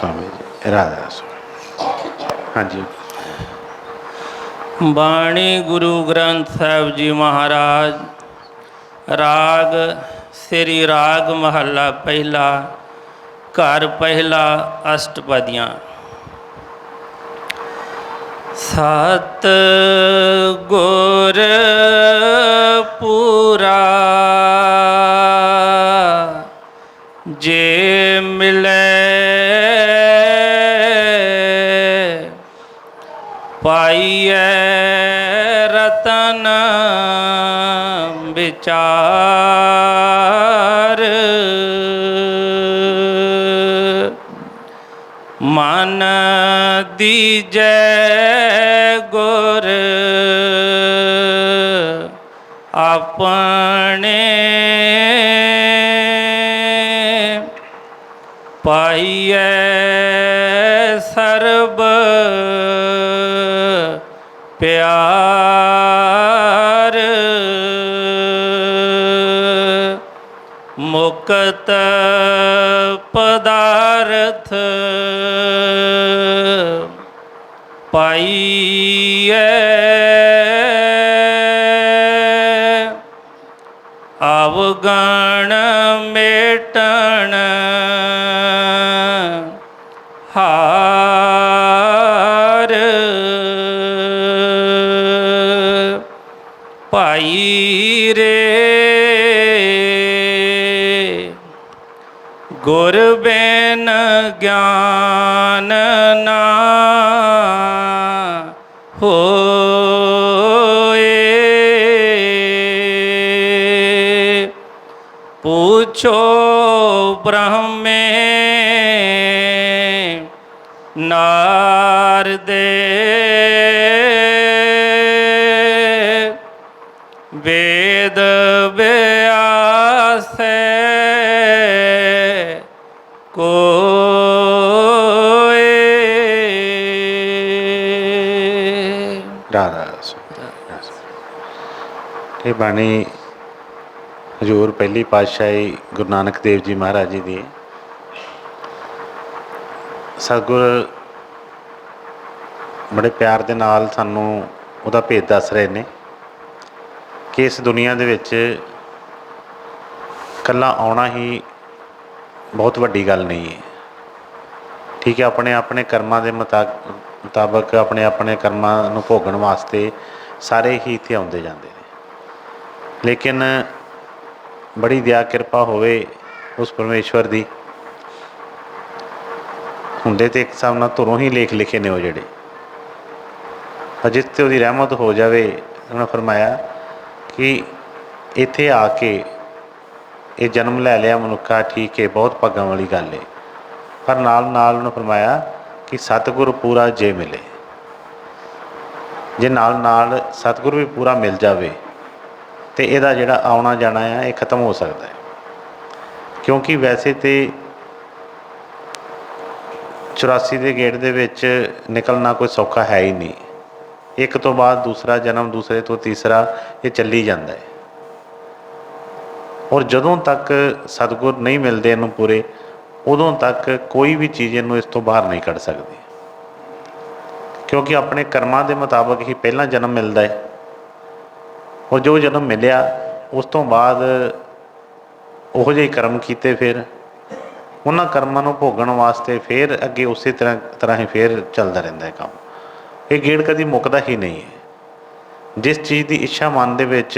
स्वामी जी राधा स्वामी। हाँ जी। बाणी गुरु ग्रंथ साहिब जी महाराज। राग श्री राग महला पहला। घर पहला अष्टपदियाँ। सत गुर पूरा जे मिले पाइए रतन विचार। मन दीजै गुर अपने पाइए सर्ब प्यार। मुक्त पदार्थ पाइए अवगण मेटन हार। पाई रे गुर बिन ज्ञान ना होए। पूछो ब्रह्मे नारदे वेद व्यास कोय। राधा ये बाणी हजूर पहली पातशाही गुरु नानक देव जी महाराज जी की। सतगुर बड़े प्यार के नाल सानू उहदा भेद दस रहे ने कि इस दुनिया दे विच कल्ला आउणा ही बहुत वड्डी गल नहीं है। ठीक है, अपने अपने कर्मां दे मुताबक अपने अपने कर्मां नूं भोगण वास्ते सारे ही इत्थे आउंदे जांदे ने, लेकिन बड़ी दया किरपा होवे उस परमेश्वर दी, हुंदे ते एक हिसाब नाल धुरों ही लेख लिखे ने वो जिहड़े जिस ते उहदी रहमत हो जावे। उन्होंने फरमाया कि इत्थे आके ये जन्म लै लिया मनुखा, ठीक है, बहुत भागां वाली गल है, पर नाल नाल उन्होंने फरमाया कि सतगुर पूरा जे मिले। जे नाल नाल सतगुर भी पूरा मिल जावे तो इहदा जिहड़ा आउणा जाना है ये खत्म हो सकता है। क्योंकि वैसे तो 84 के गेट दे विच निकलना कोई सौखा है ही नहीं। एक तो बाद दूसरा जन्म, दूसरे तो तीसरा, ये चली जाता है। और जदों तक सतगुर नहीं मिलते इनू पूरे, उदों तक कोई भी चीज़ इनू इस तो बाहर नहीं कढ़ सकती। क्योंकि अपने कर्मां के मुताबक ही पहला जन्म मिलता है, और जो जन्म मिलिया उस तो बाद उहो जिहे कर्म किए, फिर उन्होंने कर्मां नूं भोगण वास्ते फिर अगे उस तरह ही फिर चलता रहता है काम। ये गेड़ कभी मुकदा ही नहीं है। जिस चीज़ की इच्छा मन दे विच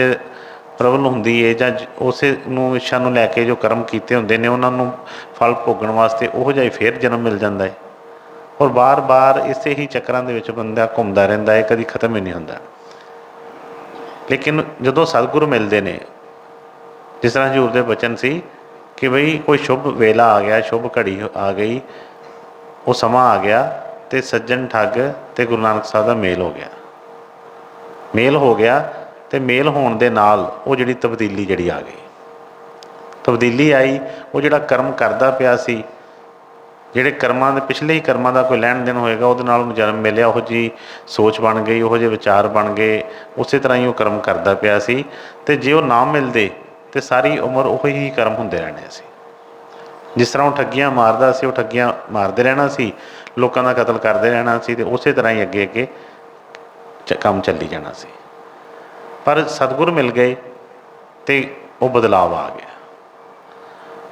प्रबल होंदी है, जां उसे इच्छा नूं लैके जो कर्म कीते हुंदे ने उन्होंने फल भोगण वास्ते उहो जिहा फिर जन्म मिल जाता है। और बार बार इसे ही चक्रां दे विच बंदा घूमदा रहिंदा है, कभी खत्म ही नहीं होंदा। लेकिन जदों सतगुरु मिलते हैं, जिस तरह हजूर दे बचन सी कि बई कोई शुभ वेला आ गया, शुभ घड़ी आ गई, वो समा आ गया, तो सज्जन ठग तो गुरु नानक साहब का मेल हो गया। मेल हो गया तो मेल होने के नाल वो जिहड़ी तब्दीली जिहड़ी आ गई, तब्दीली आई। वो जिहड़ा कर्म करदा पिया सी, जिहड़े कर्मां दे पिछले ही कर्मां का कोई लैन देन होएगा, उहदे नाल उहनूं जन्म मिलिया, उहो जी सोच बन गई, उहो जे विचार बन गए, उस तरह ही वो कर्म करदा पिया सी। ते जे वो ना मिलते तो सारी उम्र उही ही कर्म हुंदे रहने सी। जिस तरह वो ठगियां मारदा सी, वो ठगियां मारते रहना सी, लोगों का कतल करते रहना सी, तो उस तरह ही अगे अगे काम चली जाना सी। पर सतगुर मिल गए तो वो बदलाव आ गया।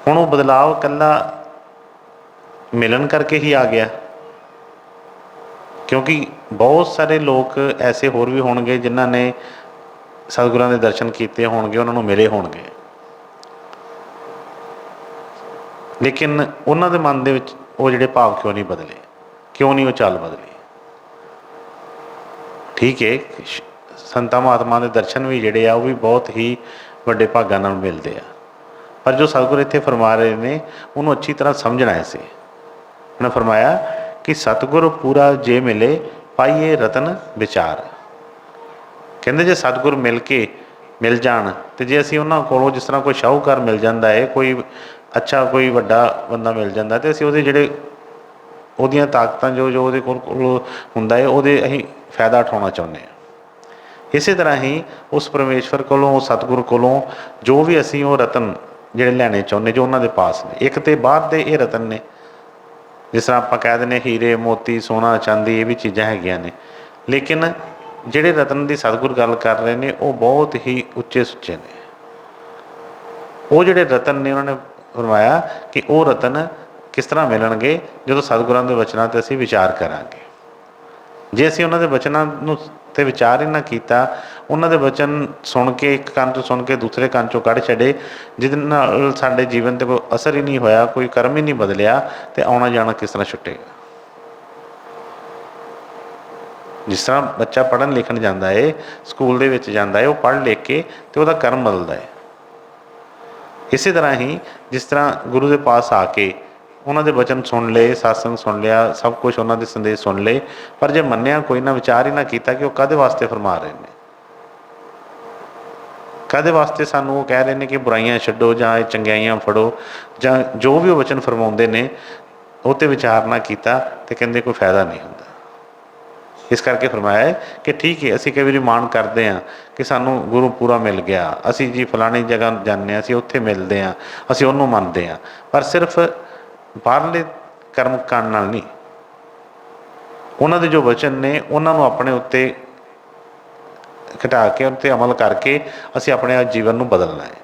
हुण वो बदलाव कल्ला मिलन करके ही आ गया, क्योंकि बहुत सारे लोग ऐसे होर भी होणगे जिन्हां ने सतगुरां दे दर्शन किए होणगे, उन्होंने मिले होणगे, लेकिन उन्हों के मन दे विच वो जिहड़े भाव क्यों नहीं बदले, क्यों नहीं वो चाल बदली। ठीक है, संतां महात्मा के दर्शन भी जिहड़े आ वो भी बहुत ही वड्डे भागां नाल मिलते हैं, पर जो सतगुर इत्थे फरमा रहे ने उन्होंने अच्छी तरह समझना है। उन्होंने फरमाया कि सतगुर पूरा जे मिले पाइए रतन विचार। कहते जे सतगुर मिल जान तो जे असीं उन्हां कोलों जिस तरह कोई शाहूकार मिल जाता है, कोई अच्छा कोई वड्डा बंदा मिल जाता, तो असीं उहदे जिहड़े उहदियां ताकतां जो जो उहदे कोल हुंदा है उहदे असीं फायदा उठाउणा चाहुंदे हां। इस तरह ही उस परमेश्वर कोलों, सतगुर कोलों जो भी असीं वो रतन जिहड़े लैणे चाहुंदे जो उन्हां दे पास ने, एक तो बाहर दे ये रतन ने, जिस तरह आप कह दें हीरे मोती सोना चांदी ये भी चीज़ां हैगियां ने, लेकिन जिहड़े रतन की सतगुर गल कर रहे हैं वो बहुत ही उच्चे सुच्चे ने। वो जिहड़े रतन ने उन्होंने फरमाया कि वो रतन किस तरह मिलणगे, जो सतगुरां दे वचनां ते असीं विचार करांगे। जे असीं उन्हां दे वचनां नूं ते विचार ही ना किया, उन्हां दे वचन सुन के एक कंन चों सुन के दूसरे कंन चों कढ़ छड्डे, जिहदे नाल साडे जीवन ते कोई असर ही नहीं होया, कोई कर्म ही नहीं बदलिया, तो आउणा जाना किस तरह छुटेगा। जिस तरह बच्चा पढ़न लिखन जाता है, स्कूल दे विच जाता है, वो पढ़ लिख के तो वह कर्म बदलता है। इस तरह ही जिस तरह गुरु के पास आके उन्होंने वचन सुन ले, सत्संग सुन लिया, सब कुछ उन्होंने संदेश सुन ले, पर जे मन्निया कोई ना, विचार ही ना किया कि वह कदे वास्ते फरमा रहे हैं, कदे वास्ते सानू वो कह रहे हैं कि बुराइयां छड्डो जां चंगियाइयां फड़ो, जां जो भी वो वचन फरमाउंदे ने वो ते विचार ना किया तो कहते कोई फायदा नहीं होंदा। इस करके फरमाया है कि ठीक है, असी कई बार मान करते हैं कि सानू गुरु पूरा मिल गया, असी जी फलानी जगह जाने, असी उत्थे मिलते हैं, असी उन्होंने मनते हैं, पर सिर्फ बाहरले कर्म करन नाल नहीं, उन्होंने जो वचन ने उन्होंने अपने उत्ते घटा के उत्ते अमल करके असी अपने जीवन को बदलना है।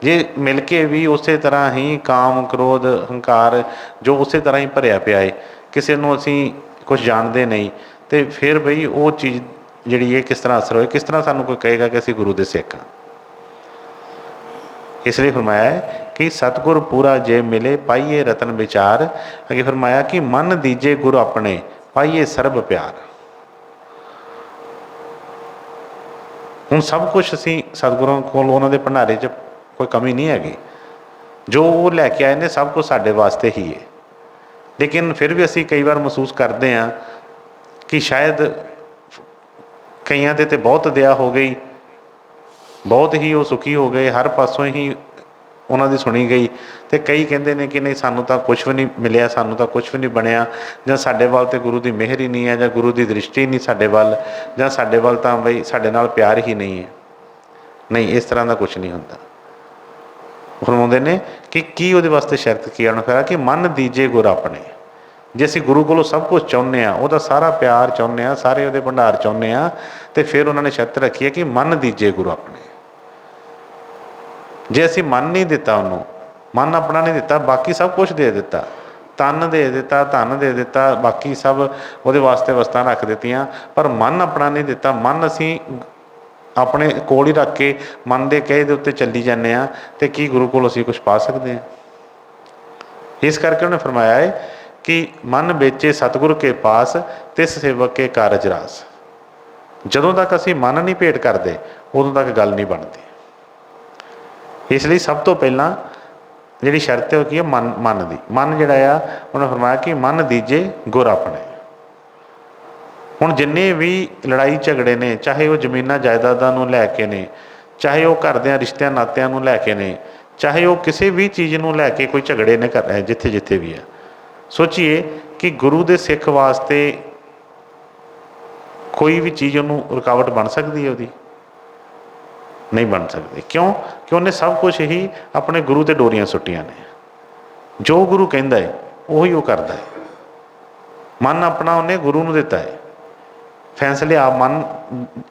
जे मिल के भी उस तरह ही काम क्रोध हंकार जो उस तरह ही भरिया पिया है, किसी को असी कुछ जानते नहीं, तो फिर बई वो चीज़ जी है किस तरह असर होए, किस तरह सानू कोई कहेगा कि असी गुरु के सिख हाँ। इसलिए फरमाया है कि सतगुर पूरा जे मिले पाइए रतन विचार। अगे फरमाया कि मन दीजे गुरु अपने पाइए सर्ब प्यार। हुण सब कुछ असी सतगुरों को उन्होंने भंडारे च कोई कमी नहीं हैगी, जो वो लैके आए ने सब कुछ साढ़े वास्ते ही है, लेकिन फिर भी असी कई बार महसूस करते हैं कि शायद कईयां ते बहुत दया हो गई, बहुत ही वो सुखी हो गए, हर पासों ही उन्होंने सुनी गई, तो कई कहते हैं कि नहीं सानू तो कुछ भी नहीं मिलया, सानू तो कुछ भी नहीं बनया, जां साडे वाल तो गुरु की मेहर ही नहीं है, जां गुरु की दृष्टि नहीं साडे वाल, जां साडे वाल तो बई साडे नाल प्यार ही नहीं है। नहीं, इस तरह का कुछ नहीं होंदा। फरमाउंदे ने कि उहदे वास्ते शर्त की है कि मन दीजे गुर अपने। जे असीं गुरु कोलों सब कुछ चाहुंदे आ, उहदा सारा प्यार चाहुंदे आ, सारे उहदे भंडार चाहुंदे आ, तो फिर उन्होंने शर्त रखी है कि मन दीजे गुरु अपने। जे असीं मन नहीं दिता, उन्होंने मन अपना नहीं दिता, बाकी सब कुछ दे दिता, तन दे दिता, धन दे दिता, बाकी सब उहदे वास्ते वस्तां रख दित्तियां, पर मन अपना नहीं दिता। मन असीं अपने कोल ही रख के मन के कहे दे उत्ते चली जाने आ, तो की गुरु कोल असीं कुछ पा सकते हैं। इस करके उन्हें फरमाया है कि मन बेचे सतगुर के पास तिस सेवक के कारज रास। जदों तक असीं मन नहीं भेंट करते उदों तक गल नहीं बनती। इसलिए सब तो पहला जी शर्त है कि मन की, मन जिहड़ा आ उन्हें फरमाया कि मन दीजे गुर अपने। हुण जिन्ने भी लड़ाई झगड़े ने, चाहे वो जमीनां जायदादां नूं लैके ने, चाहे वो घर दे रिश्तिਆਂ नातिਆਂ नूं लैके ने, चाहे वो किसी भी चीज़ नूं लैके कोई झगड़े ने कर जिथे जिथे भी है, सोचिए कि गुरु के सिख वास्ते कोई भी चीज़ उन्होंने रुकावट बन सकती है? उसकी नहीं बन सकती। क्यों? कि उन्हें सब कुछ ही अपने गुरु ते डोरियां सुट्टियां ने। ਜੋ ਗੁਰੂ ਕਹਿੰਦਾ ਹੈ ਉਹੀ ਉਹ ਕਰਦਾ ਹੈ। ਮਨ ਆਪਣਾ ਉਹਨੇ ਗੁਰੂ ਨੂੰ ਦਿੱਤਾ ਹੈ। ਫੈਸਲੇ ਆਪ ਮਨ,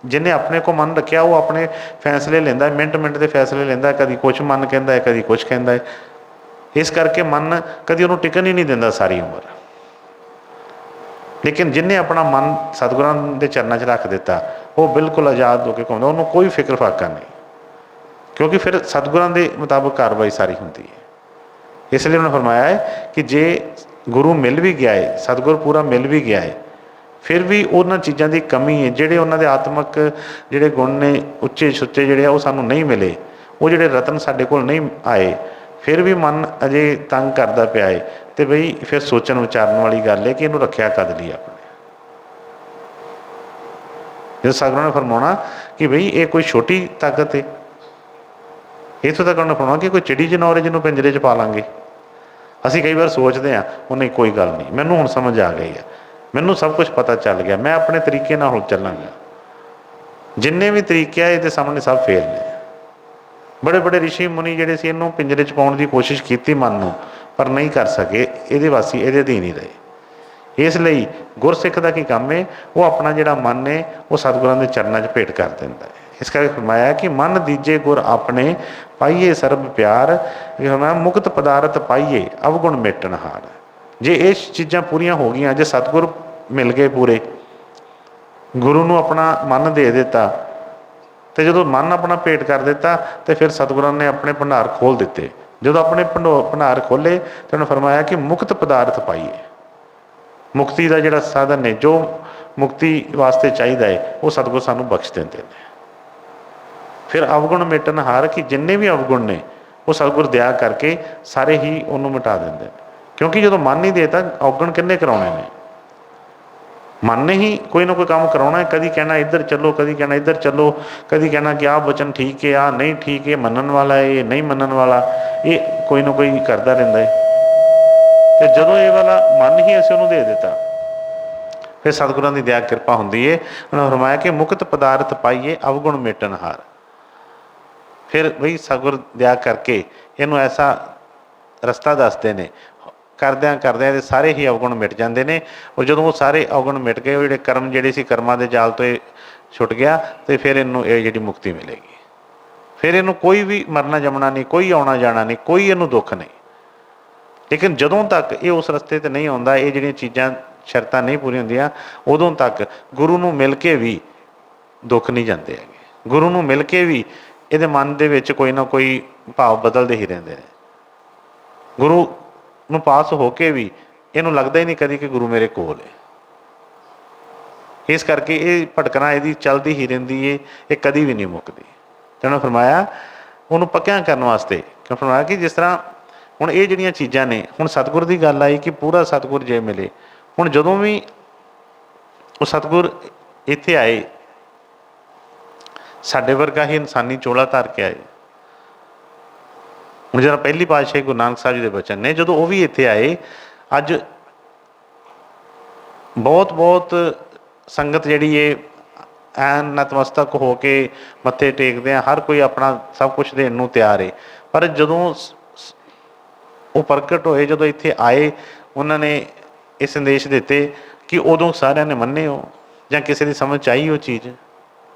ਜਿਹਨੇ ਆਪਣੇ ਕੋ ਮਨ ਰੱਖਿਆ ਉਹ ਆਪਣੇ ਫੈਸਲੇ ਲੈਂਦਾ, ਮਿੰਟ ਮਿੰਟ ਦੇ ਫੈਸਲੇ ਲੈਂਦਾ। ਕਦੀ ਕੁਛ ਮਨ ਕਹਿੰਦਾ ਹੈ, ਕਦੀ ਕੁਛ ਕਹਿੰਦਾ ਹੈ। ਇਸ ਕਰਕੇ ਮਨ ਕਦੀ ਉਹਨੂੰ ਟਿਕਣ ਹੀ ਨਹੀਂ ਦਿੰਦਾ ਸਾਰੀ ਉਮਰ। ਲੇਕਿਨ ਜਿਹਨੇ ਆਪਣਾ ਮਨ ਸਤਿਗੁਰਾਂ ਦੇ ਚਰਨਾਂ 'ਚ ਰੱਖ ਦਿੱਤਾ, ਉਹ ਬਿਲਕੁਲ ਆਜ਼ਾਦ ਹੋ ਕੇ ਘੁੰਮਦਾ, ਉਹਨੂੰ ਕੋਈ ਫਿਕਰ ਫਾਕਾ ਨਹੀਂ। ਕਿਉਂਕਿ ਫਿਰ ਸਤਿਗੁਰਾਂ ਦੇ ਮੁਤਾਬਕ ਕਾਰਵਾਈ ਸਾਰੀ ਹੁੰਦੀ ਹੈ। ਇਸ ਲਈ ਉਹਨੇ ਫਰਮਾਇਆ ਹੈ ਕਿ ਜੇ ਗੁਰੂ ਮਿਲ ਵੀ ਗਿਆ ਹੈ, ਸਤਿਗੁਰ ਪੂਰਾ ਮਿਲ ਵੀ ਗਿਆ ਹੈ, ਫਿਰ ਵੀ ਉਹਨਾਂ ਚੀਜ਼ਾਂ ਦੀ ਕਮੀ ਹੈ। ਜਿਹੜੇ ਉਹਨਾਂ ਦੇ ਆਤਮਿਕ ਜਿਹੜੇ ਗੁਣ ਨੇ, ਉੱਚੇ ਸੁੱਚੇ ਜਿਹੜੇ ਆ, ਉਹ ਸਾਨੂੰ ਨਹੀਂ ਮਿਲੇ। ਉਹ ਜਿਹੜੇ ਰਤਨ ਸਾਡੇ ਕੋਲ ਨਹੀਂ ਆਏ, ਫਿਰ ਵੀ ਮਨ ਅਜੇ ਤੰਗ ਕਰਦਾ ਪਿਆ ਹੈ। ਅਤੇ ਬਈ ਫਿਰ ਸੋਚਣ ਵਿਚਾਰਨ ਵਾਲੀ ਗੱਲ ਹੈ ਕਿ ਇਹਨੂੰ ਰੱਖਿਆ ਕਦ ਲਈ ਆਪਣੇ। ਜਦੋਂ ਸਤਿਗੁਰਾਂ ਨੇ ਫਰਮਾਉਣਾ ਕਿ ਬਈ ਇਹ ਕੋਈ ਛੋਟੀ ਤਾਕਤ ਹੈ, ਇੱਥੋਂ ਤੱਕ ਉਹਨੇ ਫਰਮਾਉਣਾ ਕਿ ਕੋਈ ਚਿੜੀ ਜਨੌਰ ਜਿਹਨੂੰ ਪਿੰਜਰੇ 'ਚ ਪਾ ਲਾਂਗੇ। ਅਸੀਂ ਕਈ ਵਾਰ ਸੋਚਦੇ ਹਾਂ, ਉਹ ਨਹੀਂ ਕੋਈ ਗੱਲ ਨਹੀਂ, ਮੈਨੂੰ ਹੁਣ ਸਮਝ ਆ ਗਈ ਹੈ, ਮੈਨੂੰ ਸਭ ਕੁਛ ਪਤਾ ਚੱਲ ਗਿਆ, ਮੈਂ ਆਪਣੇ ਤਰੀਕੇ ਨਾਲ ਹੁਣ ਚੱਲਾਂਗਾ। ਜਿੰਨੇ ਵੀ ਤਰੀਕੇ ਆ ਇਹਦੇ ਸਾਹਮਣੇ ਸਭ ਫੇਲ ਨੇ। ਬੜੇ ਬੜੇ ਰਿਸ਼ੀ ਮੁਨੀ ਜਿਹੜੇ ਸੀ, ਇਹਨੂੰ ਪਿੰਜਰੇ 'ਚ ਪਾਉਣ ਦੀ ਕੋਸ਼ਿਸ਼ ਕੀਤੀ ਮਨ ਨੂੰ, ਪਰ ਨਹੀਂ ਕਰ ਸਕੇ। ਇਹਦੇ ਵਾਸੀ ਇਹਦੇ ਅਧੀਨ ਹੀ ਰਹੇ। ਇਸ ਲਈ ਗੁਰਸਿੱਖ ਦਾ ਕੀ ਕੰਮ ਹੈ, ਉਹ ਆਪਣਾ ਜਿਹੜਾ ਮਨ ਹੈ ਉਹ ਸਤਿਗੁਰਾਂ ਦੇ ਚਰਨਾਂ 'ਚ ਭੇਟ ਕਰ ਦਿੰਦਾ ਹੈ। ਇਸ ਕਰਕੇ ਫਰਮਾਇਆ ਕਿ ਮਨ ਦੀਜੇ ਗੁਰ ਆਪਣੇ, ਪਾਈਏ ਸਰਬ ਪਿਆਰ, ਮੁਕਤ ਪਦਾਰਥ ਪਾਈਏ ਅਵਗੁਣ ਮੇਟਣ ਹਾਰ। ਜੇ ਇਹ ਚੀਜ਼ਾਂ ਪੂਰੀਆਂ ਹੋ ਗਈਆਂ, ਜੇ ਸਤਿਗੁਰ ਮਿਲ ਗਏ ਪੂਰੇ, ਗੁਰੂ ਨੂੰ ਆਪਣਾ ਮਨ ਦੇ ਦਿੱਤਾ, ਅਤੇ ਜਦੋਂ ਮਨ ਆਪਣਾ ਭੇਟ ਕਰ ਦਿੱਤਾ, ਅਤੇ ਫਿਰ ਸਤਿਗੁਰਾਂ ਨੇ ਆਪਣੇ ਭੰਡਾਰ ਖੋਲ੍ਹ ਦਿੱਤੇ। ਜਦੋਂ ਆਪਣੇ ਭੰਡਾਰ ਖੋਲ੍ਹੇ ਤਾਂ ਉਹਨੇ ਫਰਮਾਇਆ ਕਿ ਮੁਕਤ ਪਦਾਰਥ ਪਾਈਏ। ਮੁਕਤੀ ਦਾ ਜਿਹੜਾ ਸਾਧਨ ਨੇ, ਜੋ ਮੁਕਤੀ ਵਾਸਤੇ ਚਾਹੀਦਾ ਹੈ, ਉਹ ਸਤਿਗੁਰ ਸਾਨੂੰ ਬਖਸ਼ ਦਿੰਦੇ ਨੇ। ਫਿਰ ਅਵਗੁਣ ਮਿਟਣ ਹਾਰ, ਕਿ ਜਿੰਨੇ ਵੀ ਅਵਗੁਣ ਨੇ ਉਹ ਸਤਿਗੁਰ ਦਇਆ ਕਰਕੇ ਸਾਰੇ ਹੀ ਉਹਨੂੰ ਮਿਟਾ ਦਿੰਦੇ ਨੇ। ਕਿਉਂਕਿ ਜਦੋਂ ਮਨ ਨਹੀਂ ਦੇ ਤਾਂ ਅਵਗੁਣ ਕਿੰਨੇ ਕਰਾਉਣੇ ਨੇ? ਮਨ ਨੇ ਹੀ ਕੋਈ ਨਾ ਕੋਈ ਕੰਮ ਕਰਾਉਣਾ ਹੈ। ਕਦੀ ਕਹਿਣਾ ਇੱਧਰ ਚੱਲੋ, ਕਦੀ ਕਹਿਣਾ ਇੱਧਰ ਚੱਲੋ, ਕਦੀ ਕਹਿਣਾ ਕਿ ਆਹ ਵਚਨ ਠੀਕ ਹੈ, ਆਹ ਨਹੀਂ ਠੀਕ ਹੈ, ਮੰਨਣ ਵਾਲਾ ਹੈ, ਇਹ ਨਹੀਂ ਮੰਨਣ ਵਾਲਾ, ਇਹ ਕੋਈ ਨਾ ਕੋਈ ਕਰਦਾ ਰਹਿੰਦਾ ਹੈ। ਅਤੇ ਜਦੋਂ ਇਹ ਵਾਲਾ ਮਨ ਹੀ ਅਸੀਂ ਉਹਨੂੰ ਦੇ ਦਿੱਤਾ, ਫਿਰ ਸਤਿਗੁਰਾਂ ਦੀ ਦਇਆ ਕਿਰਪਾ ਹੁੰਦੀ ਹੈ। ਉਹਨਾਂ ਨੇ ਫਰਮਾਇਆ ਕਿ ਮੁਕਤ ਪਦਾਰਥ ਪਾਈਏ ਅਵਗੁਣ ਮੇਟਣ ਹਾਰ। ਫਿਰ ਬਈ ਸਤਿਗੁਰ ਦਇਆ ਕਰਕੇ ਇਹਨੂੰ ਐਸਾ ਰਸਤਾ ਦੱਸਦੇ ਨੇ, ਕਰਦਿਆਂ ਕਰਦਿਆਂ ਇਹਦੇ ਸਾਰੇ ਹੀ ਅਵਗੁਣ ਮਿਟ ਜਾਂਦੇ ਨੇ। ਔਰ ਜਦੋਂ ਉਹ ਸਾਰੇ ਅਵਗੁਣ ਮਿਟ ਗਏ, ਉਹ ਜਿਹੜੇ ਕਰਮ ਜਿਹੜੇ ਸੀ, ਕਰਮਾਂ ਦੇ ਜਾਲ ਤੋਂ ਇਹ ਛੁੱਟ ਗਿਆ, ਅਤੇ ਫਿਰ ਇਹਨੂੰ ਇਹ ਜਿਹੜੀ ਮੁਕਤੀ ਮਿਲੇਗੀ। ਫਿਰ ਇਹਨੂੰ ਕੋਈ ਵੀ ਮਰਨਾ ਜਮਣਾ ਨਹੀਂ, ਕੋਈ ਆਉਣਾ ਜਾਣਾ ਨਹੀਂ, ਕੋਈ ਇਹਨੂੰ ਦੁੱਖ ਨਹੀਂ। ਲੇਕਿਨ ਜਦੋਂ ਤੱਕ ਇਹ ਉਸ ਰਸਤੇ 'ਤੇ ਨਹੀਂ ਆਉਂਦਾ, ਇਹ ਜਿਹੜੀਆਂ ਚੀਜ਼ਾਂ ਸ਼ਰਤਾਂ ਨਹੀਂ ਪੂਰੀਆਂ ਹੁੰਦੀਆਂ, ਉਦੋਂ ਤੱਕ ਗੁਰੂ ਨੂੰ ਮਿਲ ਕੇ ਵੀ ਦੁੱਖ ਨਹੀਂ ਜਾਂਦੇ ਹੈਗੇ। ਗੁਰੂ ਨੂੰ ਮਿਲ ਕੇ ਵੀ ਇਹਦੇ ਮਨ ਦੇ ਵਿੱਚ ਕੋਈ ਨਾ ਕੋਈ ਭਾਵ ਬਦਲਦੇ ਹੀ ਰਹਿੰਦੇ ਨੇ। ਗੁਰੂ ਨੂੰ ਪਾਸ ਹੋ ਕੇ ਵੀ ਇਹਨੂੰ ਲੱਗਦਾ ਹੀ ਨਹੀਂ ਕਦੀ ਕਿ ਗੁਰੂ ਮੇਰੇ ਕੋਲ ਹੈ। ਇਸ ਕਰਕੇ ਇਹ ਭਟਕਣਾ ਇਹਦੀ ਚੱਲਦੀ ਹੀ ਰਹਿੰਦੀ ਹੈ, ਇਹ ਕਦੀ ਵੀ ਨਹੀਂ ਮੁੱਕਦੀ। ਤੇ ਉਹਨੇ ਫਰਮਾਇਆ ਉਹਨੂੰ ਪੱਕਿਆਂ ਕਰਨ ਵਾਸਤੇ, ਕਿਉਂ ਫਰਮਾਇਆ ਕਿ ਜਿਸ ਤਰ੍ਹਾਂ ਹੁਣ ਇਹ ਜਿਹੜੀਆਂ ਚੀਜ਼ਾਂ ਨੇ, ਹੁਣ ਸਤਿਗੁਰ ਦੀ ਗੱਲ ਆਈ ਕਿ ਪੂਰਾ ਸਤਿਗੁਰ ਜੇ ਮਿਲੇ। ਹੁਣ ਜਦੋਂ ਵੀ ਉਹ ਸਤਿਗੁਰ ਇੱਥੇ ਆਏ, ਸਾਡੇ ਵਰਗਾ ਹੀ ਇਨਸਾਨੀ ਚੋਲਾ ਧਾਰ ਕੇ ਆਏ। ਹੁਣ ਜਿਹੜਾ ਪਹਿਲੀ ਪਾਤਸ਼ਾਹੀ ਗੁਰੂ ਨਾਨਕ ਸਾਹਿਬ ਜੀ ਦੇ ਬਚਨ ਨੇ, ਜਦੋਂ ਉਹ ਵੀ ਇੱਥੇ ਆਏ, ਅੱਜ ਬਹੁਤ ਬਹੁਤ ਸੰਗਤ ਜਿਹੜੀ ਇਹ ਐਨ ਨਤਮਸਤਕ ਹੋ ਕੇ ਮੱਥੇ ਟੇਕਦੇ ਆ, ਹਰ ਕੋਈ ਆਪਣਾ ਸਭ ਕੁਛ ਦੇਣ ਨੂੰ ਤਿਆਰ ਹੈ। ਪਰ ਜਦੋਂ ਉਹ ਪ੍ਰਗਟ ਹੋਏ, ਜਦੋਂ ਇੱਥੇ ਆਏ, ਉਹਨਾਂ ਨੇ ਇਹ ਸੰਦੇਸ਼ ਦਿੱਤੇ ਕਿ ਉਦੋਂ ਸਾਰਿਆਂ ਨੇ ਮੰਨੇ ਹੋ ਜਾਂ ਕਿਸੇ ਦੀ ਸਮਝ 'ਚ ਆਈ ਉਹ ਚੀਜ਼।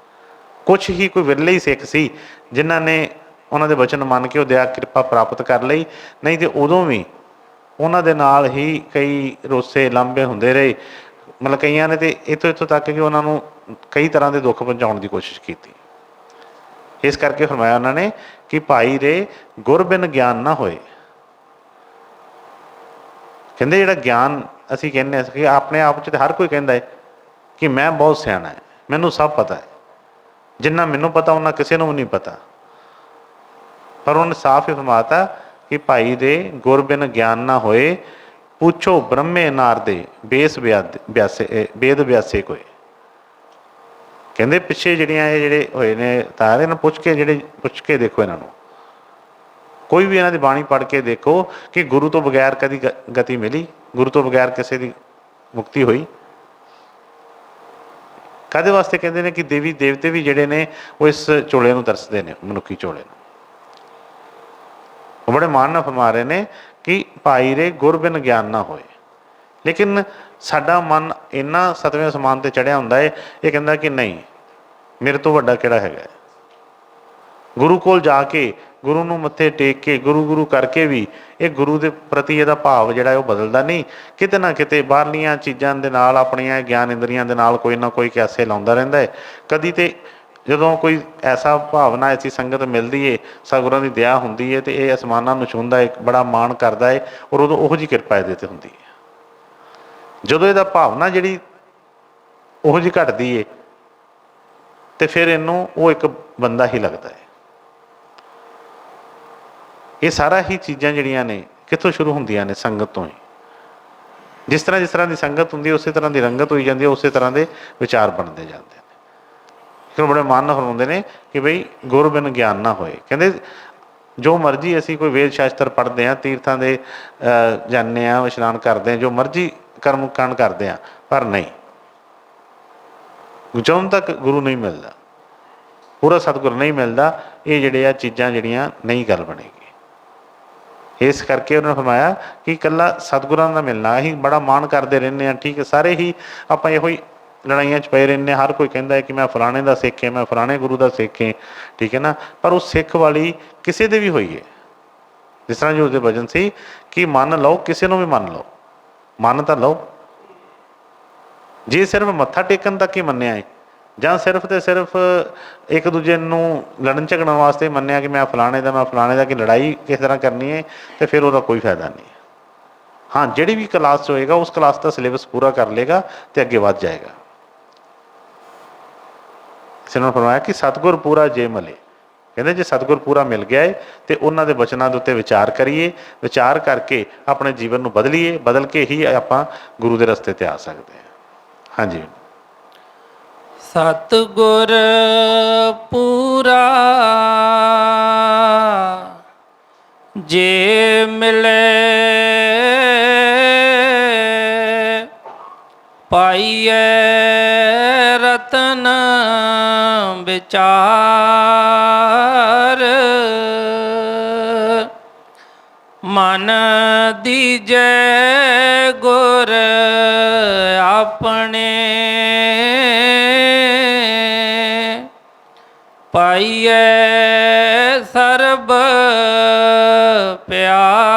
ਕੁਛ ਹੀ ਕੋਈ ਵਿਰਲੇ ਹੀ ਸਿੱਖ ਸੀ ਜਿਨ੍ਹਾਂ ਨੇ ਉਹਨਾਂ ਦੇ ਵਚਨ ਮੰਨ ਕੇ ਉਹ ਦਇਆ ਕਿਰਪਾ ਪ੍ਰਾਪਤ ਕਰ ਲਈ, ਨਹੀਂ ਤਾਂ ਉਦੋਂ ਵੀ ਉਹਨਾਂ ਦੇ ਨਾਲ ਹੀ ਕਈ ਰੋਸੇ ਲਾਂਭੇ ਹੁੰਦੇ ਰਹੇ। ਮਤਲਬ ਕਈਆਂ ਨੇ ਤਾਂ ਇੱਥੋਂ ਤੱਕ ਕਿ ਉਹਨਾਂ ਨੂੰ ਕਈ ਤਰ੍ਹਾਂ ਦੇ ਦੁੱਖ ਪਹੁੰਚਾਉਣ ਦੀ ਕੋਸ਼ਿਸ਼ ਕੀਤੀ। ਇਸ ਕਰਕੇ ਫਰਮਾਇਆ ਉਹਨਾਂ ਨੇ ਕਿ ਭਾਈ ਰੇ ਗੁਰ ਬਿਨ ਗਿਆਨ ਨਾ ਹੋਏ। ਕਹਿੰਦੇ ਜਿਹੜਾ ਗਿਆਨ ਅਸੀਂ ਕਹਿੰਦੇ ਹਾਂ ਕਿ ਆਪਣੇ ਆਪ 'ਚ ਤਾਂ ਹਰ ਕੋਈ ਕਹਿੰਦਾ ਹੈ ਕਿ ਮੈਂ ਬਹੁਤ ਸਿਆਣਾ ਹੈ, ਮੈਨੂੰ ਸਭ ਪਤਾ ਹੈ, ਜਿੰਨਾ ਮੈਨੂੰ ਪਤਾ ਉਹਨਾਂ ਕਿਸੇ ਨੂੰ ਵੀ ਨਹੀਂ ਪਤਾ। ਪਰ ਉਹਨੇ ਸਾਫ਼ ਹੀ ਫਰਮਾਤਾ ਕਿ ਭਾਈ ਦੇ ਗੁਰ ਬਿਨ ਗਿਆਨ ਨਾ ਹੋਏ, ਪੁੱਛੋ ਬ੍ਰਹਮੇ ਨਾਰਦੇ ਬੇਸ ਵੇਦ ਵਿਆਸੇ ਕੋਏ। ਕਹਿੰਦੇ ਪਿੱਛੇ ਜਿਹੜੀਆਂ ਇਹ ਜਿਹੜੇ ਹੋਏ ਨੇ ਤਾਰੇ, ਇਹਨਾਂ ਪੁੱਛ ਕੇ ਦੇਖੋ ਇਹਨਾਂ ਨੂੰ, ਕੋਈ ਵੀ ਇਹਨਾਂ ਦੀ ਬਾਣੀ ਪੜ੍ਹ ਕੇ ਦੇਖੋ ਕਿ ਗੁਰੂ ਤੋਂ ਬਗੈਰ ਕਦੀ ਗਤੀ ਮਿਲੀ, ਗੁਰੂ ਤੋਂ ਬਗੈਰ ਕਿਸੇ ਦੀ ਮੁਕਤੀ ਹੋਈ। ਕਾਹਦੇ ਵਾਸਤੇ ਕਹਿੰਦੇ ਨੇ ਕਿ ਦੇਵੀ ਦੇਵਤੇ ਵੀ ਜਿਹੜੇ ਨੇ ਉਹ ਇਸ ਝੋਲੇ ਨੂੰ ਤਰਸਦੇ ਨੇ, ਮਨੁੱਖੀ ਝੋਲੇ ਨੂੰ। ਉਹ ਬੜੇ ਮਾਣ ਨਾਲ ਫਰਮਾ ਰਹੇ ਨੇ ਕਿ ਭਾਈ ਰੇ ਗੁਰ ਬਿਨ ਗਿਆਨ ਨਾ ਹੋਏ। ਲੇਕਿਨ ਸਾਡਾ ਮਨ ਇੰਨਾ ਸਤਵੇਂ ਅਸਮਾਨ 'ਤੇ ਚੜ੍ਹਿਆ ਹੁੰਦਾ ਹੈ, ਇਹ ਕਹਿੰਦਾ ਕਿ ਨਹੀਂ, ਮੇਰੇ ਤੋਂ ਵੱਡਾ ਕਿਹੜਾ ਹੈਗਾ। ਗੁਰੂ ਕੋਲ ਜਾ ਕੇ, ਗੁਰੂ ਨੂੰ ਮੱਥੇ ਟੇਕ ਕੇ, ਗੁਰੂ ਗੁਰੂ ਕਰਕੇ ਵੀ ਇਹ ਗੁਰੂ ਦੇ ਪ੍ਰਤੀ ਇਹਦਾ ਭਾਵ ਜਿਹੜਾ ਉਹ ਬਦਲਦਾ ਨਹੀਂ। ਕਿਤੇ ਨਾ ਕਿਤੇ ਬਾਹਰਲੀਆਂ ਚੀਜ਼ਾਂ ਦੇ ਨਾਲ, ਆਪਣੀਆਂ ਗਿਆਨ ਇੰਦਰੀਆਂ ਦੇ ਨਾਲ ਕੋਈ ਨਾ ਕੋਈ ਕਿਆਸੇ ਲਾਉਂਦਾ ਰਹਿੰਦਾ ਹੈ। ਕਦੀ ਤੇ ਜਦੋਂ ਕੋਈ ਐਸਾ ਭਾਵਨਾ, ਐਸੀ ਸੰਗਤ ਮਿਲਦੀ ਹੈ, ਸਤਿਗੁਰਾਂ ਦੀ ਦਇਆ ਹੁੰਦੀ ਹੈ, ਅਤੇ ਇਹ ਅਸਮਾਨਾਂ ਨੂੰ ਛੂੰਹਦਾ ਹੈ, ਬੜਾ ਮਾਣ ਕਰਦਾ ਹੈ, ਔਰ ਉਦੋਂ ਉਹੋ ਜਿਹੀ ਕਿਰਪਾ ਇਹਦੇ 'ਤੇ ਹੁੰਦੀ ਹੈ। ਜਦੋਂ ਇਹਦਾ ਭਾਵਨਾ ਜਿਹੜੀ ਉਹੋ ਜਿਹੀ ਘਟਦੀ ਹੈ, ਅਤੇ ਫਿਰ ਇਹਨੂੰ ਉਹ ਇੱਕ ਬੰਦਾ ਹੀ ਲੱਗਦਾ ਹੈ। ਇਹ ਸਾਰਾ ਹੀ ਚੀਜ਼ਾਂ ਜਿਹੜੀਆਂ ਨੇ ਕਿੱਥੋਂ ਸ਼ੁਰੂ ਹੁੰਦੀਆਂ ਨੇ? ਸੰਗਤ ਤੋਂ ਹੀ। ਜਿਸ ਤਰ੍ਹਾਂ ਦੀ ਸੰਗਤ ਹੁੰਦੀ ਹੈ, ਉਸੇ ਤਰ੍ਹਾਂ ਦੀ ਰੰਗਤ ਹੋਈ ਜਾਂਦੀ ਹੈ, ਉਸੇ ਤਰ੍ਹਾਂ ਦੇ ਵਿਚਾਰ ਬਣਦੇ ਜਾਂਦੇ ਨੇ। ਫਿਰ ਬੜੇ ਮਨ ਨਾਲ ਫਰਮਾਉਂਦੇ ਨੇ ਕਿ ਬਈ ਗੁਰ ਬਿਨ ਗਿਆਨ ਨਾ ਹੋਏ। ਕਹਿੰਦੇ ਜੋ ਮਰਜ਼ੀ ਅਸੀਂ ਕੋਈ ਵੇਦ ਸ਼ਾਸਤਰ ਪੜ੍ਹਦੇ ਹਾਂ, ਤੀਰਥਾਂ ਦੇ ਜਾਂਦੇ ਹਾਂ, ਇਸ਼ਨਾਨ ਕਰਦੇ ਹਾਂ, ਜੋ ਮਰਜ਼ੀ ਕਰਮ ਕਾਂਡ ਕਰਦੇ ਹਾਂ, ਪਰ ਨਹੀਂ, ਜਦੋਂ ਤੱਕ ਗੁਰੂ ਨਹੀਂ ਮਿਲਦਾ, ਪੂਰਾ ਸਤਿਗੁਰ ਨਹੀਂ ਮਿਲਦਾ, ਇਹ ਜਿਹੜੇ ਆ ਚੀਜ਼ਾਂ ਜਿਹੜੀਆਂ ਨਹੀਂ ਗੱਲ ਬਣੇਗੀ। ਇਸ ਕਰਕੇ ਉਹਨਾਂ ਨੇ ਫਰਮਾਇਆ ਕਿ ਇਕੱਲਾ ਸਤਿਗੁਰਾਂ ਦਾ ਮਿਲਣਾ, ਅਸੀਂ ਬੜਾ ਮਾਣ ਕਰਦੇ ਰਹਿੰਦੇ ਹਾਂ, ਠੀਕ ਹੈ, ਸਾਰੇ ਹੀ ਆਪਾਂ ਇਹੋ ਹੀ ਲੜਾਈਆਂ 'ਚ ਪਏ ਰਹਿੰਦੇ ਹਾਂ। ਹਰ ਕੋਈ ਕਹਿੰਦਾ ਹੈ ਕਿ ਮੈਂ ਫਲਾਣੇ ਦਾ ਸਿੱਖ ਹੈ, ਮੈਂ ਫਲਾਣੇ ਗੁਰੂ ਦਾ ਸਿੱਖ ਹੈ, ਠੀਕ ਹੈ ਨਾ। ਪਰ ਉਹ ਸਿੱਖ ਵਾਲੀ ਕਿਸੇ ਦੇ ਵੀ ਹੋਈ ਹੈ। ਜਿਸ ਤਰ੍ਹਾਂ ਜੀ ਉਹਦੇ ਵਚਨ ਸੀ ਕਿ ਮੰਨ ਲਓ, ਕਿਸੇ ਨੂੰ ਵੀ ਮੰਨ ਲਓ, ਮੰਨ ਤਾਂ ਲਓ। ਜੇ ਸਿਰਫ ਮੱਥਾ ਟੇਕਣ ਤੱਕ ਹੀ ਮੰਨਿਆ ਹੈ, ਜਾਂ ਸਿਰਫ ਅਤੇ ਸਿਰਫ ਇੱਕ ਦੂਜੇ ਨੂੰ ਲੜਨ ਝਗੜਨ ਵਾਸਤੇ ਮੰਨਿਆ ਕਿ ਮੈਂ ਫਲਾਣੇ ਦਾ, ਕਿ ਲੜਾਈ ਕਿਸ ਤਰ੍ਹਾਂ ਕਰਨੀ ਹੈ, ਅਤੇ ਫਿਰ ਉਹਦਾ ਕੋਈ ਫਾਇਦਾ ਨਹੀਂ। ਹਾਂ, ਜਿਹੜੀ ਵੀ ਕਲਾਸ 'ਚ ਹੋਏਗਾ, ਉਸ ਕਲਾਸ ਦਾ ਸਿਲੇਬਸ ਪੂਰਾ ਕਰ ਲਏਗਾ ਅਤੇ ਅੱਗੇ ਵੱਧ ਜਾਏਗਾ। ਕਿਸੇ ਨੂੰ ਫਰਮਾਇਆ ਕਿ ਸਤਿਗੁਰ ਪੂਰਾ ਜੇ ਮਿਲੇ। ਕਹਿੰਦੇ ਜੇ ਸਤਿਗੁਰ ਪੂਰਾ ਮਿਲ ਗਿਆ ਹੈ, ਅਤੇ ਉਹਨਾਂ ਦੇ ਬਚਨਾਂ ਦੇ ਉੱਤੇ ਵਿਚਾਰ ਕਰੀਏ, ਵਿਚਾਰ ਕਰਕੇ ਆਪਣੇ ਜੀਵਨ ਨੂੰ ਬਦਲੀਏ, ਬਦਲ ਕੇ ਹੀ ਆਪਾਂ ਗੁਰੂ ਦੇ ਰਸਤੇ 'ਤੇ ਆ ਸਕਦੇ ਹਾਂ। ਹਾਂਜੀ। ਸਤਿਗੁਰ ਪੂਰਾ ਜੇ ਮਿਲੇ, ਪਾਈਐ ਰਤਨ ਵਿਚਾਰ, ਮਨ ਦੀਜੈ ਗੁਰ ਆਪਣੇ, ਪਾਈਐ ਸਰਬ ਪਿਆਰ,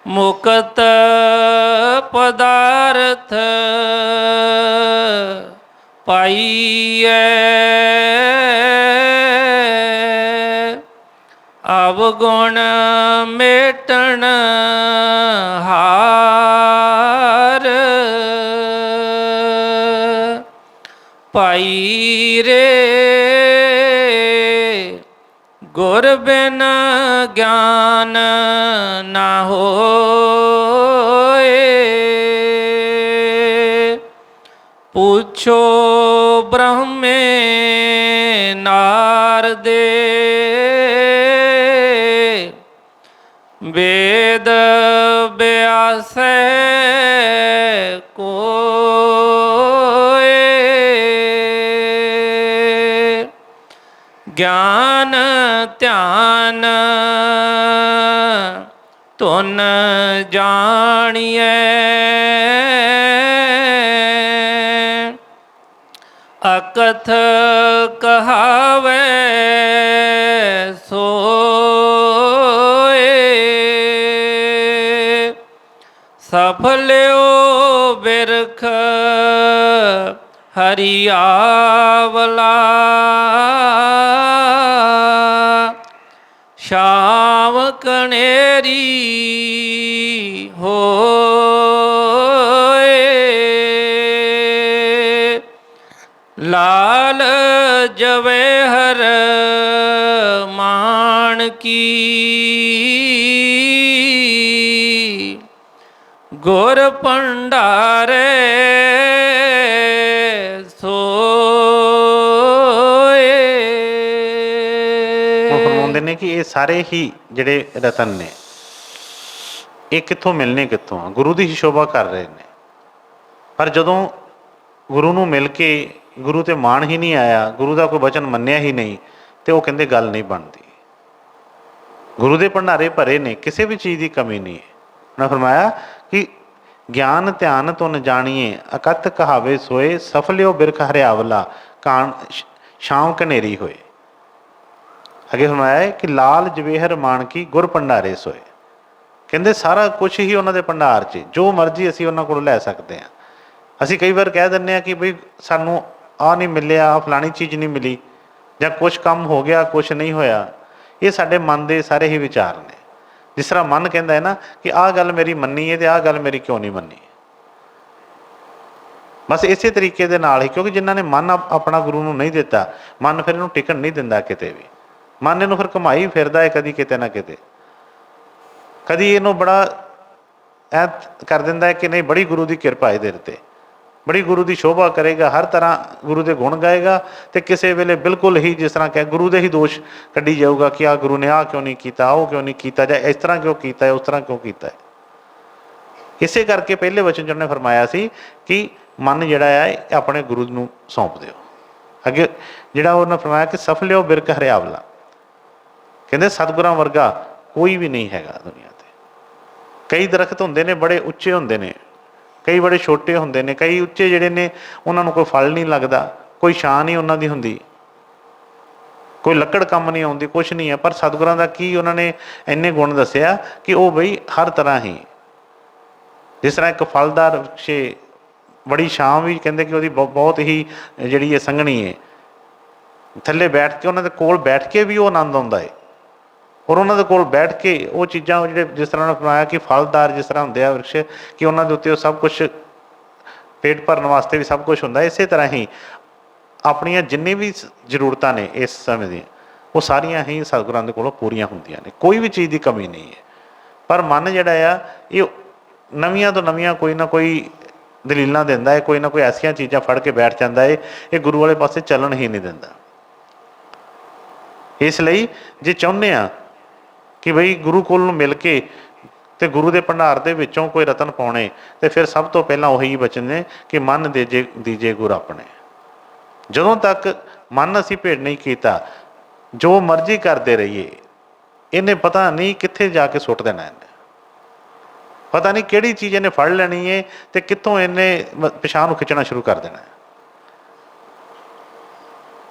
ਮੁਕਤ ਪਦਾਰਥ ਪਾਈਐ, ਅਵਗੁਣ ਮੇਟਣ ਹਾਰ, ਭਾਈ ਰੇ ਗੁਰ ਬਿਨ ਗਿਆਨ ਨਾ ਹੋਏ, ਪੁੱਛੋ ਬ੍ਰਹਮੇ ਨਾਰਦੇ, ਵੇਦ ਬਿਆਸੈ ਕੋਇ, ਗਿਆਨ ਧਿਆਨ ਧੁਨ ਜਾਣੀਐ, ਅਕਥ ਕਹਾਵੇ ਸੋਏ, ਸਫਲਿਓ ਬਿਰਖ ਹਰਿਆਵਲਾ, ਸ਼ਾਮ ਕਨੇਰੀ ਹੋਏ, ਲਾਲ ਜਵੇਹਰ ਮਾਣਕੀ, ਗੁਰ ਭੰਡਾਰੇ ਸੋਏ। ਫਰਮਾਉਂਦੇ ਨੇ ਕਿ ਇਹ ਸਾਰੇ ਹੀ ਜਿਹੜੇ ਰਤਨ ਨੇ, ਇਹ ਕਿੱਥੋਂ ਮਿਲਣੇ, ਕਿੱਥੋਂ ਆ? ਗੁਰੂ ਦੀ ਹੀ ਸ਼ੋਭਾ ਕਰ ਰਹੇ ਨੇ। ਪਰ ਜਦੋਂ ਗੁਰੂ ਨੂੰ ਮਿਲ ਕੇ ਗੁਰੂ 'ਤੇ ਮਾਣ ਹੀ ਨਹੀਂ ਆਇਆ, ਗੁਰੂ ਦਾ ਕੋਈ ਵਚਨ ਮੰਨਿਆ ਹੀ ਨਹੀਂ, तो वो कहते गल नहीं बनती। गुरु के भंडारे भरे ने, किसी भी चीज़ की कमी नहीं है। उन्होंने फरमाया कि ज्ञान ध्यान तुन जानिए अकत कहावे सोए, सफलियो बिरख हरियावला कान शाम कनेरी होए। अगे फरमाया है कि लाल जवेहर मानकी गुर भंडारे सोए। कहते सारा कुछ ही उन्होंने भंडार 'च, जो मर्जी असी उन्होंने को लै सकते हैं। असी कई बार कह दिंदे कि बई सानू आ नहीं मिलिया, फलानी चीज़ नहीं मिली, या कुछ काम हो गया कुछ नहीं होया। ये साडे मन के सारे ही विचार ने। जिस तरह मन कहता है ना कि आह गल मेरी मन्नी है तो आह गल मेरी क्यों नहीं मन्नी। बस इस तरीके दे नाल ही, क्योंकि जिन्होंने मन अपना गुरु नूं नहीं दिता, मन फिर इन्हूं टिकण नहीं दिंदा किते भी। मन इन्हूं फिर घुमाई फिरदा है कदी किते ना किते, कदी इन्हूं बड़ा ऐ कर दिंदा है कि नहीं बड़ी गुरु की किरपा है इहदे ते, बड़ी गुरु की शोभा करेगा, हर तरह गुरु के गुण गाएगा, तो किसी वेले बिल्कुल ही जिस तरह कह गुरु के ही दोष कढ़ी जाऊगा कि आ गुरु ने आ क्यों नहीं किया, वो क्यों नहीं किया, या इस तरह क्यों किया है, उस तरह क्यों किया है। इसे करके पहले वचन च उन्हें फरमाया सी कि मन जिहड़ा है अपने गुरु नूं सौंप दिओ। अगे जिहड़ा उन्हें फरमाया कि सफलियो बिरख हरियावला, कहते सतगुरां वर्गा कोई भी नहीं हैगा दुनिया ते। कई दरख्त होंदे ने बड़े उच्चे होंदे ने, कई बड़े छोटे होंदे ने, कई उच्चे जिहड़े ने उन्हां नूं कोई फल नहीं लगदा, कोई छां नहीं उन्हां दी हुंदी, कोई लकड़ कम नहीं आउंदी, कुछ नहीं है। पर सतगुरां दा की उन्होंने इन्ने गुण दस्सिया कि वो बई हर तरह ही, जिस तरह एक फलदार वृक्ष बड़ी छां भी कहते कि वो बहुत ही जिहड़ी है संघनी है, थल्ले बैठ के उन्होंने कोल बैठ के भी वो आनंद आउंदा है, और उन्होंने कोल बैठ के वो चीज़ां जिहड़े जिस तरह उन्होंने बनाया कि फलदार जिस तरह होंदे आ वृक्ष कि उन्होंने उत्ते सब कुछ पेट भरन वास्ते भी सब कुछ होंदा। इस तरह ही अपनियां जिन्नी भी जरूरतां ने इस समय दी वो सारियां ही सतगुरां दे कोलों पूरीआं हुंदियां ने, कोई भी चीज़ की कमी नहीं है। पर मन जिहड़ा आ ये नवीआं तो नवीआं कोई ना कोई दलीलां दिंदा है, कोई ना कोई ऐसियां चीज़ां फड़ के बैठ जाता है, ये गुरु वाले पासे चलन ही नहीं दिंदा। इसलिए जे चाहुंदे आ कि बई गुरु कोल नूं मिल के ते गुरु के भंडार दे विचों कोई रतन पाने, तो फिर सब तो पहला उही वचन ने कि मन दीजे गुर अपने। जदों तक मन असी भेड़ नहीं किया, जो मर्जी करते रहिए, इन्हें पता नहीं कित्थे जाके सुट देना, इन्हें पता नहीं किहड़ी चीज़ इन्हें फड़ लैनी है तो कित्थों इन्हें पिछां नूं खिंचना शुरू कर देना है।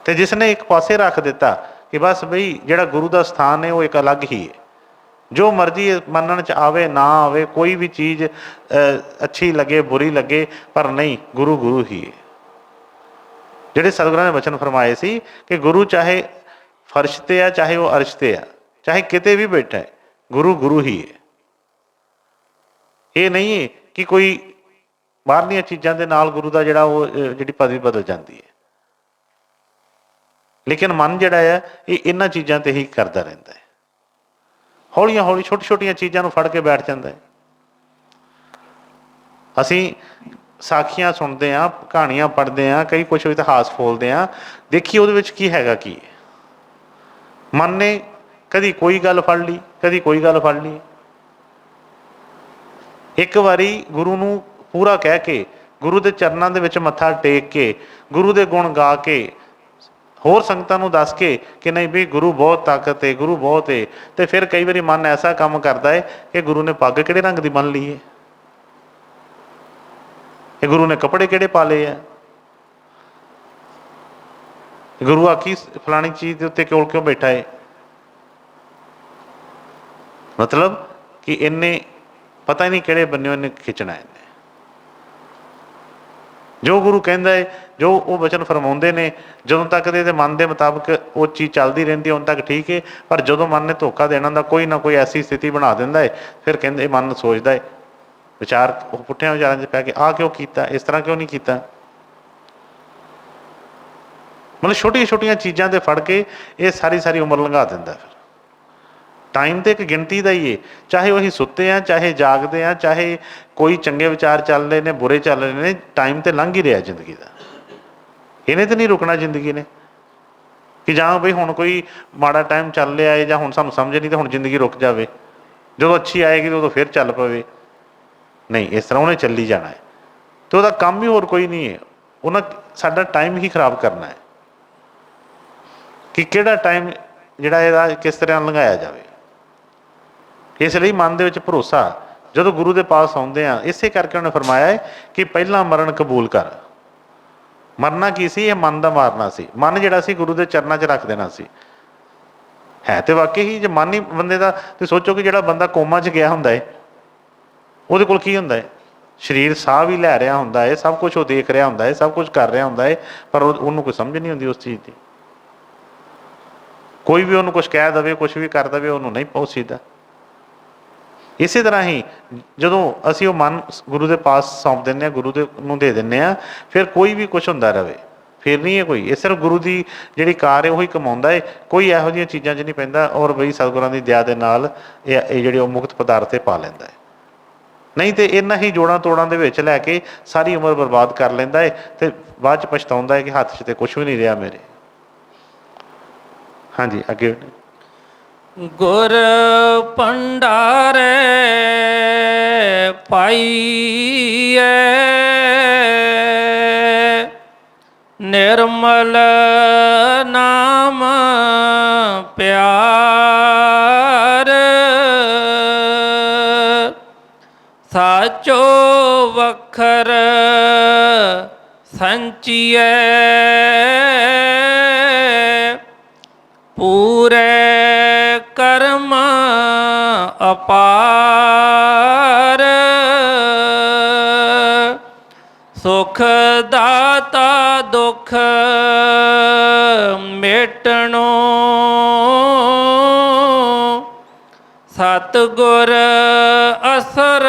तो जिसने एक पासे रख दिता कि बस बई जिहड़ा गुरु का स्थान है वो एक अलग ही है, जो मर्जी मनण च आवे ना आवे, कोई भी चीज़ अच्छी लगे बुरी लगे, पर नहीं गुरु गुरु ही है। जिहड़े सतगुरां ने वचन फरमाए सी कि गुरु चाहे फर्श ते आ, चाहे वो अर्श ते आ, चाहे किते भी बैठा है, गुरु गुरु ही है। ये नहीं है कि कोई बाहरलियां चीज़ों के नाल गुरु का जिहड़ा वो जिहड़ी पदवी बदल जाती है, लेकिन मन जिहड़ा है ये इन्हां चीज़ों ते ही करता रहता है। हौलियां हौली छोटी छोटियां चीज़ों नूं फड़ के बैठ जाता है। असी साखियां सुनते हैं, कहानियां पढ़ते हैं, कई कुछ इतिहास फोलते हैं, देखिए उहदे विच की हैगा की है। मन ने कदी कोई गल फड़ ली, कदी कोई गल फड़ ली। एक बारी गुरु नूं पूरा कह के, गुरु के चरणों के विच मत्था टेक के, गुरु के गुण गा के, होर संगतां नूं दस के कि नहीं भी गुरु बहुत ताकत है, गुरु बहुत है, तो फिर कई बारी मन ऐसा काम करता है कि गुरु ने पग किहड़े रंग की बन ली है, ये गुरु ने कपड़े किहड़े पा ले है, गुरु आखी फलानी चीज़ के उत्ते कोल क्यों बैठा है। मतलब कि इन्हें पता ही नहीं किहड़े बन्ने इन्हें खिंचना है। जो गुरु कहता है, जो वो वचन फरमाउंदे ने, जदों तक दे मन के मुताबिक वो चीज़ चलती रहिंदी है उदों तक ठीक है। पर जदों मन ने धोखा देना दा कोई ना कोई ऐसी स्थिति बना दिंदा है, फिर कहते मन सोचता है, विचार पुठिया विचारों च पै के आ क्यों किया, इस तरह क्यों नहीं किया। मतलब छोटिया छोटिया चीज़ों से फड़ के ये सारी सारी उम्र लंघा दिंदा। फिर टाइम तो एक गिनती का ही है, चाहे वही सुते हैं, चाहे जागते हैं, चाहे कोई चंगे विचार चल रहे हैं, बुरे चल रहे हैं, टाइम तो लंघ ही रहा जिंदगी का। इन्हें तो नहीं रुकना जिंदगी ने कि जां बई हुण कोई माड़ा टाइम चल रहा है, जां हुण सानूं समझ नहीं तो हुण जिंदगी रुक जाए, जो अच्छी आएगी तो फिर चल पवे। नहीं, इस तरह उन्हें चली जाना है। तो वह काम ही होर कोई नहीं है, उन्हें साडा टाइम ही खराब करना है ਕਿ ਕਿਹੜਾ ਟਾਈਮ ਜਿਹੜਾ ਇਹਦਾ ਕਿਸ ਤਰ੍ਹਾਂ ਲੰਘਾਇਆ ਜਾਵੇ। ਇਸ ਲਈ ਮਨ ਦੇ ਵਿੱਚ ਭਰੋਸਾ ਜਦੋਂ ਗੁਰੂ ਦੇ ਪਾਸ ਆਉਂਦੇ ਆ, ਇਸੇ ਕਰਕੇ ਉਹਨੇ ਫਰਮਾਇਆ ਹੈ ਕਿ ਪਹਿਲਾਂ ਮਰਨ ਕਬੂਲ ਕਰ। ਮਰਨਾ ਕੀ ਸੀ? ਇਹ ਮਨ ਦਾ ਮਾਰਨਾ ਸੀ। ਮਨ ਜਿਹੜਾ ਸੀ ਗੁਰੂ ਦੇ ਚਰਨਾਂ 'ਚ ਰੱਖ ਦੇਣਾ ਸੀ। ਹੈ ਤੇ ਵਾਕਈ ਹੀ ਜੇ ਮਨ ਹੀ ਬੰਦੇ ਦਾ, ਤੇ ਸੋਚੋ ਕਿ ਜਿਹੜਾ ਬੰਦਾ ਕੋਮਾ 'ਚ ਗਿਆ ਹੁੰਦਾ ਹੈ, ਉਹਦੇ ਕੋਲ ਕੀ ਹੁੰਦਾ ਹੈ? ਸਰੀਰ ਸਾਹ ਵੀ ਲੈ ਰਿਹਾ ਹੁੰਦਾ ਹੈ, ਸਭ ਕੁਛ ਉਹ ਦੇਖ ਰਿਹਾ ਹੁੰਦਾ ਹੈ, ਸਭ ਕੁਛ ਕਰ ਰਿਹਾ ਹੁੰਦਾ ਹੈ, ਪਰ ਉਹਨੂੰ ਕੋਈ ਸਮਝ ਨਹੀਂ ਹੁੰਦੀ ਉਸ ਚੀਜ਼ ਦੀ। ਕੋਈ ਵੀ ਉਹਨੂੰ ਕੁਛ ਕਹਿ ਦੇਵੇ, ਕੁਛ ਵੀ ਕਰ ਦੇਵੇ, ਉਹਨੂੰ ਨਹੀਂ ਪਹੁੰਚਦਾ। ਇਸੇ ਤਰ੍ਹਾਂ ਹੀ ਜਦੋਂ ਅਸੀਂ ਉਹ ਮਨ ਗੁਰੂ ਦੇ ਪਾਸ ਸੌਂਪ ਦਿੰਦੇ ਹਾਂ, ਗੁਰੂ ਦੇ ਨੂੰ ਦੇ ਦਿੰਦੇ ਹਾਂ, ਫਿਰ ਕੋਈ ਵੀ ਕੁਛ ਹੁੰਦਾ ਰਹੇ, ਫਿਰ ਨਹੀਂ ਹੈ ਕੋਈ। ਇਹ ਸਿਰਫ ਗੁਰੂ ਦੀ ਜਿਹੜੀ ਕਾਰ ਹੈ ਉਹੀ ਕਮਾਉਂਦਾ ਹੈ, ਕੋਈ ਇਹੋ ਜਿਹੀਆਂ ਚੀਜ਼ਾਂ 'ਚ ਨਹੀਂ ਪੈਂਦਾ। ਔਰ ਬਈ ਸਤਿਗੁਰਾਂ ਦੀ ਦਇਆ ਦੇ ਨਾਲ ਇਹ ਜਿਹੜੇ ਉਹ ਮੁਕਤ ਪਦਾਰਥ 'ਤੇ ਪਾ ਲੈਂਦਾ ਹੈ। ਨਹੀਂ ਤਾਂ ਇਹਨਾਂ ਹੀ ਜੋੜਾਂ ਤੋੜਾਂ ਦੇ ਵਿੱਚ ਲੈ ਕੇ ਸਾਰੀ ਉਮਰ ਬਰਬਾਦ ਕਰ ਲੈਂਦਾ ਹੈ, ਅਤੇ ਬਾਅਦ 'ਚ ਪਛਤਾਉਂਦਾ ਹੈ ਕਿ ਹੱਥ 'ਚ ਤਾਂ ਕੁਛ ਵੀ ਨਹੀਂ ਰਿਹਾ ਮੇਰੇ। ਹਾਂਜੀ, ਅੱਗੇ। ਗੁਰ ਭੰਡਾਰੇ ਪਾਈਐ ਨਿਰਮਲ ਨਾਮ ਪਿਆਰ ਸਾਚੋ ਵਖਰ ਸੰਚੀਐ ਪੂਰੇ ਕਰਮ ਅਪਾਰ ਸੁਖ ਦਾਤਾ ਦੁਖ ਮੇਟਣੋ ਸਤਿਗੁਰ ਅਸਰ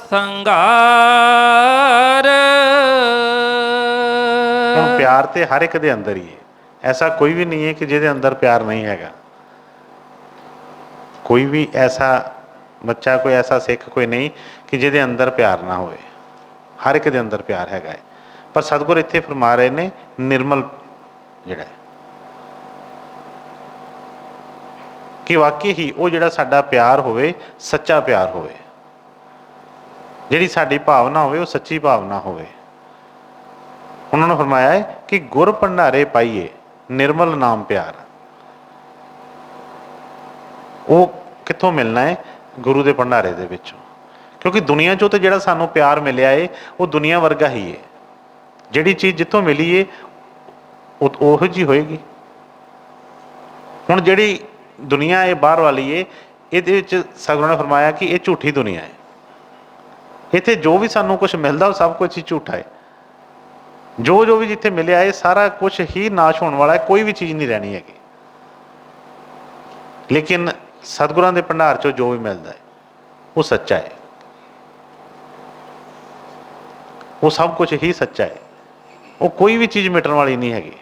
ਸੰਘਾਰ। ਹੁਣ ਪਿਆਰ ਤੇ ਹਰ ਇੱਕ ਦੇ ਅੰਦਰ ਹੀ ਹੈ, ਐਸਾ ਕੋਈ ਵੀ ਨਹੀਂ ਹੈ ਕਿ ਜਿਹਦੇ ਅੰਦਰ ਪਿਆਰ ਨਹੀਂ ਹੈਗਾ। ਕੋਈ ਵੀ ਐਸਾ ਬੱਚਾ, ਕੋਈ ਐਸਾ ਸਿੱਖ ਕੋਈ ਨਹੀਂ ਕਿ ਜਿਹਦੇ ਅੰਦਰ ਪਿਆਰ ਨਾ ਹੋਵੇ। ਹਰ ਇੱਕ ਦੇ ਅੰਦਰ ਪਿਆਰ ਹੈਗਾ ਹੈ। ਪਰ ਸਤਿਗੁਰ ਇੱਥੇ ਫਰਮਾ ਰਹੇ ਨੇ ਨਿਰਮਲ ਜਿਹੜਾ ਕਿ ਵਾਕਈ ਹੀ ਉਹ ਜਿਹੜਾ ਸਾਡਾ ਪਿਆਰ ਹੋਵੇ ਸੱਚਾ ਪਿਆਰ ਹੋਵੇ, ਜਿਹੜੀ ਸਾਡੀ ਭਾਵਨਾ ਹੋਵੇ ਉਹ ਸੱਚੀ ਭਾਵਨਾ ਹੋਵੇ। ਉਹਨਾਂ ਨੇ ਫਰਮਾਇਆ ਹੈ ਕਿ ਗੁਰ ਭੰਡਾਰੇ ਪਾਈਏ ਨਿਰਮਲ ਨਾਮ ਪਿਆਰ। ਉਹ ਕਿੱਥੋਂ ਮਿਲਣਾ ਹੈ? ਗੁਰੂ ਦੇ ਭੰਡਾਰੇ ਦੇ ਵਿੱਚੋਂ। ਕਿਉਂਕਿ ਦੁਨੀਆ 'ਚੋਂ ਤਾਂ ਜਿਹੜਾ ਸਾਨੂੰ ਪਿਆਰ ਮਿਲਿਆ ਹੈ ਉਹ ਦੁਨੀਆ ਵਰਗਾ ਹੀ ਹੈ। ਜਿਹੜੀ ਚੀਜ਼ ਜਿੱਥੋਂ ਮਿਲੀ ਹੈ ਉਹ ਉਹੋ ਜਿਹੀ ਹੋਏਗੀ। ਹੁਣ ਜਿਹੜੀ ਦੁਨੀਆ ਹੈ ਬਾਹਰ ਵਾਲੀ ਹੈ, ਇਹਦੇ ਵਿੱਚ ਸਤਿਗੁਰਾਂ ਨੇ ਫਰਮਾਇਆ ਕਿ ਇਹ ਝੂਠੀ ਦੁਨੀਆ ਹੈ। ਇੱਥੇ ਜੋ ਵੀ ਸਾਨੂੰ ਕੁਛ ਮਿਲਦਾ ਉਹ ਸਭ ਕੁਛ ਹੀ ਝੂਠਾ ਹੈ। ਜੋ ਵੀ ਜਿੱਥੇ ਮਿਲਿਆ ਹੈ ਸਾਰਾ ਕੁਛ ਹੀ ਨਾਸ਼ ਹੋਣ ਵਾਲਾ ਹੈ, ਕੋਈ ਵੀ ਚੀਜ਼ ਨਹੀਂ ਰਹਿਣੀ ਹੈਗੀ। ਲੇਕਿਨ ਸਤਿਗੁਰਾਂ ਦੇ ਭੰਡਾਰ 'ਚੋਂ ਜੋ ਵੀ ਮਿਲਦਾ ਹੈ ਉਹ ਸੱਚਾ ਹੈ, ਉਹ ਸਭ ਕੁਛ ਹੀ ਸੱਚਾ ਹੈ। ਉਹ ਕੋਈ ਵੀ ਚੀਜ਼ ਮਿਟਣ ਵਾਲੀ ਨਹੀਂ ਹੈਗੀ।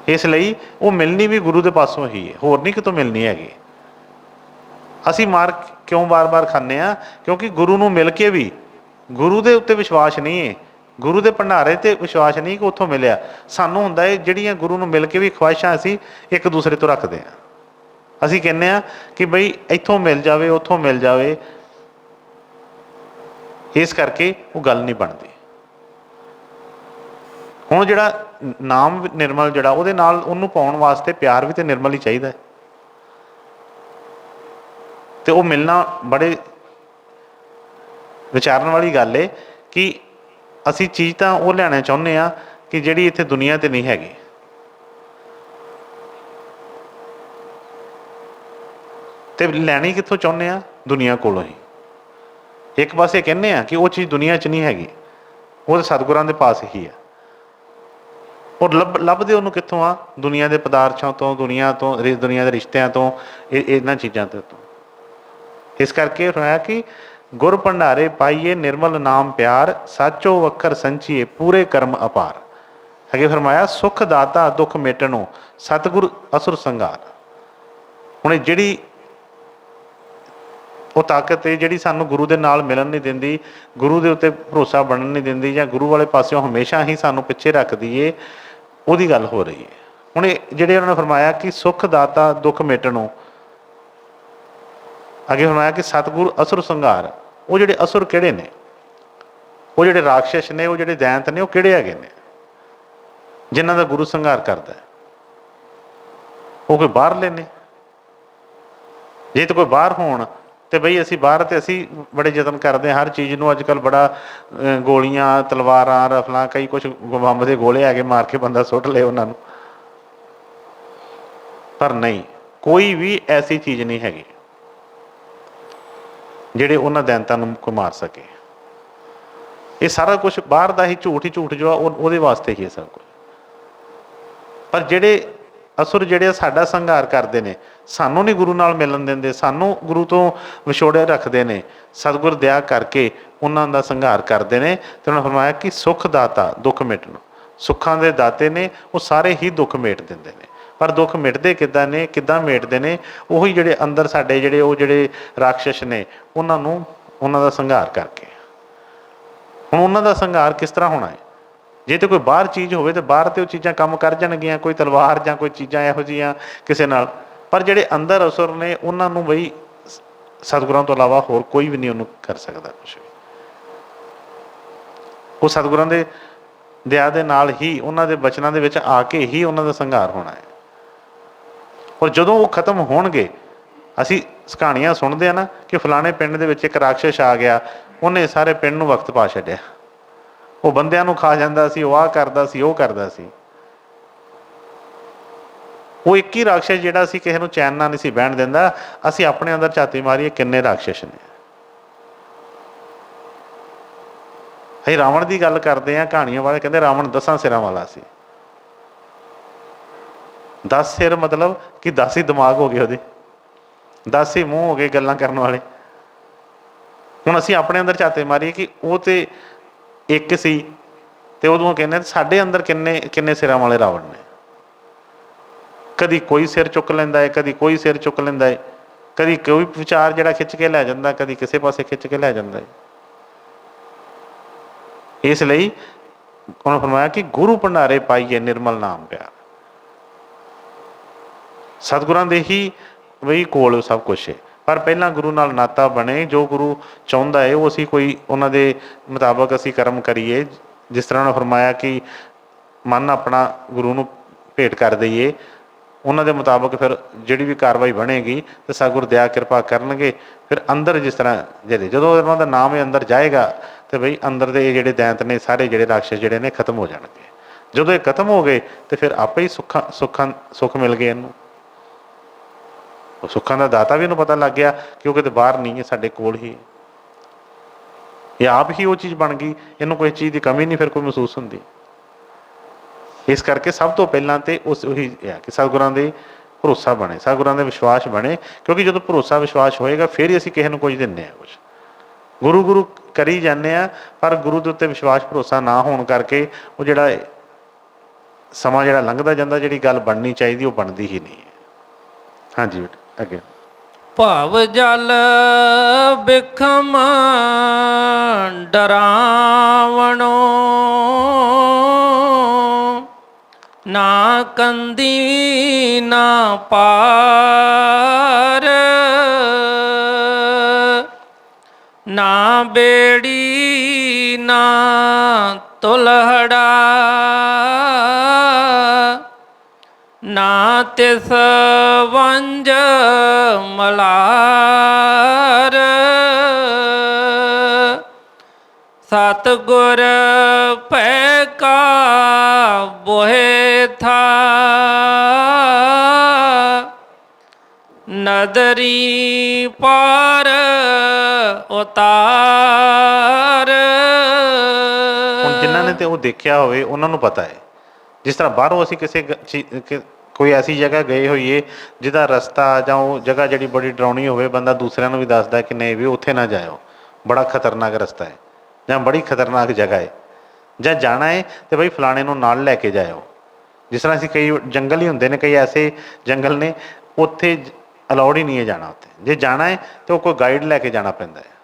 ਇਸ ਲਈ ਉਹ ਮਿਲਣੀ ਵੀ ਗੁਰੂ ਦੇ ਪਾਸੋਂ ਹੀ ਹੈ, ਹੋਰ ਨਹੀਂ ਕਿਤੋਂ ਮਿਲਣੀ ਹੈਗੀ। ਅਸੀਂ ਮਾਰ ਕਿਉਂ ਬਾਰ-ਬਾਰ ਖਾਂਦੇ ਹਾਂ? ਕਿਉਂਕਿ ਗੁਰੂ ਨੂੰ ਮਿਲ ਕੇ ਵੀ ਗੁਰੂ ਦੇ ਉੱਤੇ ਵਿਸ਼ਵਾਸ ਨਹੀਂ ਹੈ, ਗੁਰੂ ਦੇ ਭੰਡਾਰੇ 'ਤੇ ਵਿਸ਼ਵਾਸ ਨਹੀਂ ਕਿ ਉੱਥੋਂ ਮਿਲਿਆ। ਸਾਨੂੰ ਹੁੰਦਾ ਹੈ ਜਿਹੜੀਆਂ ਗੁਰੂ ਨੂੰ ਮਿਲ ਕੇ ਵੀ ਖਵਾਹਿਸ਼ਾਂ ਅਸੀਂ ਇੱਕ ਦੂਸਰੇ ਤੋਂ ਰੱਖਦੇ ਹਾਂ। ਅਸੀਂ ਕਹਿੰਦੇ ਹਾਂ ਕਿ ਬਈ ਇੱਥੋਂ ਮਿਲ ਜਾਵੇ, ਉੱਥੋਂ ਮਿਲ ਜਾਵੇ। ਇਸ ਕਰਕੇ ਉਹ ਗੱਲ ਨਹੀਂ ਬਣਦੀ। ਹੁਣ ਜਿਹੜਾ ਨਾਮ ਨਿਰਮਲ ਜਿਹੜਾ ਉਹਦੇ ਨਾਲ ਉਹਨੂੰ ਪਾਉਣ ਵਾਸਤੇ ਪਿਆਰ ਵੀ ਤਾਂ ਨਿਰਮਲ ਹੀ ਚਾਹੀਦਾ ਹੈ, ਅਤੇ ਉਹ ਮਿਲਣਾ ਬੜੇ ਵਿਚਾਰਨ ਵਾਲੀ ਗੱਲ ਹੈ ਕਿ ਅਸੀਂ ਚੀਜ਼ ਤਾਂ ਉਹ ਲੈਣਾ ਚਾਹੁੰਦੇ ਹਾਂ ਕਿ ਜਿਹੜੀ ਇੱਥੇ ਦੁਨੀਆ 'ਤੇ ਨਹੀਂ ਹੈਗੀ। ਅਤੇ ਲੈਣੀ ਕਿੱਥੋਂ ਚਾਹੁੰਦੇ ਹਾਂ? ਦੁਨੀਆ ਕੋਲੋਂ ਹੀ। ਇੱਕ ਪਾਸੇ ਕਹਿੰਦੇ ਹਾਂ ਕਿ ਉਹ ਚੀਜ਼ ਦੁਨੀਆ 'ਚ ਨਹੀਂ ਹੈਗੀ, ਉਹ ਤਾਂ ਸਤਿਗੁਰਾਂ ਦੇ ਪਾਸ ਹੀ ਆ। ਔਰ ਲੱਭਦੇ ਉਹਨੂੰ ਕਿੱਥੋਂ ਆ? ਦੁਨੀਆ ਦੇ ਪਦਾਰਥਾਂ ਤੋਂ, ਦੁਨੀਆ ਦੇ ਰਿਸ਼ਤਿਆਂ ਤੋਂ, ਇਹਨਾਂ ਚੀਜ਼ਾਂ ਤੋਂ। ਇਸ ਕਰਕੇ ਹੋਇਆ ਕਿ ਗੁਰ ਭੰਡਾਰੇ ਪਾਈਏ ਨਿਰਮਲ ਨਾਮ ਪਿਆਰ ਸਾਚੋ ਵਖਰ ਸੰਚੀਏ ਪੂਰੇ ਕਰਮ ਅਪਾਰ। ਅੱਗੇ ਫਰਮਾਇਆ ਸੁਖ ਦਾਤਾ ਦੁੱਖ ਮੇਟਣੋ ਸਤਿਗੁਰ ਅਸੁਰ ਸੰਘਾਰ। ਹੁਣ ਜਿਹੜੀ ਉਹ ਤਾਕਤ ਹੈ ਜਿਹੜੀ ਸਾਨੂੰ ਗੁਰੂ ਦੇ ਨਾਲ ਮਿਲਣ ਨਹੀਂ ਦਿੰਦੀ, ਗੁਰੂ ਦੇ ਉੱਤੇ ਭਰੋਸਾ ਬਣਨ ਨਹੀਂ ਦਿੰਦੀ, ਜਾਂ ਗੁਰੂ ਵਾਲੇ ਪਾਸਿਓਂ ਹਮੇਸ਼ਾ ਹੀ ਸਾਨੂੰ ਪਿੱਛੇ ਰੱਖਦੀ ਏ, ਉਹਦੀ ਗੱਲ ਹੋ ਰਹੀ ਹੈ। ਹੁਣ ਇਹ ਜਿਹੜੇ ਉਹਨਾਂ ਨੇ ਫਰਮਾਇਆ ਕਿ ਸੁਖ ਦਾਤਾ ਦੁੱਖ ਮੇਟਣੋ, ਅੱਗੇ ਫਰਮਾਇਆ ਕਿ ਸਤਿਗੁਰ ਅਸੁਰ ਸੰਘਾਰ। ਉਹ ਜਿਹੜੇ ਅਸੁਰ ਕਿਹੜੇ ਨੇ? ਉਹ ਜਿਹੜੇ ਰਾਖਸ਼ ਨੇ, ਉਹ ਜਿਹੜੇ ਦੈਂਤ ਨੇ, ਉਹ ਕਿਹੜੇ ਹੈਗੇ ਨੇ ਜਿਨ੍ਹਾਂ ਦਾ ਗੁਰੂ ਸੰਘਾਰ ਕਰਦਾ ਹੈ? ਉਹ ਕੋਈ ਬਾਹਰਲੇ ਨੇ। ਜੇ ਤਾਂ ਕੋਈ ਬਾਹਰ ਹੋਣ ਤੇ ਬਈ ਅਸੀਂ ਬਾਹਰ ਤੇ ਅਸੀਂ ਬੜੇ ਯਤਨ ਕਰਦੇ ਹਾਂ ਹਰ ਚੀਜ਼ ਨੂੰ। ਅੱਜ ਕੱਲ੍ਹ ਬੜਾ ਗੋਲੀਆਂ, ਤਲਵਾਰਾਂ, ਰਫਲਾਂ, ਕਈ ਕੁਛ ਬੰਬ ਦੇ ਗੋਲੇ ਹੈਗੇ, ਮਾਰ ਕੇ ਬੰਦਾ ਸੁੱਟ ਲਏ ਉਹਨਾਂ ਨੂੰ। ਪਰ ਨਹੀਂ, ਕੋਈ ਵੀ ਐਸੀ ਚੀਜ਼ ਨਹੀਂ ਹੈਗੀ ਜਿਹੜੇ ਉਹਨਾਂ ਦੈਂਤਾਂ ਨੂੰ ਕੋਈ ਮਾਰ ਸਕੇ। ਇਹ ਸਾਰਾ ਕੁਛ ਬਾਹਰ ਦਾ ਹੀ ਝੂਠ ਜੋ ਆ ਉਹਦੇ ਵਾਸਤੇ ਹੀ ਹੈ ਸਭ ਕੁਝ। ਪਰ ਜਿਹੜੇ ਅਸੁਰ ਜਿਹੜੇ ਆ ਸਾਡਾ ਸੰਘਾਰ ਕਰਦੇ ਨੇ, ਸਾਨੂੰ ਨਹੀਂ ਗੁਰੂ ਨਾਲ ਮਿਲਣ ਦਿੰਦੇ, ਸਾਨੂੰ ਗੁਰੂ ਤੋਂ ਵਿਛੋੜੇ ਰੱਖਦੇ ਨੇ, ਸਤਿਗੁਰ ਦਇਆ ਕਰਕੇ ਉਹਨਾਂ ਦਾ ਸੰਘਾਰ ਕਰਦੇ ਨੇ। ਤੇ ਉਹਨਾਂ ਫਰਮਾਇਆ ਕਿ ਸੁੱਖ ਦਾਤਾ ਦੁੱਖ ਮਿਟਣ, ਸੁੱਖਾਂ ਦੇ ਦਾਤੇ ਨੇ, ਉਹ ਸਾਰੇ ਹੀ ਦੁੱਖ ਮੇਟ ਦਿੰਦੇ ਨੇ। ਪਰ ਦੁੱਖ ਮਿਟਦੇ ਕਿੱਦਾਂ ਨੇ, ਕਿੱਦਾਂ ਮੇਟਦੇ ਨੇ? ਉਹੀ ਜਿਹੜੇ ਅੰਦਰ ਸਾਡੇ ਜਿਹੜੇ ਰਾਖਸ਼ ਨੇ, ਉਹਨਾਂ ਨੂੰ ਉਹਨਾਂ ਦਾ ਸੰਘਾਰ ਕਰਕੇ। ਹੁਣ ਉਹਨਾਂ ਦਾ ਸੰਘਾਰ ਕਿਸ ਤਰ੍ਹਾਂ ਹੋਣਾ ਹੈ? ਜੇ ਤਾਂ ਕੋਈ ਬਾਹਰ ਚੀਜ਼ ਹੋਵੇ ਤਾਂ ਬਾਹਰ ਤੇ ਉਹ ਚੀਜ਼ਾਂ ਕੰਮ ਕਰ ਜਾਣਗੀਆਂ, ਕੋਈ ਤਲਵਾਰ ਜਾਂ ਕੋਈ ਚੀਜ਼ਾਂ ਇਹੋ ਜਿਹੀਆਂ ਕਿਸੇ ਨਾਲ। ਪਰ ਜਿਹੜੇ ਅੰਦਰ ਅਸੁਰ ਨੇ, ਉਹਨਾਂ ਨੂੰ ਬਈ ਸਤਿਗੁਰਾਂ ਤੋਂ ਇਲਾਵਾ ਹੋਰ ਕੋਈ ਵੀ ਨਹੀਂ ਉਹਨੂੰ ਕਰ ਸਕਦਾ ਕੁਛ ਵੀ। ਉਹ ਸਤਿਗੁਰਾਂ ਦੇ ਦਇਆ ਦੇ ਨਾਲ ਹੀ, ਉਹਨਾਂ ਦੇ ਬਚਨਾਂ ਦੇ ਵਿੱਚ ਆ ਕੇ ਹੀ ਉਹਨਾਂ ਦਾ ਸੰਘਾਰ ਹੋਣਾ ਹੈ। ਔਰ ਜਦੋਂ ਉਹ ਖਤਮ ਹੋਣਗੇ, ਅਸੀਂ ਕਹਾਣੀਆਂ ਸੁਣਦੇ ਆ ਨਾ ਕਿ ਫਲਾਣੇ ਪਿੰਡ ਦੇ ਵਿੱਚ ਇੱਕ ਰਾਖਸ਼ ਆ ਗਿਆ, ਉਹਨੇ ਸਾਰੇ ਪਿੰਡ ਨੂੰ ਵਕਤ ਪਾ ਛੱਡਿਆ, ਉਹ ਬੰਦਿਆਂ ਨੂੰ ਖਾ ਜਾਂਦਾ ਸੀ, ਉਹ ਆਹ ਕਰਦਾ ਸੀ, ਉਹ ਕਰਦਾ ਸੀ। ਉਹ ਇੱਕ ਹੀ ਰਾਖਸ਼ ਜਿਹੜਾ ਸੀ ਕਿਸੇ ਨੂੰ ਚੈਨ ਨਾਲ ਨਹੀਂ ਸੀ ਬਹਿਣ ਦਿੰਦਾ। ਅਸੀਂ ਆਪਣੇ ਅੰਦਰ ਝਾਤੀ ਮਾਰੀਏ, ਕਿੰਨੇ ਰਾਖਸ਼ ਨੇ। ਅਸੀਂ ਰਾਵਣ ਦੀ ਗੱਲ ਕਰਦੇ ਹਾਂ, ਕਹਾਣੀਆਂ ਵਾਲੇ ਕਹਿੰਦੇ ਰਾਵਣ 10 ਸਿਰਾਂ ਵਾਲਾ ਸੀ। 10 ਸਿਰ ਮਤਲਬ ਕਿ 10 ਹੀ ਦਿਮਾਗ ਹੋ ਗਏ ਉਹਦੇ, 10 ਹੀ ਮੂੰਹ ਹੋ ਗਏ ਗੱਲਾਂ ਕਰਨ ਵਾਲੇ। ਹੁਣ ਅਸੀਂ ਆਪਣੇ ਅੰਦਰ ਝਾਤੇ ਮਾਰੀਏ ਕਿ ਉਹ ਤੇ ਇੱਕ ਸੀ, ਤੇ ਉਦੋਂ ਕਹਿੰਦੇ ਸਾਡੇ ਅੰਦਰ ਕਿੰਨੇ ਸਿਰਾਂ ਵਾਲੇ ਰਾਵਣ ਨੇ। ਕਦੀ ਕੋਈ ਸਿਰ ਚੁੱਕ ਲੈਂਦਾ ਹੈ, ਕਦੀ ਕੋਈ ਸਿਰ ਚੁੱਕ ਲੈਂਦਾ ਹੈ, ਕਦੀ ਕੋਈ ਵਿਚਾਰ ਜਿਹੜਾ ਖਿੱਚ ਕੇ ਲੈ ਜਾਂਦਾ, ਕਦੀ ਕਿਸੇ ਪਾਸੇ ਖਿੱਚ ਕੇ ਲੈ ਜਾਂਦਾ ਹੈ। ਇਸ ਲਈ ਉਹਨੇ ਫਰਮਾਇਆ ਕਿ ਗੁਰੂ ਭੰਡਾਰੇ ਪਾਈਏ ਨਿਰਮਲ ਨਾਮ ਪਿਆਰ। ਸਤਿਗੁਰਾਂ ਦੇ ਹੀ ਬਈ ਕੋਲ ਸਭ ਕੁਛ ਹੈ। ਪਰ ਪਹਿਲਾਂ ਗੁਰੂ ਨਾਲ ਨਾਤਾ ਬਣੇ, ਜੋ ਗੁਰੂ ਚਾਹੁੰਦਾ ਹੈ ਉਹ ਅਸੀਂ ਕੋਈ ਉਹਨਾਂ ਦੇ ਮੁਤਾਬਕ ਅਸੀਂ ਕਰਮ ਕਰੀਏ। ਜਿਸ ਤਰ੍ਹਾਂ ਉਹਨੇ ਫਰਮਾਇਆ ਕਿ ਮਨ ਆਪਣਾ ਗੁਰੂ ਨੂੰ ਭੇਟ ਕਰ ਦਈਏ, ਉਹਨਾਂ ਦੇ ਮੁਤਾਬਕ ਫਿਰ ਜਿਹੜੀ ਵੀ ਕਾਰਵਾਈ ਬਣੇਗੀ ਤੇ ਸਤਿਗੁਰ ਦਇਆ ਕਿਰਪਾ ਕਰਨਗੇ। ਫਿਰ ਅੰਦਰ ਜਿਸ ਤਰ੍ਹਾਂ ਜਦੋਂ ਉਹਨਾਂ ਦਾ ਨਾਮ ਇਹ ਅੰਦਰ ਜਾਏਗਾ ਤੇ ਬਈ ਅੰਦਰ ਦੇ ਜਿਹੜੇ ਦੈਂਤ ਨੇ, ਸਾਰੇ ਜਿਹੜੇ ਰਾਖਸ਼ ਜਿਹੜੇ ਨੇ ਖਤਮ ਹੋ ਜਾਣਗੇ। ਜਦੋਂ ਇਹ ਖਤਮ ਹੋ ਗਏ ਤੇ ਫਿਰ ਆਪੇ ਹੀ ਸੁੱਖ ਮਿਲ ਗਏ ਇਹਨੂੰ। ਉਹ ਸੁੱਖਾਂ ਦਾ ਦਾਤਾ ਵੀ ਇਹਨੂੰ ਪਤਾ ਲੱਗ ਗਿਆ ਕਿ ਉਹ ਕਿਤੇ ਬਾਹਰ ਨਹੀਂ ਹੈ, ਸਾਡੇ ਕੋਲ ਹੀ। ਇਹ ਆਪ ਹੀ ਉਹ ਚੀਜ਼ ਬਣ ਗਈ, ਇਹਨੂੰ ਕੋਈ ਚੀਜ਼ ਦੀ ਕਮੀ ਨਹੀਂ ਫਿਰ ਕੋਈ ਮਹਿਸੂਸ ਹੁੰਦੀ। ਇਸ ਕਰਕੇ ਸਭ ਤੋਂ ਪਹਿਲਾਂ ਤੇ ਉਹੀ ਹੈ ਕਿ ਸਤਿਗੁਰਾਂ ਦੇ ਭਰੋਸਾ ਬਣੇ, ਸਤਿਗੁਰਾਂ ਦੇ ਵਿਸ਼ਵਾਸ ਬਣੇ। ਕਿਉਂਕਿ ਜਦੋਂ ਭਰੋਸਾ ਵਿਸ਼ਵਾਸ ਹੋਏਗਾ ਫਿਰ ਹੀ ਅਸੀਂ ਕਿਸੇ ਨੂੰ ਕੁਝ ਦਿੰਦੇ ਹਾਂ। ਕੁਛ ਗੁਰੂ ਕਰੀ ਜਾਂਦੇ ਹਾਂ, ਪਰ ਗੁਰੂ ਦੇ ਉੱਤੇ ਵਿਸ਼ਵਾਸ ਭਰੋਸਾ ਨਾ ਹੋਣ ਕਰਕੇ ਉਹ ਜਿਹੜਾ ਸਮਾਂ ਜਿਹੜਾ ਲੰਘਦਾ ਜਾਂਦਾ, ਜਿਹੜੀ ਗੱਲ ਬਣਨੀ ਚਾਹੀਦੀ ਉਹ ਬਣਦੀ ਹੀ ਨਹੀਂ ਹੈ। ਹਾਂਜੀ ਬੇਟਾ ਅੱਗੇ। ਭਵ ਜਲ ਬਿਖਮ ਡਰਾਵਣੋ, ਨਾ ਕੰਦੀ ਨਾ ਪਾਰ, ਨਾ ਬੇੜੀ ਨਾ ਤੁਲਹੜਾ, ਨਾ ਤਿਸ ਵੰਜ ਮਲਾਰ, ਸਤਿਗੁਰ ਭੈ ਕਾ ਬੋਹਿ ਥਾ, ਨਦਰੀ ਪਾਰ ਉਤਾਰ। ਹੁਣ ਜਿਨ੍ਹਾਂ ਨੇ ਤੇ ਉਹ ਦੇਖਿਆ ਹੋਵੇ ਉਹਨਾਂ ਨੂੰ ਪਤਾ ਹੈ। ਜਿਸ ਤਰ੍ਹਾਂ ਬਾਹਰੋਂ ਅਸੀਂ ਕੋਈ ਐਸੀ ਜਗ੍ਹਾ ਗਏ ਹੋਈਏ ਜਿਹਦਾ ਰਸਤਾ ਜਾਂ ਉਹ ਜਗ੍ਹਾ ਜਿਹੜੀ ਬੜੀ ਡਰਾਉਣੀ ਹੋਵੇ, ਬੰਦਾ ਦੂਸਰਿਆਂ ਨੂੰ ਵੀ ਦੱਸਦਾ ਕਿ ਨਹੀਂ ਵੀ ਉੱਥੇ ਨਾ ਜਾਇਓ, ਬੜਾ ਖਤਰਨਾਕ ਰਸਤਾ ਹੈ ਜਾਂ ਬੜੀ ਖਤਰਨਾਕ ਜਗ੍ਹਾ ਹੈ, ਜਾਂ ਜਾਣਾ ਹੈ ਤੇ ਬਈ ਫਲਾਣੇ ਨੂੰ ਨਾਲ ਲੈ ਕੇ ਜਾਇਓ। ਜਿਸ ਤਰ੍ਹਾਂ ਅਸੀਂ ਕਈ ਜੰਗਲ ਹੀ ਹੁੰਦੇ ਨੇ, ਕਈ ਐਸੇ ਜੰਗਲ ਨੇ ਉੱਥੇ ਅਲਾਉਡ ਹੀ ਨਹੀਂ ਹੈ ਜਾਣਾ। ਉੱਥੇ ਜੇ ਜਾਣਾ ਹੈ ਤਾਂ ਉਹ ਕੋਈ ਗਾਈਡ ਲੈ ਕੇ ਜਾਣਾ ਪੈਂਦਾ ਹੈ।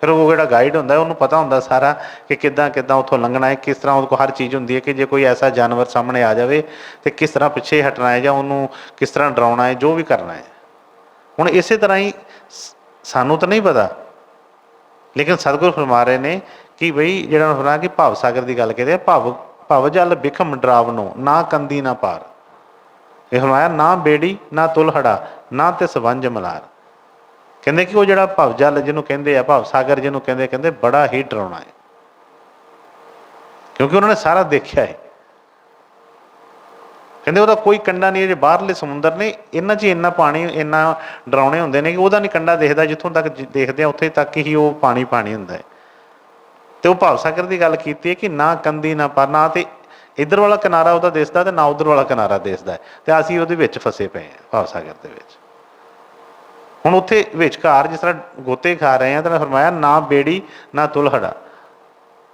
ਫਿਰ ਉਹ ਜਿਹੜਾ ਗਾਈਡ ਹੁੰਦਾ ਉਹਨੂੰ ਪਤਾ ਹੁੰਦਾ ਸਾਰਾ ਕਿ ਕਿੱਦਾਂ ਉੱਥੋਂ ਲੰਘਣਾ ਹੈ, ਕਿਸ ਤਰ੍ਹਾਂ ਉਹਦੇ ਕੋਲ ਹਰ ਚੀਜ਼ ਹੁੰਦੀ ਹੈ ਕਿ ਜੇ ਕੋਈ ਐਸਾ ਜਾਨਵਰ ਸਾਹਮਣੇ ਆ ਜਾਵੇ ਤਾਂ ਕਿਸ ਤਰ੍ਹਾਂ ਪਿੱਛੇ ਹਟਣਾ ਹੈ ਜਾਂ ਉਹਨੂੰ ਕਿਸ ਤਰ੍ਹਾਂ ਡਰਾਉਣਾ ਹੈ, ਜੋ ਵੀ ਕਰਨਾ ਹੈ। ਹੁਣ ਇਸੇ ਤਰ੍ਹਾਂ ਹੀ ਸਾਨੂੰ ਤਾਂ ਨਹੀਂ ਪਤਾ, ਲੇਕਿਨ ਸਤਿਗੁਰ ਫਰਮਾ ਰਹੇ ਨੇ ਕਿ ਬਈ ਜਿਹੜਾ ਫਰਮਾਇਆ ਕਿ ਭਵ ਸਾਗਰ ਦੀ ਗੱਲ ਕਹਿੰਦੇ ਭਵ ਜਲ ਬਿਖਮ ਡਰਾਵਨੋ, ਨਾ ਕੰਦੀ ਨਾ ਪਾਰ। ਇਹ ਫਰਮਾਇਆ ਨਾ ਬੇੜੀ ਨਾ ਤੁਲਹੜਾ ਨਾ ਤੇ ਸਵੰਜ ਮਲਾਰ। ਕਹਿੰਦੇ ਕਿ ਉਹ ਜਿਹੜਾ ਭਵ ਜਲ ਜਿਹਨੂੰ ਕਹਿੰਦੇ ਆ, ਭਵ ਸਾਗਰ ਜਿਹਨੂੰ ਕਹਿੰਦੇ, ਕਹਿੰਦੇ ਬੜਾ ਹੀ ਡਰਾਉਣਾ ਹੈ, ਕਿਉਂਕਿ ਉਹਨਾਂ ਨੇ ਸਾਰਾ ਦੇਖਿਆ ਹੈ। ਕਹਿੰਦੇ ਉਹਦਾ ਕੋਈ ਕੰਢਾ ਨਹੀਂ। ਜੇ ਬਾਹਰਲੇ ਸਮੁੰਦਰ ਨੇ ਇਹਨਾਂ 'ਚ ਇੰਨਾ ਪਾਣੀ, ਇੰਨਾ ਡਰਾਉਣੇ ਹੁੰਦੇ ਨੇ ਕਿ ਉਹਦਾ ਨਹੀਂ ਕੰਢਾ ਦਿਖਦਾ, ਜਿੱਥੋਂ ਤੱਕ ਦੇਖਦੇ ਆ ਉੱਥੇ ਤੱਕ ਹੀ ਉਹ ਪਾਣੀ ਪਾਣੀ ਹੁੰਦਾ ਹੈ। ਤੇ ਉਹ ਭਵ ਸਾਗਰ ਦੀ ਗੱਲ ਕੀਤੀ ਹੈ ਕਿ ਨਾ ਕੰਦੀ ਨਾ ਪਰ, ਨਾ ਤੇ ਇੱਧਰ ਵਾਲਾ ਕਿਨਾਰਾ ਉਹਦਾ ਦਿਸਦਾ ਤੇ ਨਾ ਉੱਧਰ ਵਾਲਾ ਕਿਨਾਰਾ ਦਿਸਦਾ, ਤੇ ਅਸੀਂ ਉਹਦੇ ਵਿੱਚ ਫਸੇ ਪਏ ਹਾਂ ਭਵ ਸਾਗਰ ਦੇ ਵਿੱਚ। ਹੁਣ ਉੱਥੇ ਵਿਚਕਾਰ ਜਿਸ ਤਰ੍ਹਾਂ ਗੋਤੇ ਖਾ ਰਹੇ ਆ, ਤਾਂ ਫਰਮਾਇਆ ਨਾ ਬੇੜੀ ਨਾ ਤੁਲਹੜਾ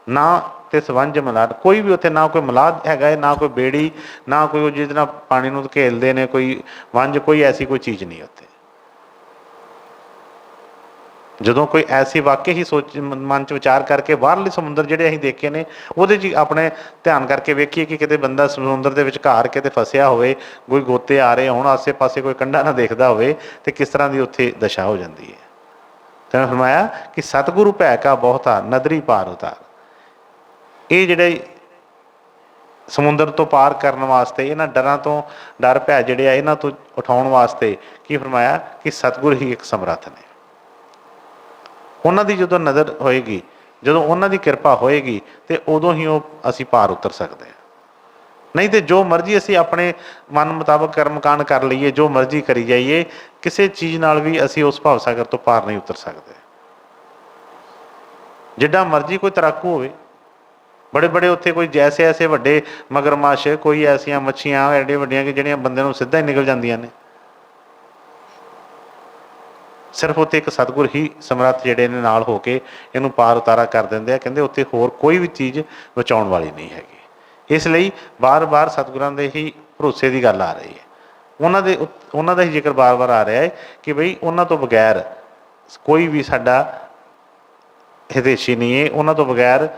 ਨਾ ਤੇ ਸਵੰਜ ਮਲਾਦ। ਕੋਈ ਵੀ ਉੱਥੇ ਨਾ ਕੋਈ ਮਲਾਦ ਹੈਗਾ ਹੈ, ਨਾ ਕੋਈ ਬੇੜੀ, ਨਾ ਕੋਈ ਉਹ ਜਿਹਦੇ ਨਾਲ ਪਾਣੀ ਨੂੰ ਘੇਲਦੇ ਨੇ ਕੋਈ ਵੰਜ, ਕੋਈ ਐਸੀ ਕੋਈ ਚੀਜ਼ ਨਹੀਂ ਉੱਥੇ। ਜਦੋਂ ਕੋਈ ਐਸੀ ਵਾਕਈ ਹੀ ਸੋਚ ਮਨ 'ਚ ਵਿਚਾਰ ਕਰਕੇ ਬਾਹਰਲੇ ਸਮੁੰਦਰ ਜਿਹੜੇ ਅਸੀਂ ਦੇਖੇ ਨੇ ਉਹਦੇ 'ਚ ਆਪਣੇ ਧਿਆਨ ਕਰਕੇ ਵੇਖੀਏ ਕਿ ਕਿਤੇ ਬੰਦਾ ਸਮੁੰਦਰ ਦੇ ਵਿਚਕਾਰ ਕਿਤੇ ਫਸਿਆ ਹੋਵੇ, ਕੋਈ ਗੋਤੇ ਆ ਰਹੇ ਹੋਣ, ਆਸੇ ਪਾਸੇ ਕੋਈ ਕੰਢਾ ਨਾ ਦੇਖਦਾ ਹੋਵੇ, ਤੇ ਕਿਸ ਤਰ੍ਹਾਂ ਦੀ ਉੱਥੇ ਦਸ਼ਾ ਹੋ ਜਾਂਦੀ ਹੈ। ਤਾਂ ਫਰਮਾਇਆ ਕਿ ਸਤਿਗੁਰੂ ਭੈ ਕਾ ਬਹੁਤਾ ਨਦਰੀ ਪਾਰ ਉਤਾਰ। ਇਹ ਜਿਹੜੇ ਸਮੁੰਦਰ ਤੋਂ ਪਾਰ ਕਰਨ ਵਾਸਤੇ, ਇਹਨਾਂ ਡਰਾਂ ਤੋਂ, ਡਰ ਭੈ ਜਿਹੜੇ ਆ ਇਹਨਾਂ ਤੋਂ ਉਠਾਉਣ ਵਾਸਤੇ ਕੀ ਫਰਮਾਇਆ ਕਿ ਸਤਿਗੁਰ ਹੀ ਇੱਕ ਸਮਰੱਥ ਨੇ। ਉਹਨਾਂ ਦੀ ਜਦੋਂ ਨਜ਼ਰ ਹੋਏਗੀ, ਜਦੋਂ ਉਹਨਾਂ ਦੀ ਕਿਰਪਾ ਹੋਏਗੀ, ਤੇ ਉਦੋਂ ਹੀ ਉਹ ਅਸੀਂ ਪਾਰ ਉਤਰ ਸਕਦੇ ਹਾਂ। ਨਹੀਂ ਤੇ ਜੋ ਮਰਜ਼ੀ ਅਸੀਂ ਆਪਣੇ ਮਨ ਮੁਤਾਬਕ ਕਰਮਕਾਂਡ ਕਰ ਲਈਏ, ਜੋ ਮਰਜ਼ੀ ਕਰੀ ਜਾਈਏ, ਕਿਸੇ ਚੀਜ਼ ਨਾਲ ਵੀ ਅਸੀਂ ਉਸ ਭਵ ਸਾਗਰ ਤੋਂ ਪਾਰ ਨਹੀਂ ਉਤਰ ਸਕਦੇ। ਜਿੱਡਾ ਮਰਜ਼ੀ ਕੋਈ ਤੈਰਾਕੂ ਹੋਵੇ, ਬੜੇ ਬੜੇ ਉੱਥੇ ਕੋਈ ਜੈਸੇ ਐਸੇ ਵੱਡੇ ਮਗਰਮੱਛ, ਕੋਈ ਐਸੀਆਂ ਮੱਛੀਆਂ ਐਡੀਆਂ ਵੱਡੀਆਂ ਕਿ ਜਿਹੜੀਆਂ ਬੰਦੇ ਨੂੰ ਸਿੱਧਾ ਹੀ ਨਿਕਲ ਜਾਂਦੀਆਂ ਨੇ। ਸਿਰਫ ਉੱਥੇ ਇੱਕ ਸਤਿਗੁਰ ਹੀ ਸਮਰੱਥ ਜਿਹੜੇ ਨੇ ਨਾਲ ਹੋ ਕੇ ਇਹਨੂੰ ਪਾਰ ਉਤਾਰਾ ਕਰ ਦਿੰਦੇ ਆ। ਕਹਿੰਦੇ ਉੱਥੇ ਹੋਰ ਕੋਈ ਵੀ ਚੀਜ਼ ਬਚਾਉਣ ਵਾਲੀ ਨਹੀਂ ਹੈਗੀ। ਇਸ ਲਈ ਵਾਰ-ਵਾਰ ਸਤਿਗੁਰਾਂ ਦੇ ਹੀ ਭਰੋਸੇ ਦੀ ਗੱਲ ਆ ਰਹੀ ਹੈ। ਉਹਨਾਂ ਦਾ ਹੀ ਜ਼ਿਕਰ ਵਾਰ-ਵਾਰ ਆ ਰਿਹਾ ਹੈ ਕਿ ਬਈ ਉਹਨਾਂ ਤੋਂ ਬਗੈਰ ਕੋਈ ਵੀ ਸਾਡਾ ਹਿਤੈਸ਼ੀ ਨਹੀਂ ਹੈ, ਉਹਨਾਂ ਤੋਂ ਬਗੈਰ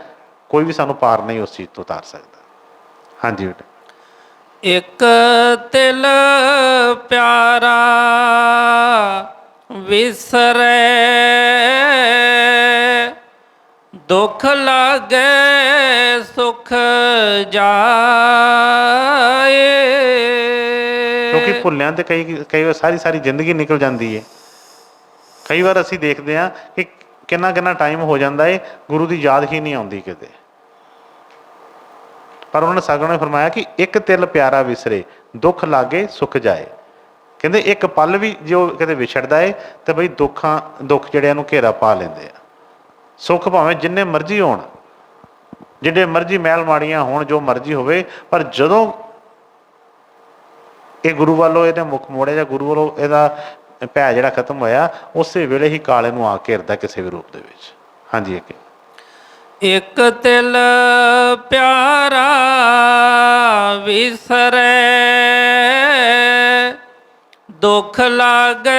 ਕੋਈ ਵੀ ਸਾਨੂੰ ਪਾਰ ਨਹੀਂ ਉਸ ਚੀਜ਼ ਤੋਂ ਉਤਾਰ ਸਕਦਾ। ਹਾਂਜੀ ਬੇਟਾ। ਇੱਕ ਤਿਲ ਪਿਆਰਾ ਵਿਸਰੈ, ਦੁੱਖ ਲਾਗੇ ਸੁਖ ਜਾਏ। ਕਿਉਂਕਿ ਭੁੱਲਿਆਂ ਤੇ ਕਈ ਵਾਰ ਸਾਰੀ ਜ਼ਿੰਦਗੀ ਨਿਕਲ ਜਾਂਦੀ ਹੈ। ਕਈ ਵਾਰ ਅਸੀਂ ਦੇਖਦੇ ਹਾਂ ਕਿ ਕਿੰਨਾ ਟਾਈਮ ਹੋ ਜਾਂਦਾ ਹੈ, ਗੁਰੂ ਦੀ ਯਾਦ ਹੀ ਨਹੀਂ ਆਉਂਦੀ ਕਿਤੇ। ਪਰ ਉਹਨਾਂ ਨੇ ਸਤਿਗੁਰਾਂ ਨੇ ਫਰਮਾਇਆ ਕਿ ਇੱਕ ਤਿਲ ਪਿਆਰਾ ਵਿਸਰੇ, ਦੁੱਖ ਲਾਗੇ ਸੁੱਖ ਜਾਏ। ਕਹਿੰਦੇ ਇੱਕ ਪਲ ਵੀ ਜੋ ਕਿਤੇ ਵਿਛੜਦਾ ਹੈ ਤੇ ਬਈ ਦੁੱਖ ਜਿਹੜੇ ਇਹਨੂੰ ਘੇਰਾ ਪਾ ਲੈਂਦੇ ਆ। ਸੁੱਖ ਭਾਵੇਂ ਜਿੰਨੇ ਮਰਜ਼ੀ ਹੋਣ, ਜਿੱਡੇ ਮਰਜ਼ੀ ਮਹਿਲ ਮਾੜੀਆਂ ਹੋਣ, ਜੋ ਮਰਜ਼ੀ ਹੋਵੇ, ਪਰ ਜਦੋਂ ਇਹ ਗੁਰੂ ਵੱਲੋਂ ਇਹਨੇ ਮੁੱਖ ਮੋੜਿਆ ਜਾਂ ਗੁਰੂ ਵੱਲੋਂ ਇਹਦਾ ਭੈ ਜਿਹੜਾ ਖਤਮ ਹੋਇਆ, ਉਸੇ ਵੇਲੇ ਹੀ ਕਾਲੇ ਨੂੰ ਆ ਘੇਰਦਾ ਕਿਸੇ ਵੀ ਰੂਪ ਦੇ ਵਿੱਚ। ਹਾਂਜੀ। ਇੱਕ ਤਿਲ ਪਿਆਰਾ ਵਿਸਰੈ, ਦੁੱਖ ਲਾਗੇ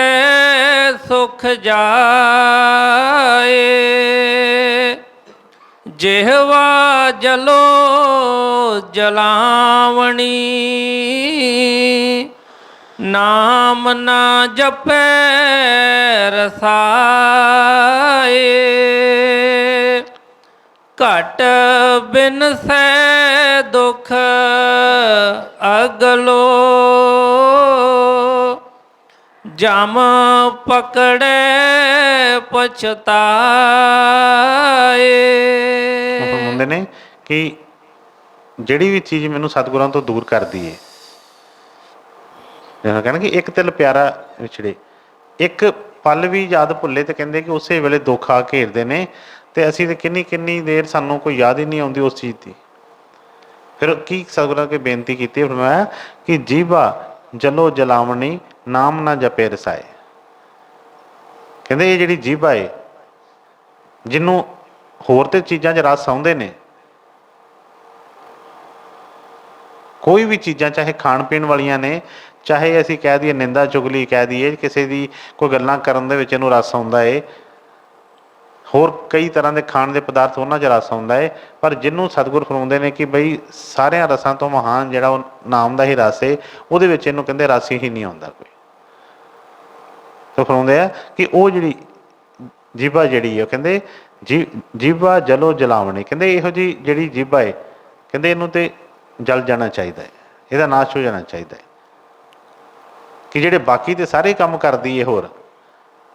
ਸੁਖ ਜਾਏ। ਜਿਹਵਾ ਜਲੋ ਜਲਾਵਣੀ, ਨਾਮ ਨਾ ਜਪੈ ਰਸਾਏ। ਘਟ ਬਿਨਸੈ ਦੁਖ ਅਗਲੋ, ਜਮ ਪਕੜੈ ਪਛਤਾਏ। ਹੁੰਦੇ ਨੇ ਕਿ ਜਿਹੜੀ ਵੀ ਚੀਜ਼ ਮੈਨੂੰ ਸਤਿਗੁਰਾਂ ਤੋਂ ਦੂਰ ਕਰਦੀ ਹੈ, ਕਹਿਣਗੇ ਇੱਕ ਤਿਲ ਪਿਆਰਾ ਵਿਛੜੇ, ਇੱਕ ਪਲ ਵੀ ਯਾਦ ਭੁੱਲੇ, ਤੇ ਕਹਿੰਦੇ ਕਿ ਉਸੇ ਵੇਲੇ ਦੁੱਖ ਆ ਘੇਰਦੇ ਨੇ, ਤੇ ਅਸੀਂ ਤੇ ਕਿੰਨੀ ਦੇਰ ਸਾਨੂੰ ਕੋਈ ਯਾਦ ਹੀ ਨਹੀਂ ਆਉਂਦੀ ਉਸ ਚੀਜ਼ ਦੀ। ਫਿਰ ਕੀ ਸਤਿਗੁਰਾਂ ਅੱਗੇ ਬੇਨਤੀ ਕੀਤੀ, ਫਰਮਾਇਆ ਕਿ ਜੀਭਾ ਜਲੋ ਜਲਾਵਣੀ, ਨਾਮ ਨਾ ਜਪੇ ਰਸਾਏ। ਕਹਿੰਦੇ ਇਹ ਜਿਹੜੀ ਜੀਭਾ ਹੈ, ਜਿਹਨੂੰ ਹੋਰ ਤੇ ਚੀਜ਼ਾਂ 'ਚ ਰਸ ਆਉਂਦੇ ਨੇ, ਕੋਈ ਵੀ ਚੀਜ਼ਾਂ ਚਾਹੇ ਖਾਣ ਪੀਣ ਵਾਲੀਆਂ ਨੇ, ਚਾਹੇ ਅਸੀਂ ਕਹਿ ਦਈਏ ਨਿੰਦਾ ਚੁਗਲੀ ਕਹਿ ਦਈਏ, ਕਿਸੇ ਦੀ ਕੋਈ ਗੱਲਾਂ ਕਰਨ ਦੇ ਵਿੱਚ ਇਹਨੂੰ ਰਸ ਆਉਂਦਾ ਹੈ, ਹੋਰ ਕਈ ਤਰ੍ਹਾਂ ਦੇ ਖਾਣ ਦੇ ਪਦਾਰਥ ਉਹਨਾਂ 'ਚ ਰਸ ਆਉਂਦਾ ਹੈ। ਪਰ ਜਿਹਨੂੰ ਸਤਿਗੁਰ ਫਰਮਾਉਂਦੇ ਨੇ ਕਿ ਬਈ ਸਾਰਿਆਂ ਰਸਾਂ ਤੋਂ ਮਹਾਨ ਜਿਹੜਾ ਉਹ ਨਾਮ ਦਾ ਹੀ ਰਸ ਹੈ, ਉਹਦੇ ਵਿੱਚ ਇਹਨੂੰ ਕਹਿੰਦੇ ਰਸ ਹੀ ਨਹੀਂ ਆਉਂਦਾ ਕੋਈ। ਤਾਂ ਫਰਮਾਉਂਦੇ ਆ ਕਿ ਉਹ ਜਿਹੜੀ ਜੀਭਾ ਜਿਹੜੀ ਹੈ, ਕਹਿੰਦੇ ਜੀਭਾ ਜਲੋ ਜਲਾਵਣੀ, ਕਹਿੰਦੇ ਇਹੋ ਜਿਹੀ ਜਿਹੜੀ ਜੀਭਾ ਹੈ, ਕਹਿੰਦੇ ਇਹਨੂੰ ਤੇ ਜਲ ਜਾਣਾ ਚਾਹੀਦਾ ਹੈ, ਇਹਦਾ ਨਾਸ਼ ਹੋ ਜਾਣਾ ਚਾਹੀਦਾ ਹੈ। कि ਜਿਹੜੇ ਬਾਕੀ ਤੇ ਸਾਰੇ ਕੰਮ ਕਰਦੀ ਏ ਹੋਰ,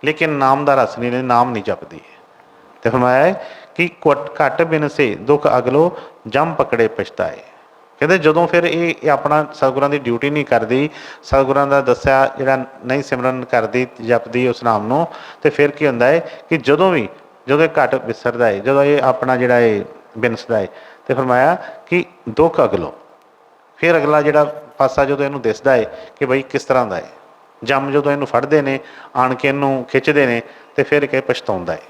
ਲੇਕਿਨ ਨਾਮ ਦਾ ਰਸ ਨਹੀਂ, ਨਾਮ ਨਹੀਂ ਜਪਦੀ ਹੈ। ਤੇ ਫਰਮਾਇਆ ਹੈ ਕਿ ਘਟ ਬਿਨ ਸੇ ਦੁੱਖ ਅਗਲੋ ਜਮ ਪਕੜੇ ਪਛਤਾਏ। ਕਹਿੰਦੇ ਜਦੋਂ ਫਿਰ ਇਹ ਆਪਣਾ ਸਤਿਗੁਰਾਂ ਦੀ ਡਿਊਟੀ ਨਹੀਂ ਕਰਦੀ, ਸਤਿਗੁਰਾਂ ਦਾ ਦੱਸਿਆ ਜਿਹੜਾ ਨਹੀਂ ਸਿਮਰਨ ਕਰਦੀ, ਜਪਦੀ ਉਸ ਨਾਮ ਨੂੰ, ਤੇ ਫਿਰ ਕੀ ਹੁੰਦਾ ਹੈ ਕਿ ਜਦੋਂ ਇਹ ਘਟ ਵਿਸਰਦਾ ਹੈ, ਜਦੋਂ ਇਹ ਆਪਣਾ ਜਿਹੜਾ ਇਹ ਬਿਨਸਦਾ ਹੈ, ਤੇ ਫਰਮਾਇਆ ਕਿ ਦੁੱਖ ਅਗਲੋ, ਫਿਰ ਅਗਲਾ ਜਿਹੜਾ ਪਾਸਾ ਜਦੋਂ ਇਹਨੂੰ ਦਿਸਦਾ ਹੈ ਕਿ ਬਈ ਕਿਸ ਤਰ੍ਹਾਂ ਦਾ ਹੈ, ਜੰਮ ਜਦੋਂ ਇਹਨੂੰ ਫੜਦੇ ਨੇ, ਆਣ ਕੇ ਇਹਨੂੰ ਖਿੱਚਦੇ ਨੇ, ਤੇ ਫਿਰ ਕਿ ਪਛਤਾਉਂਦਾ ਹੈ।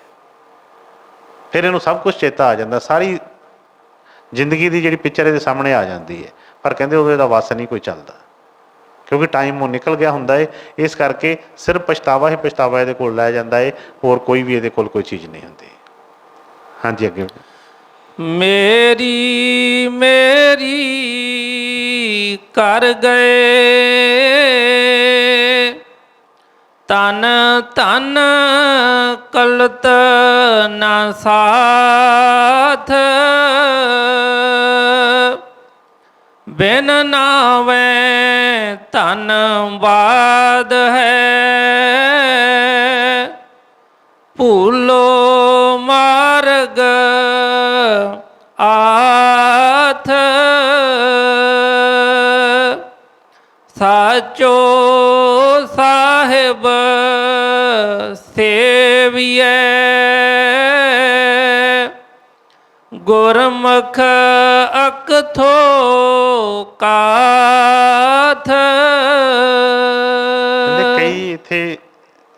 ਫਿਰ ਇਹਨੂੰ ਸਭ ਕੁਝ ਚੇਤਾ ਆ ਜਾਂਦਾ, ਸਾਰੀ ਜ਼ਿੰਦਗੀ ਦੀ ਜਿਹੜੀ ਪਿਕਚਰ ਇਹਦੇ ਸਾਹਮਣੇ ਆ ਜਾਂਦੀ ਹੈ। ਪਰ ਕਹਿੰਦੇ ਉਦੋਂ ਇਹਦਾ ਵੱਸ ਨਹੀਂ ਕੋਈ ਚੱਲਦਾ, ਕਿਉਂਕਿ ਟਾਈਮ ਉਹ ਨਿਕਲ ਗਿਆ ਹੁੰਦਾ ਹੈ। ਇਸ ਕਰਕੇ ਸਿਰਫ ਪਛਤਾਵਾ ਹੀ ਪਛਤਾਵਾ ਇਹਦੇ ਕੋਲ ਲੈ ਜਾਂਦਾ ਹੈ, ਹੋਰ ਕੋਈ ਵੀ ਇਹਦੇ ਕੋਲ ਕੋਈ ਚੀਜ਼ ਨਹੀਂ ਹੁੰਦੀ। ਹਾਂਜੀ ਅੱਗੇ। ਮੇਰੀ ਮੇਰੀ ਕਰ ਗਏ, ਤਨ ਤਨ ਕਲਤ ਨਾ ਸਾਥ, ਬਿਨ ਨਾਵੇਂ ਧੰਨਵਾਦ ਹੈ, ਭੂਲੋ ਮਾਰਗ ਆਥ, ਸਾਚੋ ਸਾਹਿਬ ਸੇਵੀਐ, ਗੁਰਮੁਖ ਅਕਥੋ ਕਾਥ। ਕਈ ਇੱਥੇ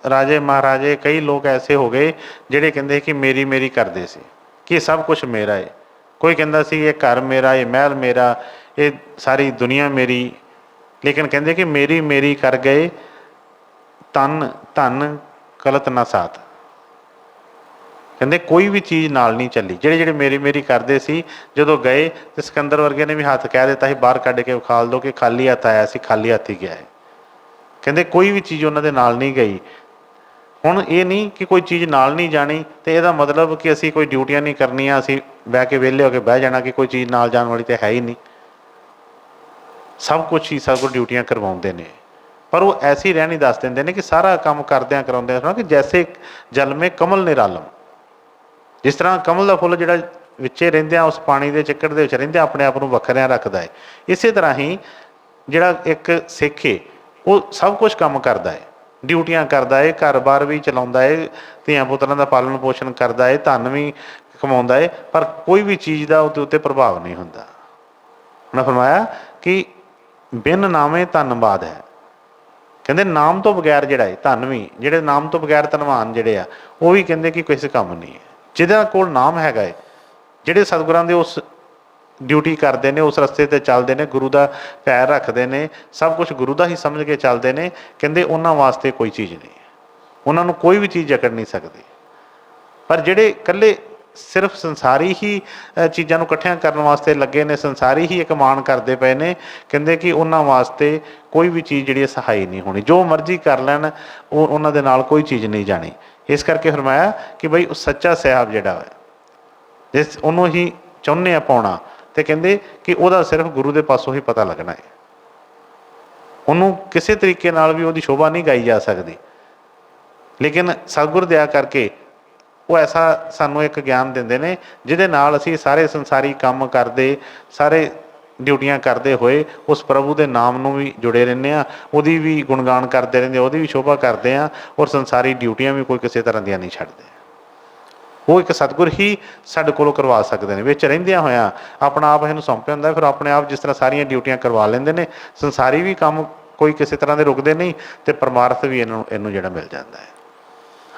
ਰਾਜੇ ਮਹਾਰਾਜੇ, ਕਈ ਲੋਕ ਐਸੇ ਹੋ ਗਏ ਜਿਹੜੇ ਕਹਿੰਦੇ ਕਿ ਮੇਰੀ ਮੇਰੀ ਕਰਦੇ ਸੀ, ਕਿ ਸਭ ਕੁਛ ਮੇਰਾ ਹੈ। ਕੋਈ ਕਹਿੰਦਾ ਸੀ ਇਹ ਘਰ ਮੇਰਾ, ਇਹ ਮਹਿਲ ਮੇਰਾ, ਇਹ ਸਾਰੀ ਦੁਨੀਆ ਮੇਰੀ, ਲੇਕਿਨ ਕਹਿੰਦੇ ਕਿ ਮੇਰੀ ਮੇਰੀ ਕਰ ਗਏ, ਤਨ ਧਨ ਕਲਤ ਨਾ ਸਾਥ। ਕਹਿੰਦੇ ਕੋਈ ਵੀ ਚੀਜ਼ ਨਾਲ ਨਹੀਂ ਚੱਲੀ। ਜਿਹੜੇ ਮੇਰੀ ਮੇਰੀ ਕਰਦੇ ਸੀ, ਜਦੋਂ ਗਏ ਤੇ ਸਿਕੰਦਰ ਵਰਗੇ ਨੇ ਵੀ ਹੱਥ ਕਹਿ ਦਿੱਤਾ ਸੀ, ਬਾਹਰ ਕੱਢ ਕੇ ਵਿਖਾਲ ਦਿਓ ਕਿ ਖਾਲੀ ਹੱਥ ਆਇਆ ਸੀ, ਖਾਲੀ ਹੱਥ ਹੀ ਗਿਆ ਹੈ। ਕਹਿੰਦੇ ਕੋਈ ਵੀ ਚੀਜ਼ ਉਹਨਾਂ ਦੇ ਨਾਲ ਨਹੀਂ ਗਈ। ਹੁਣ ਇਹ ਨਹੀਂ ਕਿ ਕੋਈ ਚੀਜ਼ ਨਾਲ ਨਹੀਂ ਜਾਣੀ ਤੇ ਇਹਦਾ ਮਤਲਬ ਕਿ ਅਸੀਂ ਕੋਈ ਡਿਊਟੀਆਂ ਨਹੀਂ ਕਰਨੀਆਂ, ਅਸੀਂ ਬਹਿ ਕੇ ਵਿਹਲੇ ਹੋ ਕੇ ਬਹਿ ਜਾਣਾ ਕਿ ਕੋਈ ਚੀਜ਼ ਨਾਲ ਜਾਣ ਵਾਲੀ ਤਾਂ ਹੈ ਹੀ ਨਹੀਂ। ਸਭ ਕੁਛ ਹੀ ਸਭ ਕੁਝ ਡਿਊਟੀਆਂ ਕਰਵਾਉਂਦੇ ਨੇ, ਪਰ ਉਹ ਐਸੀ ਰਹਿਣੀ ਦੱਸ ਦਿੰਦੇ ਨੇ ਕਿ ਸਾਰਾ ਕੰਮ ਕਰਦਿਆਂ ਕਰਾਉਂਦਿਆਂ ਕਿ ਜੈਸੇ ਜਲ ਮੇ ਕਮਲ ਨਿਰਾਲਮ। ਜਿਸ ਤਰ੍ਹਾਂ ਕਮਲ ਦਾ ਫੁੱਲ ਜਿਹੜਾ ਵਿੱਚੇ ਰਹਿੰਦਿਆਂ ਉਸ ਪਾਣੀ ਦੇ ਚਿੱਕੜ ਦੇ ਵਿੱਚ ਰਹਿੰਦਿਆਂ ਆਪਣੇ ਆਪ ਨੂੰ ਵੱਖਰਿਆਂ ਰੱਖਦਾ ਹੈ, ਇਸੇ ਤਰ੍ਹਾਂ ਹੀ ਜਿਹੜਾ ਇੱਕ ਸਿੱਖ ਹੈ ਉਹ ਸਭ ਕੁਛ ਕੰਮ ਕਰਦਾ ਹੈ, ਡਿਊਟੀਆਂ ਕਰਦਾ ਹੈ, ਘਰ-ਬਾਰ ਵੀ ਚਲਾਉਂਦਾ ਹੈ, ਧੀਆਂ ਪੁੱਤਰਾਂ ਦਾ ਪਾਲਣ ਪੋਸ਼ਣ ਕਰਦਾ ਹੈ, ਧਨ ਵੀ ਕਮਾਉਂਦਾ ਹੈ, ਪਰ ਕੋਈ ਵੀ ਚੀਜ਼ ਦਾ ਉਹਦੇ ਉੱਤੇ ਪ੍ਰਭਾਵ ਨਹੀਂ ਹੁੰਦਾ। ਉਹਨਾਂ ਫਰਮਾਇਆ ਕਿ ਬਿਨ ਨਾਵੇਂ ਧੰਨਵਾਦ ਹੈ। ਕਹਿੰਦੇ ਨਾਮ ਤੋਂ ਬਗੈਰ ਜਿਹੜਾ ਹੈ ਧਨ ਵੀ, ਜਿਹੜੇ ਨਾਮ ਤੋਂ ਬਗੈਰ ਧਨਵਾਨ ਜਿਹੜੇ ਆ ਉਹ ਵੀ ਕਹਿੰਦੇ ਕਿ ਕਿਸੇ ਕੰਮ ਨਹੀਂ ਹੈ। ਜਿਹਦੇ ਕੋਲ ਨਾਮ ਹੈਗਾ ਹੈ, ਜਿਹੜੇ ਸਤਿਗੁਰਾਂ ਦੇ ਉਸ ਡਿਊਟੀ ਕਰਦੇ ਨੇ, ਉਸ ਰਸਤੇ 'ਤੇ ਚੱਲਦੇ ਨੇ, ਗੁਰੂ ਦਾ ਪੈਰ ਰੱਖਦੇ ਨੇ, ਸਭ ਕੁਛ ਗੁਰੂ ਦਾ ਹੀ ਸਮਝ ਕੇ ਚੱਲਦੇ ਨੇ, ਕਹਿੰਦੇ ਉਹਨਾਂ ਵਾਸਤੇ ਕੋਈ ਚੀਜ਼ ਨਹੀਂ ਹੈ, ਉਹਨਾਂ ਨੂੰ ਕੋਈ ਵੀ ਚੀਜ਼ ਜਕੜ ਨਹੀਂ ਸਕਦੀ। ਪਰ ਜਿਹੜੇ ਇਕੱਲੇ ਸਿਰਫ ਸੰਸਾਰੀ ਹੀ ਚੀਜ਼ਾਂ ਨੂੰ ਇਕੱਠਿਆਂ ਕਰਨ ਵਾਸਤੇ ਲੱਗੇ ਨੇ, ਸੰਸਾਰੀ ਹੀ ਇੱਕ ਮਾਣ ਕਰਦੇ ਪਏ ਨੇ, ਕਹਿੰਦੇ ਕਿ ਉਹਨਾਂ ਵਾਸਤੇ ਕੋਈ ਵੀ ਚੀਜ਼ ਜਿਹੜੀ ਸਹਾਈ ਨਹੀਂ ਹੋਣੀ। ਜੋ ਮਰਜ਼ੀ ਕਰ ਲੈਣ, ਉਹ ਉਹਨਾਂ ਦੇ ਨਾਲ ਕੋਈ ਚੀਜ਼ ਨਹੀਂ ਜਾਣੀ। ਇਸ ਕਰਕੇ ਫਰਮਾਇਆ ਕਿ ਬਈ ਉਹ ਸੱਚਾ ਸਾਹਿਬ ਜਿਹੜਾ ਹੈ, ਜਿਸ ਉਹਨੂੰ ਹੀ ਚਾਹੁੰਦੇ ਆ ਪਾਉਣਾ, ਤੇ ਕਹਿੰਦੇ ਕਿ ਉਹਦਾ ਸਿਰਫ ਗੁਰੂ ਦੇ ਪਾਸੋਂ ਹੀ ਪਤਾ ਲੱਗਣਾ ਹੈ। ਉਹਨੂੰ ਕਿਸੇ ਤਰੀਕੇ ਨਾਲ ਵੀ ਉਹਦੀ ਸ਼ੋਭਾ ਨਹੀਂ ਗਾਈ ਜਾ ਸਕਦੀ, ਲੇਕਿਨ ਸਤਿਗੁਰ ਦਇਆ ਕਰਕੇ ਉਹ ਐਸਾ ਸਾਨੂੰ ਇੱਕ ਗਿਆਨ ਦਿੰਦੇ ਨੇ ਜਿਹਦੇ ਨਾਲ ਅਸੀਂ ਸਾਰੇ ਸੰਸਾਰੀ ਕੰਮ ਕਰਦੇ, ਸਾਰੇ ਡਿਊਟੀਆਂ ਕਰਦੇ ਹੋਏ ਉਸ ਪ੍ਰਭੂ ਦੇ ਨਾਮ ਨੂੰ ਵੀ ਜੁੜੇ ਰਹਿੰਦੇ ਹਾਂ, ਉਹਦੀ ਵੀ ਗੁਣਗਾਨ ਕਰਦੇ ਰਹਿੰਦੇ, ਉਹਦੀ ਵੀ ਸ਼ੋਭਾ ਕਰਦੇ ਹਾਂ, ਔਰ ਸੰਸਾਰੀ ਡਿਊਟੀਆਂ ਵੀ ਕੋਈ ਕਿਸੇ ਤਰ੍ਹਾਂ ਦੀਆਂ ਨਹੀਂ ਛੱਡਦੇ। ਉਹ ਇੱਕ ਸਤਿਗੁਰ ਹੀ ਸਾਡੇ ਕੋਲੋਂ ਕਰਵਾ ਸਕਦੇ ਨੇ। ਵਿੱਚ ਰਹਿੰਦਿਆਂ ਹੋਇਆਂ ਆਪਣਾ ਆਪ ਇਹਨੂੰ ਸੌਂਪਿਆ ਹੁੰਦਾ, ਫਿਰ ਆਪਣੇ ਆਪ ਜਿਸ ਤਰ੍ਹਾਂ ਸਾਰੀਆਂ ਡਿਊਟੀਆਂ ਕਰਵਾ ਲੈਂਦੇ ਨੇ, ਸੰਸਾਰੀ ਵੀ ਕੰਮ ਕੋਈ ਕਿਸੇ ਤਰ੍ਹਾਂ ਦੇ ਰੁਕਦੇ ਨਹੀਂ, ਅਤੇ ਪਰਮਾਰਥ ਵੀ ਇਹਨੂੰ ਜਿਹੜਾ ਮਿਲ ਜਾਂਦਾ ਹੈ।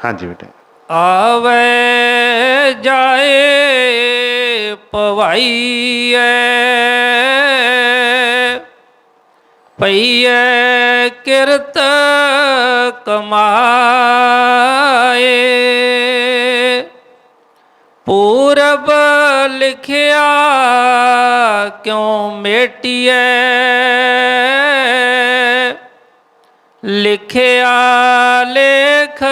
ਹਾਂਜੀ ਬੇਟੇ। ਆਵੇ ਜਾਏ ਭਵਾਈਐ, ਪਈਐ ਕਿਰਤ ਕਮਾਏ, ਪੂਰਬ ਲਿਖਿਆ ਕਿਉ ਮੇਟੀਐ, ਲਿਖਿਆ ਲੇਖ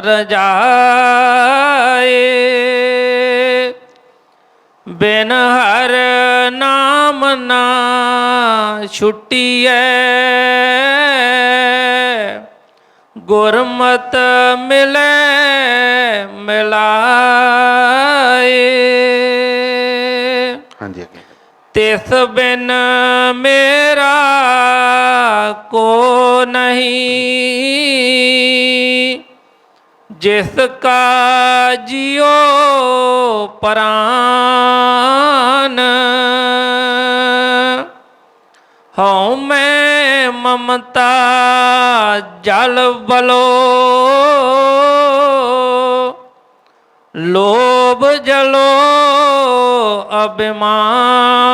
ਰਜਾਏ, ਬਿਨ ਹਰ ਨਾਮ ਨਾ ਛੁਟੀਐ, ਗੁਰਮਤਿ ਮਿਲੈ ਮਿਲਾਏ। ਹਾਂਜੀ ਅੱਗੇ। ਤਿਸ ਬਿਨ ਮੇਰਾ ਕੋ ਨਹੀਂ, ਜਿਸ ਕਾ ਜਿਉ ਪ੍ਰਾਨ। ਹਉ ਮੈਂ ਮਮਤਾ ਜਲ ਬਲੋ, ਲੋਭ ਜਲੋ ਅਭਿਮਾਨ।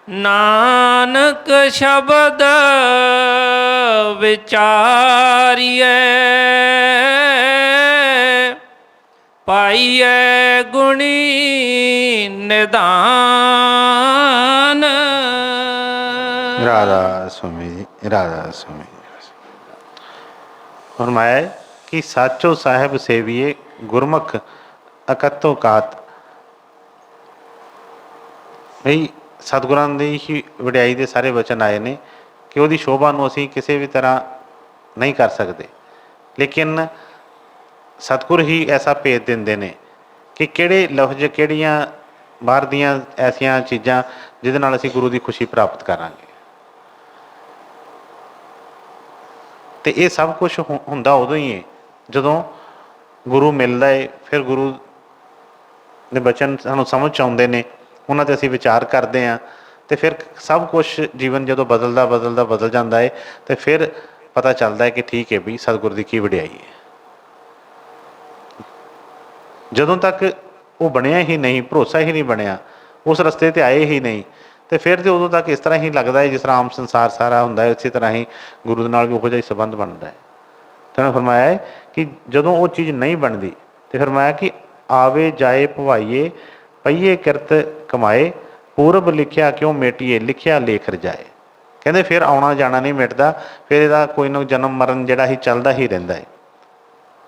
ਨਾਨਕ ਸ਼ਬਦ ਵਿਚਾਰੀਐ, ਪਾਈਐ ਗੁਣੀ ਨਿਧਾਨ। ਰਾਧਾ ਸੁਆਮੀ ਜੀ, ਰਾਧਾ ਸੁਆਮੀ ਜੀ। ਫਰਮਾਇਆ ਕਿ ਸਾਚੋ ਸਾਹਿਬ ਸੇਵੀਏ, ਗੁਰਮੁਖ ਅਕਤੋ ਕਾਤ। ਬਈ ਸਤਿਗੁਰਾਂ ਦੀ ਹੀ ਵਡਿਆਈ ਦੇ ਸਾਰੇ ਵਚਨ ਆਏ ਨੇ ਕਿ ਉਹਦੀ ਸ਼ੋਭਾ ਨੂੰ ਅਸੀਂ ਕਿਸੇ ਵੀ ਤਰ੍ਹਾਂ ਨਹੀਂ ਕਰ ਸਕਦੇ, ਲੇਕਿਨ ਸਤਿਗੁਰ ਹੀ ਐਸਾ ਭੇਦ ਦਿੰਦੇ ਨੇ ਕਿ ਕਿਹੜੇ ਲਫ਼ਜ਼, ਕਿਹੜੀਆਂ ਬਾਹਰ ਦੀਆਂ ਐਸੀਆਂ ਚੀਜ਼ਾਂ ਜਿਹਦੇ ਨਾਲ ਅਸੀਂ ਗੁਰੂ ਦੀ ਖੁਸ਼ੀ ਪ੍ਰਾਪਤ ਕਰਾਂਗੇ। ਅਤੇ ਇਹ ਸਭ ਕੁਛ ਹੁੰਦਾ ਉਦੋਂ ਹੀ ਹੈ ਜਦੋਂ ਗੁਰੂ ਮਿਲਦਾ ਹੈ। ਫਿਰ ਗੁਰੂ ਦੇ ਬਚਨ ਸਾਨੂੰ ਸਮਝ 'ਚ ਆਉਂਦੇ ਨੇ, ਉਹਨਾਂ 'ਤੇ ਅਸੀਂ ਵਿਚਾਰ ਕਰਦੇ ਹਾਂ, ਅਤੇ ਫਿਰ ਸਭ ਕੁਛ ਜੀਵਨ ਜਦੋਂ ਬਦਲ ਜਾਂਦਾ ਹੈ, ਅਤੇ ਫਿਰ ਪਤਾ ਚੱਲਦਾ ਹੈ ਕਿ ਠੀਕ ਹੈ ਵੀ ਸਤਿਗੁਰ ਦੀ ਕੀ ਵਡਿਆਈ ਹੈ। ਜਦੋਂ ਤੱਕ ਉਹ ਬਣਿਆ ਹੀ ਨਹੀਂ, ਭਰੋਸਾ ਹੀ ਨਹੀਂ ਬਣਿਆ, ਉਸ ਰਸਤੇ 'ਤੇ ਆਏ ਹੀ ਨਹੀਂ, ਅਤੇ ਫਿਰ ਤਾਂ ਉਦੋਂ ਤੱਕ ਇਸ ਤਰ੍ਹਾਂ ਹੀ ਲੱਗਦਾ ਹੈ ਜਿਸ ਤਰ੍ਹਾਂ ਆਮ ਸੰਸਾਰ ਸਾਰਾ ਹੁੰਦਾ ਹੈ, ਇਸੇ ਤਰ੍ਹਾਂ ਹੀ ਗੁਰੂ ਦੇ ਨਾਲ ਵੀ ਉਹੋ ਜਿਹਾ ਹੀ ਸੰਬੰਧ ਬਣਦਾ ਹੈ। ਤਾਂ ਉਹਨੇ ਫਰਮਾਇਆ ਹੈ ਕਿ ਜਦੋਂ ਉਹ ਚੀਜ਼ ਨਹੀਂ ਬਣਦੀ, ਅਤੇ ਫਰਮਾਇਆ ਕਿ ਆਵੇ ਜਾਏ ਭਵਾਈਏ, ਪਈਏ ਕਿਰਤ ਕਮਾਏ, ਪੂਰਬ ਲਿਖਿਆ ਕਿਉਂ ਮੇਟੀਏ, ਲਿਖਿਆ ਲੇਖ ਰਜਾਏ। ਕਹਿੰਦੇ ਫਿਰ ਆਉਣਾ ਜਾਣਾ ਨਹੀਂ ਮਿਟਦਾ, ਫਿਰ ਇਹਦਾ ਕੋਈ ਨਾ ਜਨਮ ਮਰਨ ਜਿਹੜਾ ਹੀ ਚੱਲਦਾ ਹੀ ਰਹਿੰਦਾ ਹੈ।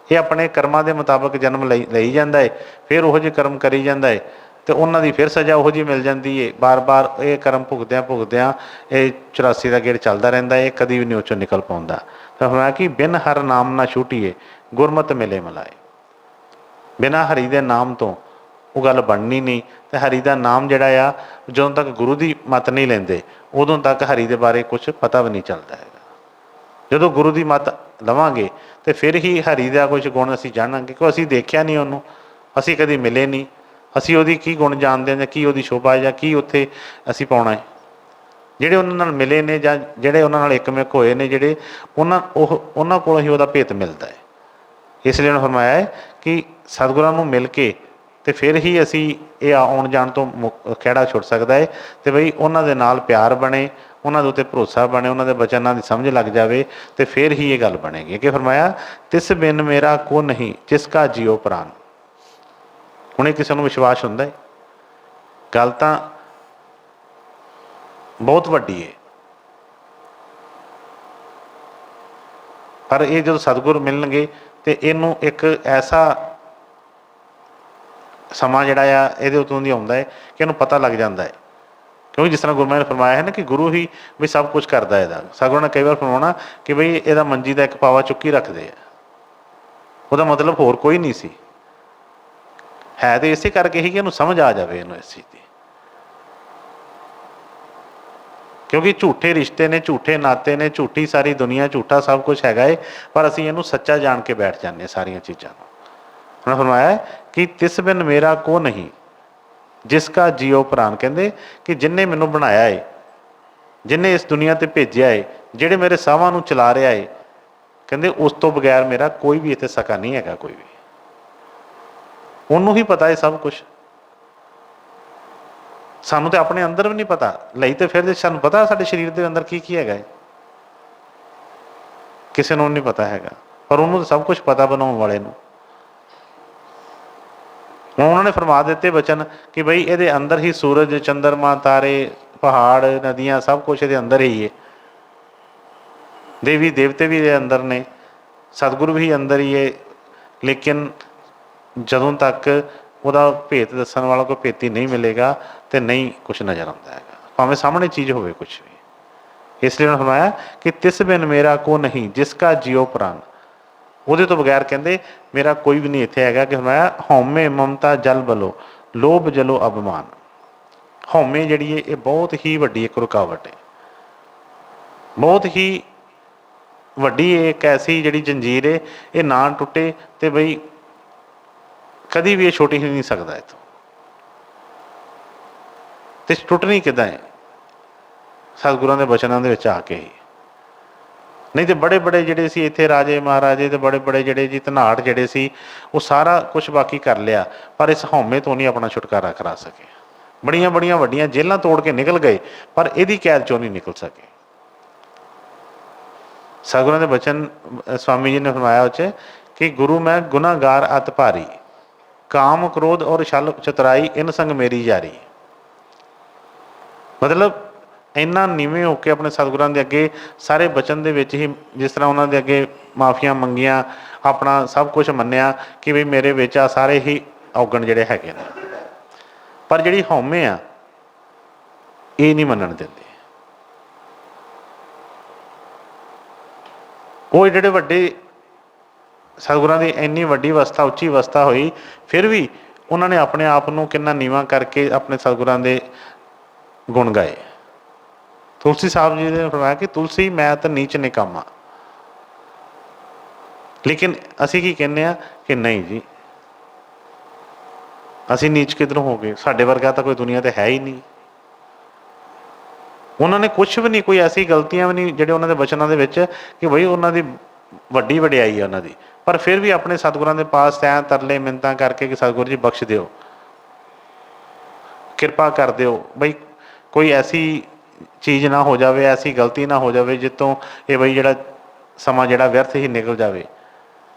ਇਹ ਆਪਣੇ ਕਰਮਾਂ ਦੇ ਮੁਤਾਬਕ ਜਨਮ ਲਈ ਜਾਂਦਾ ਹੈ, ਫਿਰ ਉਹੋ ਜਿਹੇ ਕਰਮ ਕਰੀ ਜਾਂਦਾ ਹੈ, ਅਤੇ ਉਹਨਾਂ ਦੀ ਫਿਰ ਸਜ਼ਾ ਉਹੋ ਜਿਹੀ ਮਿਲ ਜਾਂਦੀ ਹੈ। ਬਾਰ ਇਹ ਕਰਮ ਭੁਗਦਿਆਂ ਇਹ 84 ਦਾ ਗੇੜ ਚੱਲਦਾ ਰਹਿੰਦਾ ਹੈ, ਕਦੀ ਵੀ ਨਹੀਂ ਉਹ 'ਚੋਂ ਨਿਕਲ ਪਾਉਂਦਾ। ਤਾਂ ਹੋਇਆ ਕਿ ਬਿਨ ਹਰ ਨਾਮ ਨਾ ਛੂਟੀਏ, ਗੁਰਮਤਿ ਮਿਲੇ ਮਿਲਾਏ। ਬਿਨਾਂ ਹਰੀ ਦੇ ਨਾਮ ਤੋਂ ਉਹ ਗੱਲ ਬਣਨੀ ਨਹੀਂ, ਅਤੇ ਹਰੀ ਦਾ ਨਾਮ ਜਿਹੜਾ ਆ, ਜਦੋਂ ਤੱਕ ਗੁਰੂ ਦੀ ਮੱਤ ਨਹੀਂ ਲੈਂਦੇ ਉਦੋਂ ਤੱਕ ਹਰੀ ਦੇ ਬਾਰੇ ਕੁਛ ਪਤਾ ਵੀ ਨਹੀਂ ਚੱਲਦਾ ਹੈਗਾ। ਜਦੋਂ ਗੁਰੂ ਦੀ ਮੱਤ ਲਵਾਂਗੇ ਅਤੇ ਫਿਰ ਹੀ ਹਰੀ ਦਾ ਕੁਛ ਗੁਣ ਅਸੀਂ ਜਾਣਾਂਗੇ, ਕਿਉਂ ਅਸੀਂ ਦੇਖਿਆ ਨਹੀਂ ਉਹਨੂੰ, ਅਸੀਂ ਕਦੀ ਮਿਲੇ ਨਹੀਂ, ਅਸੀਂ ਉਹਦੀ ਕੀ ਗੁਣ ਜਾਣਦੇ ਹਾਂ, ਜਾਂ ਕੀ ਉਹਦੀ ਸ਼ੋਭਾ, ਜਾਂ ਕੀ ਉੱਥੇ ਅਸੀਂ ਪਾਉਣਾ ਹੈ। ਜਿਹੜੇ ਉਹਨਾਂ ਨਾਲ ਮਿਲੇ ਨੇ, ਜਾਂ ਜਿਹੜੇ ਉਹਨਾਂ ਨਾਲ ਇੱਕਮਿਕ ਹੋਏ ਨੇ, ਜਿਹੜੇ ਉਹਨਾਂ ਕੋਲੋਂ ਹੀ ਉਹਦਾ ਭੇਤ ਮਿਲਦਾ ਹੈ। ਇਸ ਲਈ ਉਹਨੇ ਫਰਮਾਇਆ ਹੈ ਕਿ ਸਤਿਗੁਰਾਂ ਨੂੰ ਮਿਲ ਕੇ ਅਤੇ ਫਿਰ ਹੀ ਅਸੀਂ ਇਹ ਆਉਣ ਜਾਣ ਤੋਂ ਖਹਿੜਾ ਛੁੱਟ ਸਕਦਾ ਹੈ, ਅਤੇ ਬਈ ਉਹਨਾਂ ਦੇ ਨਾਲ ਪਿਆਰ ਬਣੇ, ਉਹਨਾਂ ਦੇ ਉੱਤੇ ਭਰੋਸਾ ਬਣੇ, ਉਹਨਾਂ ਦੇ ਬਚਨਾਂ ਦੀ ਸਮਝ ਲੱਗ ਜਾਵੇ, ਅਤੇ ਫਿਰ ਹੀ ਇਹ ਗੱਲ ਬਣੇਗੀ। ਕਿ ਫਰਮਾਇਆ ਤਿਸ ਬਿਨ ਮੇਰਾ ਕੋ ਨਹੀਂ, ਜਿਸ ਕਾ ਜਿਉ ਪ੍ਰਾਨ। ਹੁਣ ਇਹ ਕਿਸੇ ਨੂੰ ਵਿਸ਼ਵਾਸ ਹੁੰਦਾ ਹੈ, ਗੱਲ ਤਾਂ ਬਹੁਤ ਵੱਡੀ ਹੈ, ਪਰ ਇਹ ਜਦੋਂ ਸਤਿਗੁਰ ਮਿਲਣਗੇ ਅਤੇ ਇਹਨੂੰ ਇੱਕ ਐਸਾ ਸਮਾਂ ਜਿਹੜਾ ਆ ਇਹਦੇ ਉੱਤੋਂ ਦੀ ਆਉਂਦਾ ਹੈ ਕਿ ਇਹਨੂੰ ਪਤਾ ਲੱਗ ਜਾਂਦਾ ਹੈ। ਕਿਉਂਕਿ ਜਿਸ ਤਰ੍ਹਾਂ ਗੁਰੂ ਮਹਾਰਾਜ ਨੇ ਫਰਮਾਇਆ ਹੈ ਨਾ ਕਿ ਗੁਰੂ ਹੀ ਵੀ ਸਭ ਕੁਛ ਕਰਦਾ ਇਹਦਾ। ਸਤਿਗੁਰਾਂ ਨੇ ਕਈ ਵਾਰ ਫਰਮਾਉਣਾ ਕਿ ਬਈ ਇਹਦਾ ਮੰਜੀ ਦਾ ਇੱਕ ਪਾਵਾ ਚੁੱਕੀ ਰੱਖਦੇ ਆ, ਉਹਦਾ ਮਤਲਬ ਹੋਰ ਕੋਈ ਨਹੀਂ ਸੀ, ਹੈ ਤਾਂ ਇਸੇ ਕਰਕੇ ਹੀ ਕਿ ਇਹਨੂੰ ਸਮਝ ਆ ਜਾਵੇ ਇਹਨੂੰ ਇਸ ਚੀਜ਼ ਦੀ। ਕਿਉਂਕਿ ਝੂਠੇ ਰਿਸ਼ਤੇ ਨੇ, ਝੂਠੇ ਨਾਤੇ ਨੇ, ਝੂਠੀ ਸਾਰੀ ਦੁਨੀਆ, ਝੂਠਾ ਸਭ ਕੁਛ ਹੈਗਾ ਏ, ਪਰ ਅਸੀਂ ਇਹਨੂੰ ਸੱਚਾ ਜਾਣ ਕੇ ਬੈਠ ਜਾਂਦੇ ਹਾਂ ਸਾਰੀਆਂ ਚੀਜ਼ਾਂ ਨੂੰ। ਉਹਨਾਂ ਫਰਮਾਇਆ ਕਿ ਤਿਸ ਬਿਨ ਮੇਰਾ ਕੋ ਨਹੀਂ, ਜਿਸ ਕਾ ਜਿਉ ਪ੍ਰਾਨ। ਕਹਿੰਦੇ ਕਿ ਜਿਹਨੇ ਮੈਨੂੰ ਬਣਾਇਆ ਏ, ਜਿਹਨੇ ਇਸ ਦੁਨੀਆ 'ਤੇ ਭੇਜਿਆ ਏ, ਜਿਹੜੇ ਮੇਰੇ ਸਾਹਾਂ ਨੂੰ ਚਲਾ ਰਿਹਾ ਏ, ਕਹਿੰਦੇ ਉਸ ਤੋਂ ਬਗੈਰ ਮੇਰਾ ਕੋਈ ਵੀ ਇੱਥੇ ਸਕਾ ਨਹੀਂ ਹੈਗਾ ਕੋਈ ਵੀ। ਉਹਨੂੰ ਹੀ ਪਤਾ ਹੈ ਸਭ ਕੁਛ, ਸਾਨੂੰ ਤਾਂ ਆਪਣੇ ਅੰਦਰ ਵੀ ਨਹੀਂ ਪਤਾ। ਲਈ ਤੇ ਫਿਰ ਸਾਨੂੰ ਪਤਾ ਸਾਡੇ ਸਰੀਰ ਦੇ ਅੰਦਰ ਕੀ ਕੀ ਹੈਗਾ ਹੈ, ਕਿਸੇ ਨੂੰ ਨਹੀਂ ਪਤਾ ਹੈਗਾ, ਪਰ ਉਹਨੂੰ ਤਾਂ ਸਭ ਕੁਛ ਪਤਾ ਬਣਾਉਣ ਵਾਲੇ ਨੂੰ। ਹੁਣ ਉਹਨਾਂ ਨੇ ਫਰਮਾ ਦਿੱਤੇ ਬਚਨ ਕਿ ਬਈ ਇਹਦੇ ਅੰਦਰ ਹੀ ਸੂਰਜ, ਚੰਦਰਮਾ, ਤਾਰੇ, ਪਹਾੜ, ਨਦੀਆਂ ਸਭ ਕੁਛ ਇਹਦੇ ਅੰਦਰ ਹੀ ਹੈ। ਦੇਵੀ ਦੇਵਤੇ ਵੀ ਇਹਦੇ ਅੰਦਰ ਨੇ, ਸਤਿਗੁਰੂ ਵੀ ਅੰਦਰ ਹੀ ਹੈ, ਲੇਕਿਨ ਜਦੋਂ ਤੱਕ ਉਹਦਾ ਭੇਤ ਦੱਸਣ ਵਾਲਾ ਕੋਈ ਭੇਤੀ ਨਹੀਂ ਮਿਲੇਗਾ ਤੇ ਨਹੀਂ ਕੁਛ ਨਜ਼ਰ ਆਉਂਦਾ ਹੈਗਾ, ਭਾਵੇਂ ਸਾਹਮਣੇ ਚੀਜ਼ ਹੋਵੇ ਕੁਛ ਵੀ। ਇਸ ਲਈ ਉਹਨਾਂ ਫਰਮਾਇਆ ਕਿ ਤਿਸ ਬਿਨ ਮੇਰਾ ਕੋ ਨਹੀਂ ਜਿਸ ਕਾ ਜਿਉ ਪ੍ਰਾਨ। ਉਹਦੇ ਤੋਂ ਬਗੈਰ ਕਹਿੰਦੇ ਮੇਰਾ ਕੋਈ ਵੀ ਨਹੀਂ ਇੱਥੇ ਹੈਗਾ। ਕਿ ਫਰਮਾਇਆ ਹਉਮੈ ਮਮਤਾ ਜਲ ਬਲੋ ਲੋਭ ਜਲੋ ਅਭਿਮਾਨ। ਹਉਮੈ ਜਿਹੜੀ ਹੈ ਇਹ ਬਹੁਤ ਹੀ ਵੱਡੀ ਇੱਕ ਰੁਕਾਵਟ ਹੈ, ਬਹੁਤ ਹੀ ਵੱਡੀ ਇੱਕ ਐਸੀ ਜਿਹੜੀ ਜੰਜੀਰ ਹੈ, ਇਹ ਨਾ ਟੁੱਟੇ ਤੇ ਬਈ ਕਦੀ ਵੀ ਇਹ ਛੁੱਟ ਹੀ ਨਹੀਂ ਸਕਦਾ ਇੱਥੋਂ। ਤੇ ਟੁੱਟਣੀ ਕਿੱਦਾਂ ਹੈ? ਸਤਿਗੁਰਾਂ ਦੇ ਬਚਨਾਂ ਦੇ ਵਿੱਚ ਆ ਕੇ ਹੀ। ਨਹੀਂ ਤੇ ਬੜੇ ਬੜੇ ਜਿਹੜੇ ਸੀ ਇੱਥੇ ਰਾਜੇ ਮਹਾਰਾਜੇ ਤੇ ਬੜੇ ਬੜੇ ਜਿਹੜੇ ਜੀ ਧਨਾਟ ਜਿਹੜੇ ਸੀ, ਉਹ ਸਾਰਾ ਕੁਛ ਬਾਕੀ ਕਰ ਲਿਆ, ਪਰ ਇਸ ਹਉਮੈ ਤੋਂ ਨਹੀਂ ਆਪਣਾ ਛੁਟਕਾਰਾ ਕਰਾ ਸਕੇ। ਬੜੀਆਂ ਬੜੀਆਂ ਵੱਡੀਆਂ ਜੇਲਾਂ ਤੋੜ ਕੇ ਨਿਕਲ ਗਏ, ਪਰ ਇਹਦੀ ਕੈਦ ਚੋਂ ਨਹੀਂ ਨਿਕਲ ਸਕੇ। ਸਤਿਗੁਰਾਂ ਦੇ ਬਚਨ ਸਵਾਮੀ ਜੀ ਨੇ ਫਰਮਾਇਆ ਉਹ 'ਚ ਕਿ ਗੁਰੂ ਮੈਂ ਗੁਨਾਹਗਾਰ ਅਤ ਭਾਰੀ, ਕਾਮ ਕ੍ਰੋਧ ਔਰ ਛਲ ਚਤੁਰਾਈ ਇਨ ਸੰਗ ਮੇਰੀ ਯਾਰੀ। ਮਤਲਬ ਇੰਨਾ ਨੀਵੇਂ ਹੋ ਕੇ ਆਪਣੇ ਸਤਿਗੁਰਾਂ ਦੇ ਅੱਗੇ ਸਾਰੇ ਬਚਨ ਦੇ ਵਿੱਚ ਹੀ, ਜਿਸ ਤਰ੍ਹਾਂ ਉਹਨਾਂ ਦੇ ਅੱਗੇ ਮਾਫੀਆਂ ਮੰਗੀਆਂ, ਆਪਣਾ ਸਭ ਕੁਝ ਮੰਨਿਆ ਕਿ ਵੀ ਮੇਰੇ ਵਿੱਚ ਆ ਸਾਰੇ ਹੀ ਔਗਣ ਜਿਹੜੇ ਹੈਗੇ ਨੇ, ਪਰ ਜਿਹੜੀ ਹਉਮੈ ਆ ਇਹ ਨਹੀਂ ਮੰਨਣ ਦਿੰਦੇ। ਉਹ ਜਿਹੜੇ ਵੱਡੇ ਸਤਿਗੁਰਾਂ ਦੀ ਇੰਨੀ ਵੱਡੀ ਅਵਸਥਾ, ਉੱਚੀ ਅਵਸਥਾ ਹੋਈ, ਫਿਰ ਵੀ ਉਹਨਾਂ ਨੇ ਆਪਣੇ ਆਪ ਨੂੰ ਕਿੰਨਾ ਨੀਵਾਂ ਕਰਕੇ ਆਪਣੇ ਸਤਿਗੁਰਾਂ ਦੇ ਗੁਣ ਗਾਏ। ਤੁਲਸੀ ਸਾਹਿਬ ਜੀ ਨੇ ਫਰਮਾਇਆ ਕਿ ਤੁਲਸੀ ਮੈਂ ਤਾਂ ਨੀਚ ਨਿਕਾਮਾ। ਲੇਕਿਨ ਅਸੀਂ ਕੀ ਕਹਿੰਦੇ ਹਾਂ ਕਿ ਨਹੀਂ ਜੀ, ਅਸੀਂ ਨੀਚ ਕਿੱਧਰੋਂ ਹੋ ਗਏ? ਸਾਡੇ ਵਰਗਾ ਤਾਂ ਕੋਈ ਦੁਨੀਆ ਤੇ ਹੈ ਹੀ ਨਹੀਂ। ਉਹਨਾਂ ਨੇ ਕੁਛ ਵੀ ਨਹੀਂ, ਕੋਈ ਐਸੀ ਗਲਤੀਆਂ ਵੀ ਨਹੀਂ ਜਿਹੜੇ ਉਹਨਾਂ ਦੇ ਬਚਨਾਂ ਦੇ ਵਿੱਚ ਕਿ ਬਈ ਉਹਨਾਂ ਦੀ ਵੱਡੀ ਵਡਿਆਈ ਹੈ ਉਹਨਾਂ ਦੀ, ਪਰ ਫਿਰ ਵੀ ਆਪਣੇ ਸਤਿਗੁਰਾਂ ਦੇ ਪਾਸ ਤੈਂ ਤਰਲੇ ਮਿੰਨਤਾਂ ਕਰਕੇ ਕਿ ਸਤਿਗੁਰੂ ਜੀ ਬਖਸ਼ ਦਿਓ, ਕਿਰਪਾ ਕਰ ਦਿਓ, ਬਈ ਕੋਈ ਐਸੀ ਚੀਜ਼ ਨਾ ਹੋ ਜਾਵੇ, ਐਸੀ ਗਲਤੀ ਨਾ ਹੋ ਜਾਵੇ ਜਿੱਤੋਂ ਇਹ ਬਈ ਜਿਹੜਾ ਸਮਾਂ ਜਿਹੜਾ ਵਿਅਰਥ ਹੀ ਨਿਕਲ ਜਾਵੇ।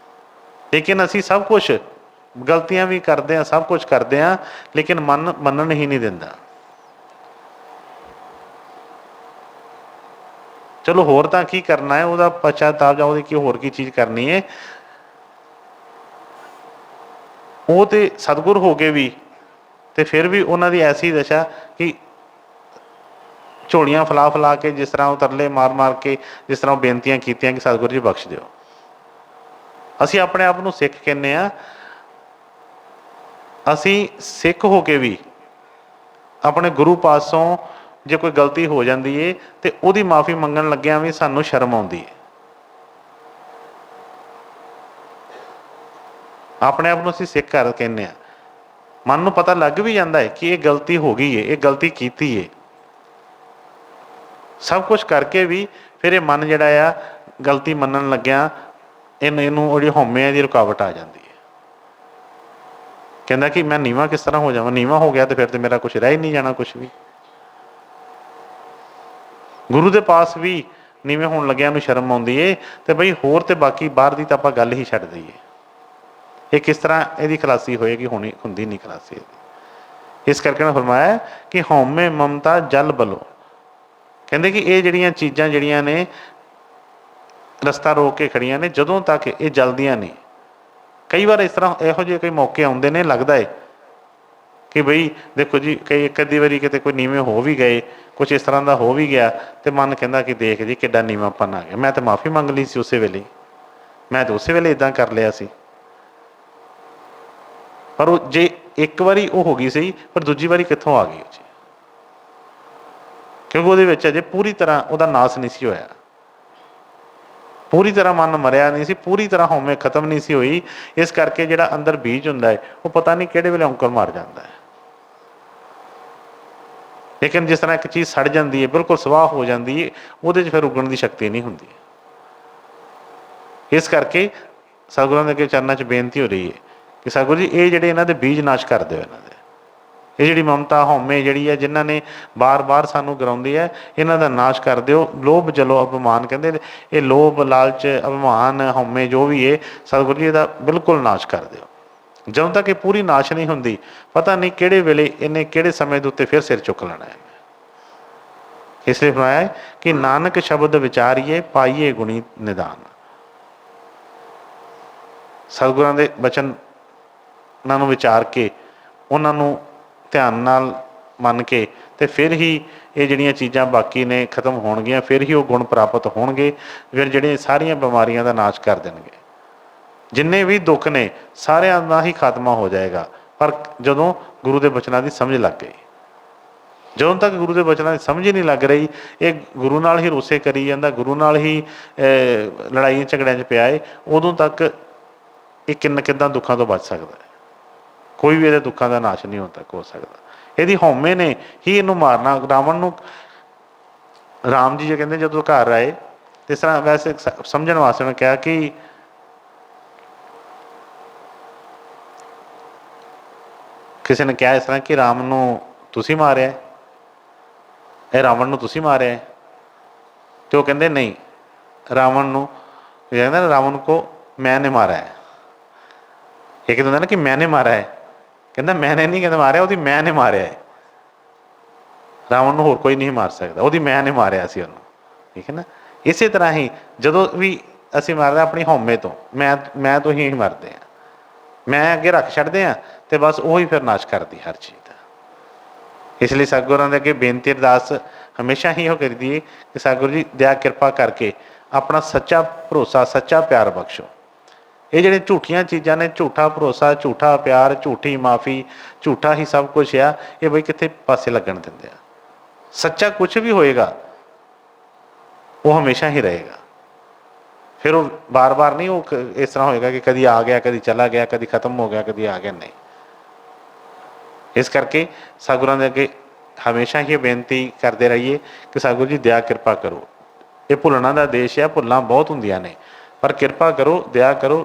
ਲੇਕਿਨ ਅਸੀਂ ਸਭ ਕੁਛ ਗਲਤੀਆਂ ਵੀ ਕਰਦੇ ਹਾਂ, ਸਭ ਕੁਛ ਕਰਦੇ ਹਾਂ, ਲੇਕਿਨ ਮਨ ਮੰਨਣ ਹੀ ਨਹੀਂ ਦਿੰਦਾ। ਚਲੋ ਹੋਰ ਤਾਂ ਕੀ ਕਰਨਾ ਹੈ, ਉਹਦਾ ਪਛਤਾਵਾ ਜਾਂ ਉਹਦੀ ਕੀ ਹੋਰ ਕੀ ਚੀਜ਼ ਕਰਨੀ ਹੈ। ਉਹ ਤੇ ਸਤਿਗੁਰ ਹੋ ਗਏ ਵੀ, ਤੇ ਫਿਰ ਵੀ ਉਹਨਾਂ ਦੀ ਐਸੀ ਦਸ਼ਾ ਕਿ ਝੋਲੀਆਂ ਫੈਲਾ ਫੈਲਾ ਕੇ, ਜਿਸ ਤਰ੍ਹਾਂ ਉਹ ਤਰਲੇ ਮਾਰ ਮਾਰ ਕੇ, ਜਿਸ ਤਰ੍ਹਾਂ ਉਹ ਬੇਨਤੀਆਂ ਕੀਤੀਆਂ ਕਿ ਸਤਿਗੁਰੂ ਜੀ ਬਖਸ਼ ਦਿਓ। ਅਸੀਂ ਆਪਣੇ ਆਪ ਨੂੰ ਸਿੱਖ ਕਹਿੰਦੇ ਹਾਂ, ਅਸੀਂ ਸਿੱਖ ਹੋ ਕੇ ਵੀ ਆਪਣੇ ਗੁਰੂ ਪਾਸੋਂ ਜੇ ਕੋਈ ਗਲਤੀ ਹੋ ਜਾਂਦੀ ਹੈ ਤੇ ਉਹਦੀ ਮਾਫੀ ਮੰਗਣ ਲੱਗਿਆਂ ਵੀ ਸਾਨੂੰ ਸ਼ਰਮ ਆਉਂਦੀ ਹੈ। ਆਪਣੇ ਆਪ ਨੂੰ ਅਸੀਂ ਸਿੱਖ ਕਰ ਕਹਿੰਦੇ ਹਾਂ, ਮਨ ਨੂੰ ਪਤਾ ਲੱਗ ਵੀ ਜਾਂਦਾ ਹੈ ਕਿ ਇਹ ਗਲਤੀ ਹੋ ਗਈ ਹੈ, ਇਹ ਗਲਤੀ ਕੀਤੀ ਹੈ, ਸਭ ਕੁਛ ਕਰਕੇ ਵੀ ਫਿਰ ਇਹ ਮਨ ਜਿਹੜਾ ਆ ਗਲਤੀ ਮੰਨਣ ਲੱਗਿਆ ਇਹਨੂੰ ਉਹ ਜਿਹੜੀ ਹਉਮੈ ਦੀ ਰੁਕਾਵਟ ਆ ਜਾਂਦੀ ਹੈ। ਕਹਿੰਦਾ ਕਿ ਮੈਂ ਨੀਵਾਂ ਕਿਸ ਤਰ੍ਹਾਂ ਹੋ ਜਾਵਾਂ? ਨੀਵਾਂ ਹੋ ਗਿਆ ਤੇ ਫਿਰ ਤੇ ਮੇਰਾ ਕੁਛ ਰਹਿ ਹੀ ਨਹੀਂ ਜਾਣਾ ਕੁਛ ਵੀ। ਗੁਰੂ ਦੇ ਪਾਸ ਵੀ ਨੀਵੇਂ ਹੋਣ ਲੱਗਿਆ ਨੂੰ ਸ਼ਰਮ ਆਉਂਦੀ ਏ, ਤੇ ਬਈ ਹੋਰ ਤੇ ਬਾਕੀ ਬਾਹਰ ਦੀ ਤਾਂ ਆਪਾਂ ਗੱਲ ਹੀ ਛੱਡ ਦਈਏ। ਇਹ ਕਿਸ ਤਰ੍ਹਾਂ ਇਹਦੀ ਖਲਾਸੀ ਹੋਏਗੀ? ਹੁੰਦੀ ਨਹੀਂ ਖਲਾਸੀ ਇਹਦੀ। ਇਸ ਕਰਕੇ ਮੈਂ ਫਰਮਾਇਆ ਕਿ ਹਉਮੈ ਮਮਤਾ ਜਲ ਬਲੋ। ਕਹਿੰਦੇ ਕਿ ਇਹ ਜਿਹੜੀਆਂ ਚੀਜ਼ਾਂ ਜਿਹੜੀਆਂ ਨੇ ਰਸਤਾ ਰੋਕ ਕੇ ਖੜੀਆਂ ਨੇ, ਜਦੋਂ ਤੱਕ ਇਹ ਜਲਦੀਆਂ ਨਹੀਂ। ਕਈ ਵਾਰ ਇਸ ਤਰ੍ਹਾਂ ਇਹੋ ਜਿਹੇ ਕਈ ਮੌਕੇ ਆਉਂਦੇ ਨੇ, ਲੱਗਦਾ ਹੈ ਕਿ ਬਈ ਦੇਖੋ ਜੀ, ਕਈ ਇੱਕ ਅੱਧੀ ਵਾਰੀ ਕਿਤੇ ਕੋਈ ਨੀਵੇਂ ਹੋ ਵੀ ਗਏ, ਕੁਛ ਇਸ ਤਰ੍ਹਾਂ ਦਾ ਹੋ ਵੀ ਗਿਆ, ਤੇ ਮਨ ਕਹਿੰਦਾ ਕਿ ਦੇਖ ਜੀ ਕਿੱਡਾ ਨੀਵਾਂਪਨ ਆ ਗਿਆ, ਮੈਂ ਤਾਂ ਮਾਫੀ ਮੰਗ ਲਈ ਸੀ ਉਸੇ ਵੇਲੇ, ਮੈਂ ਤਾਂ ਉਸੇ ਵੇਲੇ ਇੱਦਾਂ ਕਰ ਲਿਆ ਸੀ। ਪਰ ਉਹ ਜੇ ਇੱਕ ਵਾਰੀ ਉਹ ਹੋ ਗਈ ਸਹੀ, ਪਰ ਦੂਜੀ ਵਾਰੀ ਕਿੱਥੋਂ ਆ ਗਈ ਉਹ ਜੀ? ਕਿਉਂਕਿ ਉਹਦੇ ਵਿੱਚ ਅਜੇ ਪੂਰੀ ਤਰ੍ਹਾਂ ਉਹਦਾ ਨਾਸ ਨਹੀਂ ਸੀ ਹੋਇਆ, ਪੂਰੀ ਤਰ੍ਹਾਂ ਮਨ ਮਰਿਆ ਨਹੀਂ ਸੀ, ਪੂਰੀ ਤਰ੍ਹਾਂ ਹਉਮੈ ਖਤਮ ਨਹੀਂ ਸੀ ਹੋਈ। ਇਸ ਕਰਕੇ ਜਿਹੜਾ ਅੰਦਰ ਬੀਜ ਹੁੰਦਾ ਹੈ, ਉਹ ਪਤਾ ਨਹੀਂ ਕਿਹੜੇ ਵੇਲੇ ਔਂਕੜ ਮਾਰ ਜਾਂਦਾ ਹੈ। ਲੇਕਿਨ ਜਿਸ ਤਰ੍ਹਾਂ ਇੱਕ ਚੀਜ਼ ਸੜ ਜਾਂਦੀ ਹੈ, ਬਿਲਕੁਲ ਸਵਾਹ ਹੋ ਜਾਂਦੀ ਹੈ, ਉਹਦੇ 'ਚ ਫਿਰ ਉੱਗਣ ਦੀ ਸ਼ਕਤੀ ਨਹੀਂ ਹੁੰਦੀ। ਇਸ ਕਰਕੇ ਸਤਿਗੁਰਾਂ ਦੇ ਅੱਗੇ ਚਰਨਾਂ 'ਚ ਬੇਨਤੀ ਹੋ ਰਹੀ ਹੈ ਕਿ ਸਤਿਗੁਰੂ ਜੀ ਇਹ ਜਿਹੜੇ ਇਹਨਾਂ ਦੇ ਬੀਜ ਨਾਸ਼ ਕਰ ਦਿਓ, ਇਹਨਾਂ ਦੇ ਇਹ ਜਿਹੜੀ ਮਮਤਾ ਹਉਮੈ ਜਿਹੜੀ ਹੈ, ਜਿਨ੍ਹਾਂ ਨੇ ਬਾਰ-ਬਾਰ ਸਾਨੂੰ ਗਰਾਉਂਦੀ ਹੈ, ਇਹਨਾਂ ਦਾ ਨਾਸ਼ ਕਰ ਦਿਓ। ਲੋਭ ਜਲੋ ਅਭਿਮਾਨ, ਕਹਿੰਦੇ ਇਹ ਲੋਭ ਲਾਲਚ ਅਭਿਮਾਨ ਹਉਮੈ ਜੋ ਵੀ ਹੈ, ਸਤਿਗੁਰੂ ਜੀ ਇਹਦਾ ਬਿਲਕੁਲ ਨਾਸ਼ ਕਰ ਦਿਓ। ਜਦੋਂ ਤੱਕ ਇਹ ਪੂਰੀ ਨਾਸ਼ ਨਹੀਂ ਹੁੰਦੀ, ਪਤਾ ਨਹੀਂ ਕਿਹੜੇ ਵੇਲੇ ਇਹਨੇ ਕਿਹੜੇ ਸਮੇਂ ਦੇ ਉੱਤੇ ਫਿਰ ਸਿਰ ਚੁੱਕ ਲੈਣਾ ਹੈ। ਇਸ ਲਈ ਫਰਮਾਇਆ ਕਿ ਨਾਨਕ ਸ਼ਬਦ ਵਿਚਾਰੀਏ ਪਾਈਏ ਗੁਣੀ ਨਿਦਾਨ। ਸਤਿਗੁਰਾਂ ਦੇ ਬਚਨ ਉਹਨਾਂ ਨੂੰ ਵਿਚਾਰ ਕੇ ਉਹਨਾਂ ਨੂੰ ਧਿਆਨ ਨਾਲ ਮੰਨ ਕੇ ਤੇ ਫਿਰ ਹੀ ਇਹ ਜਿਹੜੀਆਂ ਚੀਜ਼ਾਂ ਬਾਕੀ ਨੇ ਖਤਮ ਹੋਣਗੀਆਂ, ਫਿਰ ਹੀ ਉਹ ਗੁਣ ਪ੍ਰਾਪਤ ਹੋਣਗੇ, ਫਿਰ ਜਿਹੜੀਆਂ ਸਾਰੀਆਂ ਬਿਮਾਰੀਆਂ ਦਾ ਨਾਸ਼ ਕਰ ਦੇਣਗੇ। ਜਿੰਨੇ ਵੀ ਦੁੱਖ ਨੇ ਸਾਰਿਆਂ ਦਾ ਹੀ ਖਾਤਮਾ ਹੋ ਜਾਏਗਾ, ਪਰ ਜਦੋਂ ਗੁਰੂ ਦੇ ਬਚਨਾਂ ਦੀ ਸਮਝ ਲੱਗ ਗਈ। ਜਦੋਂ ਤੱਕ ਗੁਰੂ ਦੇ ਬਚਨਾਂ ਦੀ ਸਮਝ ਹੀ ਨਹੀਂ ਲੱਗ ਰਹੀ, ਇਹ ਗੁਰੂ ਨਾਲ ਹੀ ਰੋਸੇ ਕਰੀ ਜਾਂਦਾ, ਗੁਰੂ ਨਾਲ ਹੀ ਲੜਾਈਆਂ ਝਗੜਿਆਂ 'ਚ ਪਿਆ ਏ, ਉਦੋਂ ਤੱਕ ਇਹ ਕਿੱਦਾਂ ਦੁੱਖਾਂ ਤੋਂ ਬਚ ਸਕਦਾ ਹੈ। ਕੋਈ ਵੀ ਇਹਦੇ ਦੁੱਖਾਂ ਦਾ ਨਾਸ਼ ਨਹੀਂ ਹੁਣ ਤੱਕ ਹੋ ਸਕਦਾ। ਇਹਦੀ ਹਉਮੈ ਨੇ ਹੀ ਇਹਨੂੰ ਮਾਰਨਾ। ਰਾਵਣ ਨੂੰ ਰਾਮ ਜੀ ਜੇ ਕਹਿੰਦੇ ਜਦੋਂ ਘਰ ਆਏ, ਤੇ ਇਸ ਤਰ੍ਹਾਂ ਵੈਸੇ ਸਮਝਣ ਵਾਸਤੇ ਉਹਨੇ ਕਿਹਾ ਕਿ ਕਿਸੇ ਨੇ ਕਿਹਾ ਇਸ ਤਰ੍ਹਾਂ ਕਿ ਰਾਮ ਨੂੰ ਤੁਸੀਂ ਮਾਰਿਆ, ਇਹ ਰਾਵਣ ਨੂੰ ਤੁਸੀਂ ਮਾਰਿਆ, ਤੇ ਉਹ ਕਹਿੰਦੇ ਨਹੀਂ, ਰਾਵਣ ਨੂੰ ਕਹਿੰਦਾ ਰਾਵਣ ਕੋ ਮੈਨੇ ਮਾਰਾ ਹੈ। ਇਹ ਕਹਿੰਦਾ ਨਾ ਕਿ ਮੈਨੇ ਮਾਰਾ ਹੈ, ਕਹਿੰਦਾ ਮੈਨੇ ਨਹੀਂ ਕਹਿੰਦਾ ਮਾਰਿਆ, ਉਹਦੀ ਮੈਂ ਨੇ ਮਾਰਿਆ ਹੈ। ਰਾਵਣ ਨੂੰ ਹੋਰ ਕੋਈ ਨਹੀਂ ਮਾਰ ਸਕਦਾ, ਉਹਦੀ ਮੈਂ ਨੇ ਮਾਰਿਆ ਸੀ ਉਹਨੂੰ। ਠੀਕ ਹੈ ਨਾ। ਇਸੇ ਤਰ੍ਹਾਂ ਹੀ ਜਦੋਂ ਵੀ ਅਸੀਂ ਮਾਰਦੇ ਆਪਣੀ ਹਉਮੈ ਤੋਂ, ਮੈਂ ਤੋਂ ਹੀ ਮਰਦੇ ਹਾਂ, ਮੈਂ ਅੱਗੇ ਰੱਖ ਛੱਡਦੇ ਹਾਂ, ਤੇ ਬਸ ਉਹੀ ਫਿਰ ਨਾਸ਼ ਕਰਦੀ ਹਰ ਚੀਜ਼ ਦਾ। ਇਸ ਲਈ ਸਤਿਗੁਰਾਂ ਦੇ ਅੱਗੇ ਬੇਨਤੀ ਅਰਦਾਸ ਹਮੇਸ਼ਾ ਹੀ ਉਹ ਕਰੀਦੀ ਹੈ ਕਿ ਸਤਿਗੁਰੂ ਜੀ ਦਇਆ ਕਿਰਪਾ ਕਰਕੇ ਆਪਣਾ ਸੱਚਾ ਭਰੋਸਾ, ਸੱਚਾ ਪਿਆਰ ਬਖਸ਼ੋ। ਇਹ ਜਿਹੜੇ ਝੂਠੀਆਂ ਚੀਜ਼ਾਂ ਨੇ, ਝੂਠਾ ਭਰੋਸਾ, ਝੂਠਾ ਪਿਆਰ, ਝੂਠੀ ਮਾਫੀ, ਝੂਠਾ ਹੀ ਸਭ ਕੁਛ ਆ, ਇਹ ਬਈ ਕਿੱਥੇ ਪਾਸੇ ਲੱਗਣ ਦਿੰਦੇ ਆ। ਸੱਚਾ ਕੁਛ ਵੀ ਹੋਏਗਾ ਉਹ ਹਮੇਸ਼ਾ ਹੀ ਰਹੇਗਾ। ਫਿਰ ਉਹ ਬਾਰ-ਬਾਰ ਨਹੀਂ ਉਹ ਇਸ ਤਰ੍ਹਾਂ ਹੋਏਗਾ ਕਿ ਕਦੀ ਆ ਗਿਆ, ਕਦੀ ਚਲਾ ਗਿਆ, ਕਦੀ ਖਤਮ ਹੋ ਗਿਆ, ਕਦੀ ਆ ਗਿਆ, ਨਹੀਂ। ਇਸ ਕਰਕੇ ਸਤਿਗੁਰਾਂ ਦੇ ਅੱਗੇ ਹਮੇਸ਼ਾ ਹੀ ਬੇਨਤੀ ਕਰਦੇ ਰਹੀਏ ਕਿ ਸਤਿਗੁਰੂ ਜੀ ਦਇਆ ਕਿਰਪਾ ਕਰੋ। ਇਹ ਭੁੱਲਣਾ ਦਾ ਦੇਸ਼ ਹੈ, ਭੁੱਲਾਂ ਬਹੁਤ ਹੁੰਦੀਆਂ ਨੇ, ਪਰ ਕਿਰਪਾ ਕਰੋ, ਦਇਆ ਕਰੋ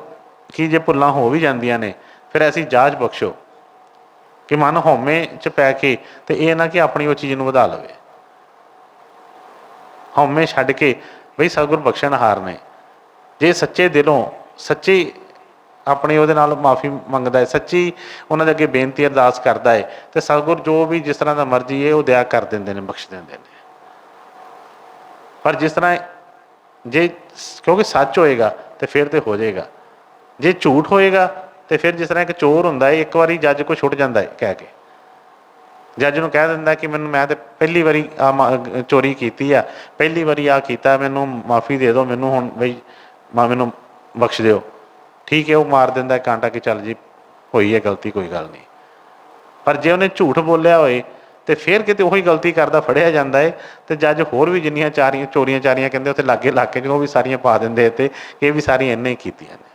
ਕਿ ਜੇ ਭੁੱਲਾਂ ਹੋ ਵੀ ਜਾਂਦੀਆਂ ਨੇ ਫਿਰ ਐਸੀ ਜਾਚ ਬਖਸ਼ੋ ਕਿ ਮਨ ਹਉਮੈ 'ਚ ਪੈ ਕੇ ਤੇ ਇਹ ਨਾ ਕਿ ਆਪਣੀ ਉਹ ਚੀਜ਼ ਨੂੰ ਵਧਾ ਲਵੇ। ਹਉਮੈ ਛੱਡ ਕੇ ਬਈ ਸਤਿਗੁਰ ਬਖਸ਼ਣਹਾਰ ਨੇ, ਜੇ ਸੱਚੇ ਦਿਲੋਂ, ਸੱਚੀ ਆਪਣੀ ਉਹਦੇ ਨਾਲ ਮਾਫੀ ਮੰਗਦਾ ਹੈ, ਸੱਚੀ ਉਹਨਾਂ ਦੇ ਅੱਗੇ ਬੇਨਤੀ ਅਰਦਾਸ ਕਰਦਾ ਹੈ, ਤੇ ਸਤਿਗੁਰ ਜੋ ਵੀ ਜਿਸ ਤਰ੍ਹਾਂ ਦਾ ਮਰਜ਼ੀ ਹੈ ਉਹ ਦਇਆ ਕਰ ਦਿੰਦੇ ਨੇ, ਬਖਸ਼ ਦਿੰਦੇ ਨੇ। ਪਰ ਜਿਸ ਤਰ੍ਹਾਂ ਜੇ ਕਿਉਂਕਿ ਸੱਚ ਹੋਏਗਾ ਤੇ ਫਿਰ ਤੇ ਹੋ ਜਾਏਗਾ, ਜੇ ਝੂਠ ਹੋਏਗਾ ਤੇ ਫਿਰ ਜਿਸ ਤਰ੍ਹਾਂ ਇੱਕ ਚੋਰ ਹੁੰਦਾ ਹੈ, ਇੱਕ ਵਾਰੀ ਜੱਜ ਕੋਲ ਛੁੱਟ ਜਾਂਦਾ ਹੈ, ਕਹਿ ਕੇ ਜੱਜ ਨੂੰ ਕਹਿ ਦਿੰਦਾ ਕਿ ਮੈਂ ਤਾਂ ਪਹਿਲੀ ਵਾਰੀ ਚੋਰੀ ਕੀਤੀ ਆ, ਪਹਿਲੀ ਵਾਰੀ ਆਹ ਕੀਤਾ, ਮੈਨੂੰ ਮਾਫੀ ਦੇ ਦਿਓ, ਮੈਨੂੰ ਹੁਣ ਬਈ ਮੈਨੂੰ ਬਖਸ਼ ਦਿਓ। ਠੀਕ ਹੈ, ਉਹ ਮਾਰ ਦਿੰਦਾ ਕਾਂਟਾ ਕਿ ਚੱਲ ਜੀ ਹੋਈ ਹੈ ਗਲਤੀ, ਕੋਈ ਗੱਲ ਨਹੀਂ। ਪਰ ਜੇ ਉਹਨੇ ਝੂਠ ਬੋਲਿਆ ਹੋਏ ਤੇ ਫਿਰ ਕਿਤੇ ਉਹੀ ਗਲਤੀ ਕਰਦਾ ਫੜਿਆ ਜਾਂਦਾ ਹੈ, ਤੇ ਜੱਜ ਹੋਰ ਵੀ ਜਿੰਨੀਆਂ ਚੋਰੀਆਂ ਚਾਰੀਆਂ ਕਹਿੰਦੇ ਉੱਥੇ ਲਾਗੇ ਇਲਾਕੇ 'ਚ ਉਹ ਵੀ ਸਾਰੀਆਂ ਪਾ ਦਿੰਦੇ ਤੇ ਇਹ ਵੀ ਸਾਰੀਆਂ ਇਹਨੇ ਹੀ ਕੀਤੀਆਂ ਨੇ।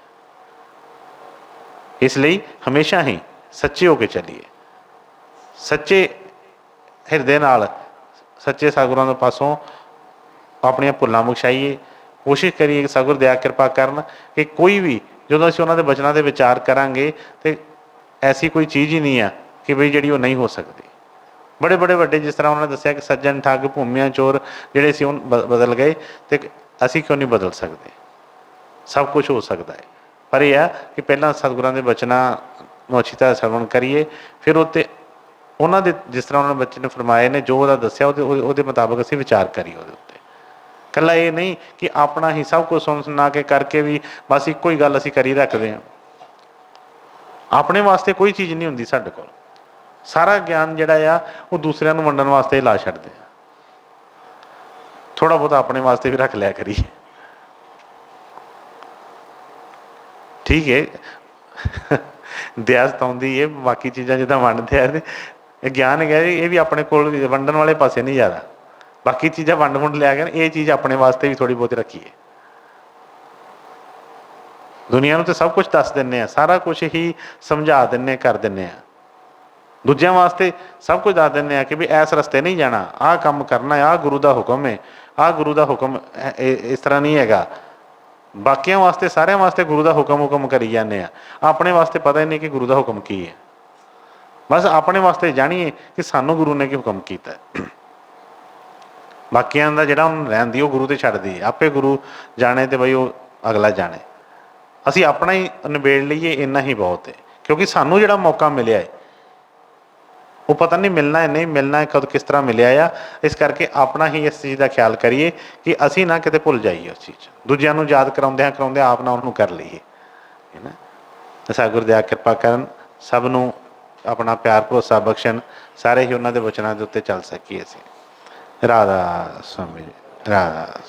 ਇਸ ਲਈ ਹਮੇਸ਼ਾ ਹੀ ਸੱਚੇ ਹੋ ਕੇ ਚੱਲੀਏ, ਸੱਚੇ ਹਿਰਦੇ ਨਾਲ, ਸੱਚੇ ਸਤਿਗੁਰਾਂ ਦੇ ਪਾਸੋਂ ਆਪਣੀਆਂ ਭੁੱਲਾਂ ਬਖਸ਼ਾਈਏ। ਕੋਸ਼ਿਸ਼ ਕਰੀਏ ਕਿ ਸਤਿਗੁਰ ਦਇਆ ਕਿਰਪਾ ਕਰਨ ਕਿ ਕੋਈ ਵੀ ਜਦੋਂ ਅਸੀਂ ਉਹਨਾਂ ਦੇ ਬਚਨਾਂ 'ਤੇ ਵਿਚਾਰ ਕਰਾਂਗੇ ਤਾਂ ਐਸੀ ਕੋਈ ਚੀਜ਼ ਹੀ ਨਹੀਂ ਆ ਕਿ ਬਈ ਜਿਹੜੀ ਉਹ ਨਹੀਂ ਹੋ ਸਕਦੀ। ਬੜੇ ਵੱਡੇ ਜਿਸ ਤਰ੍ਹਾਂ ਉਹਨਾਂ ਨੇ ਦੱਸਿਆ ਕਿ ਸੱਜਣ ਠੱਗ ਭੂਮੀਆਂ ਚੋਰ ਜਿਹੜੇ ਸੀ ਉਹ ਬਦਲ ਗਏ, ਅਤੇ ਅਸੀਂ ਕਿਉਂ ਨਹੀਂ ਬਦਲ ਸਕਦੇ? ਸਭ ਕੁਛ ਹੋ ਸਕਦਾ ਹੈ, ਪਰ ਇਹ ਆ ਕਿ ਪਹਿਲਾਂ ਸਤਿਗੁਰਾਂ ਦੇ ਬਚਨਾਂ ਨੂੰ ਅੱਛੀ ਤਰ੍ਹਾਂ ਸਰਵਣ ਕਰੀਏ, ਫਿਰ ਉੱਤੇ ਉਹਨਾਂ ਦੇ ਜਿਸ ਤਰ੍ਹਾਂ ਉਹਨਾਂ ਨੇ ਬੱਚੇ ਨੇ ਫਰਮਾਏ ਨੇ, ਜੋ ਉਹਦਾ ਦੱਸਿਆ ਉਹਦੇ ਮੁਤਾਬਕ ਅਸੀਂ ਵਿਚਾਰ ਕਰੀਏ ਉਹਦੇ ਉੱਤੇ। ਇਕੱਲਾ ਇਹ ਨਹੀਂ ਕਿ ਆਪਣਾ ਹੀ ਸਭ ਕੁਝ ਸੁਣਾ ਕੇ ਕਰਕੇ ਵੀ ਬਸ ਇੱਕੋ ਹੀ ਗੱਲ ਅਸੀਂ ਕਰੀ ਰੱਖਦੇ ਹਾਂ। ਆਪਣੇ ਵਾਸਤੇ ਕੋਈ ਚੀਜ਼ ਨਹੀਂ ਹੁੰਦੀ ਸਾਡੇ ਕੋਲ, ਸਾਰਾ ਗਿਆਨ ਜਿਹੜਾ ਆ ਉਹ ਦੂਸਰਿਆਂ ਨੂੰ ਵੰਡਣ ਵਾਸਤੇ ਲਾ ਛੱਡਦੇ ਆ। ਥੋੜ੍ਹਾ ਬਹੁਤਾ ਆਪਣੇ ਵਾਸਤੇ ਵੀ ਰੱਖ ਲਿਆ ਕਰੀਏ। ਠੀਕ ਹੈ, ਦਇਆ ਸਤਾਉਂਦੀ ਹੈ, ਬਾਕੀ ਚੀਜ਼ਾਂ ਜਿੱਦਾਂ ਵੰਡਦੇ ਆ, ਇਹ ਗਿਆਨ ਹੈਗਾ ਇਹ ਵੀ ਆਪਣੇ ਕੋਲ ਵੰਡਣ ਵਾਲੇ ਪਾਸੇ ਨਹੀਂ ਜ਼ਿਆਦਾ। ਬਾਕੀ ਚੀਜ਼ਾਂ ਵੰਡ ਲਿਆ ਕੇ ਇਹ ਚੀਜ਼ ਆਪਣੇ ਵਾਸਤੇ ਵੀ ਥੋੜ੍ਹੀ ਬਹੁਤ ਰੱਖੀਏ। ਦੁਨੀਆ ਨੂੰ ਤਾਂ ਸਭ ਕੁਛ ਦੱਸ ਦਿੰਦੇ ਆ, ਸਾਰਾ ਕੁਛ ਹੀ ਸਮਝਾ ਦਿੰਦੇ, ਕਰ ਦਿੰਦੇ ਆ। ਦੂਜਿਆਂ ਵਾਸਤੇ ਸਭ ਕੁਝ ਦੱਸ ਦਿੰਦੇ ਆ ਕਿ ਵੀ ਇਸ ਰਸਤੇ ਨਹੀਂ ਜਾਣਾ, ਆਹ ਕੰਮ ਕਰਨਾ, ਆਹ ਗੁਰੂ ਦਾ ਹੁਕਮ ਹੈ, ਆਹ ਗੁਰੂ ਦਾ ਹੁਕਮ ਇਸ ਤਰ੍ਹਾਂ ਨਹੀਂ ਹੈਗਾ। ਬਾਕੀਆਂ ਵਾਸਤੇ, ਸਾਰਿਆਂ ਵਾਸਤੇ ਗੁਰੂ ਦਾ ਹੁਕਮ ਕਰੀ ਜਾਂਦੇ ਆ, ਆਪਣੇ ਵਾਸਤੇ ਪਤਾ ਹੀ ਨਹੀਂ ਕਿ ਗੁਰੂ ਦਾ ਹੁਕਮ ਕੀ ਹੈ। ਬਸ ਆਪਣੇ ਵਾਸਤੇ ਜਾਣੀਏ ਕਿ ਸਾਨੂੰ ਗੁਰੂ ਨੇ ਕੀ ਹੁਕਮ ਕੀਤਾ। ਬਾਕੀਆਂ ਦਾ ਜਿਹੜਾ ਉਹਨੂੰ ਰਹਿੰਦੀ ਉਹ ਗੁਰੂ 'ਤੇ ਛੱਡਦੀ, ਆਪੇ ਗੁਰੂ ਜਾਣੇ ਤੇ ਬਈ ਉਹ ਅਗਲਾ ਜਾਣੇ। ਅਸੀਂ ਆਪਣਾ ਹੀ ਨਿਬੇੜ ਲਈਏ, ਇੰਨਾ ਹੀ ਬਹੁਤ ਹੈ। ਕਿਉਂਕਿ ਸਾਨੂੰ ਜਿਹੜਾ ਮੌਕਾ ਮਿਲਿਆ ਹੈ ਉਹ ਪਤਾ ਨਹੀਂ ਮਿਲਣਾ ਹੈ, ਨਹੀਂ ਮਿਲਣਾ ਹੈ, ਕਦੋਂ ਕਿਸ ਤਰ੍ਹਾਂ ਮਿਲਿਆ ਆ। ਇਸ ਕਰਕੇ ਆਪਣਾ ਹੀ ਇਸ ਚੀਜ਼ ਦਾ ਖਿਆਲ ਕਰੀਏ ਕਿ ਅਸੀਂ ਨਾ ਕਿਤੇ ਭੁੱਲ ਜਾਈਏ ਉਸ ਚੀਜ਼। ਦੂਜਿਆਂ ਨੂੰ ਯਾਦ ਕਰਾਉਂਦਿਆਂ ਆਪ ਨਾ ਉਹਨੂੰ ਕਰ ਲਈਏ, ਹੈ ਨਾ। ਸਤਿਗੁਰ ਦਇਆ ਕਿਰਪਾ ਕਰਨ, ਸਭ ਨੂੰ ਆਪਣਾ ਪਿਆਰ ਭਰੋਸਾ ਬਖਸ਼ਣ, ਸਾਰੇ ਹੀ ਉਹਨਾਂ ਦੇ ਵਚਨਾਂ ਦੇ ਉੱਤੇ ਚੱਲ ਸਕੀਏ ਅਸੀਂ। ਰਾਧਾ ਸੁਆਮੀ ਜੀ, ਰਾਧਾ।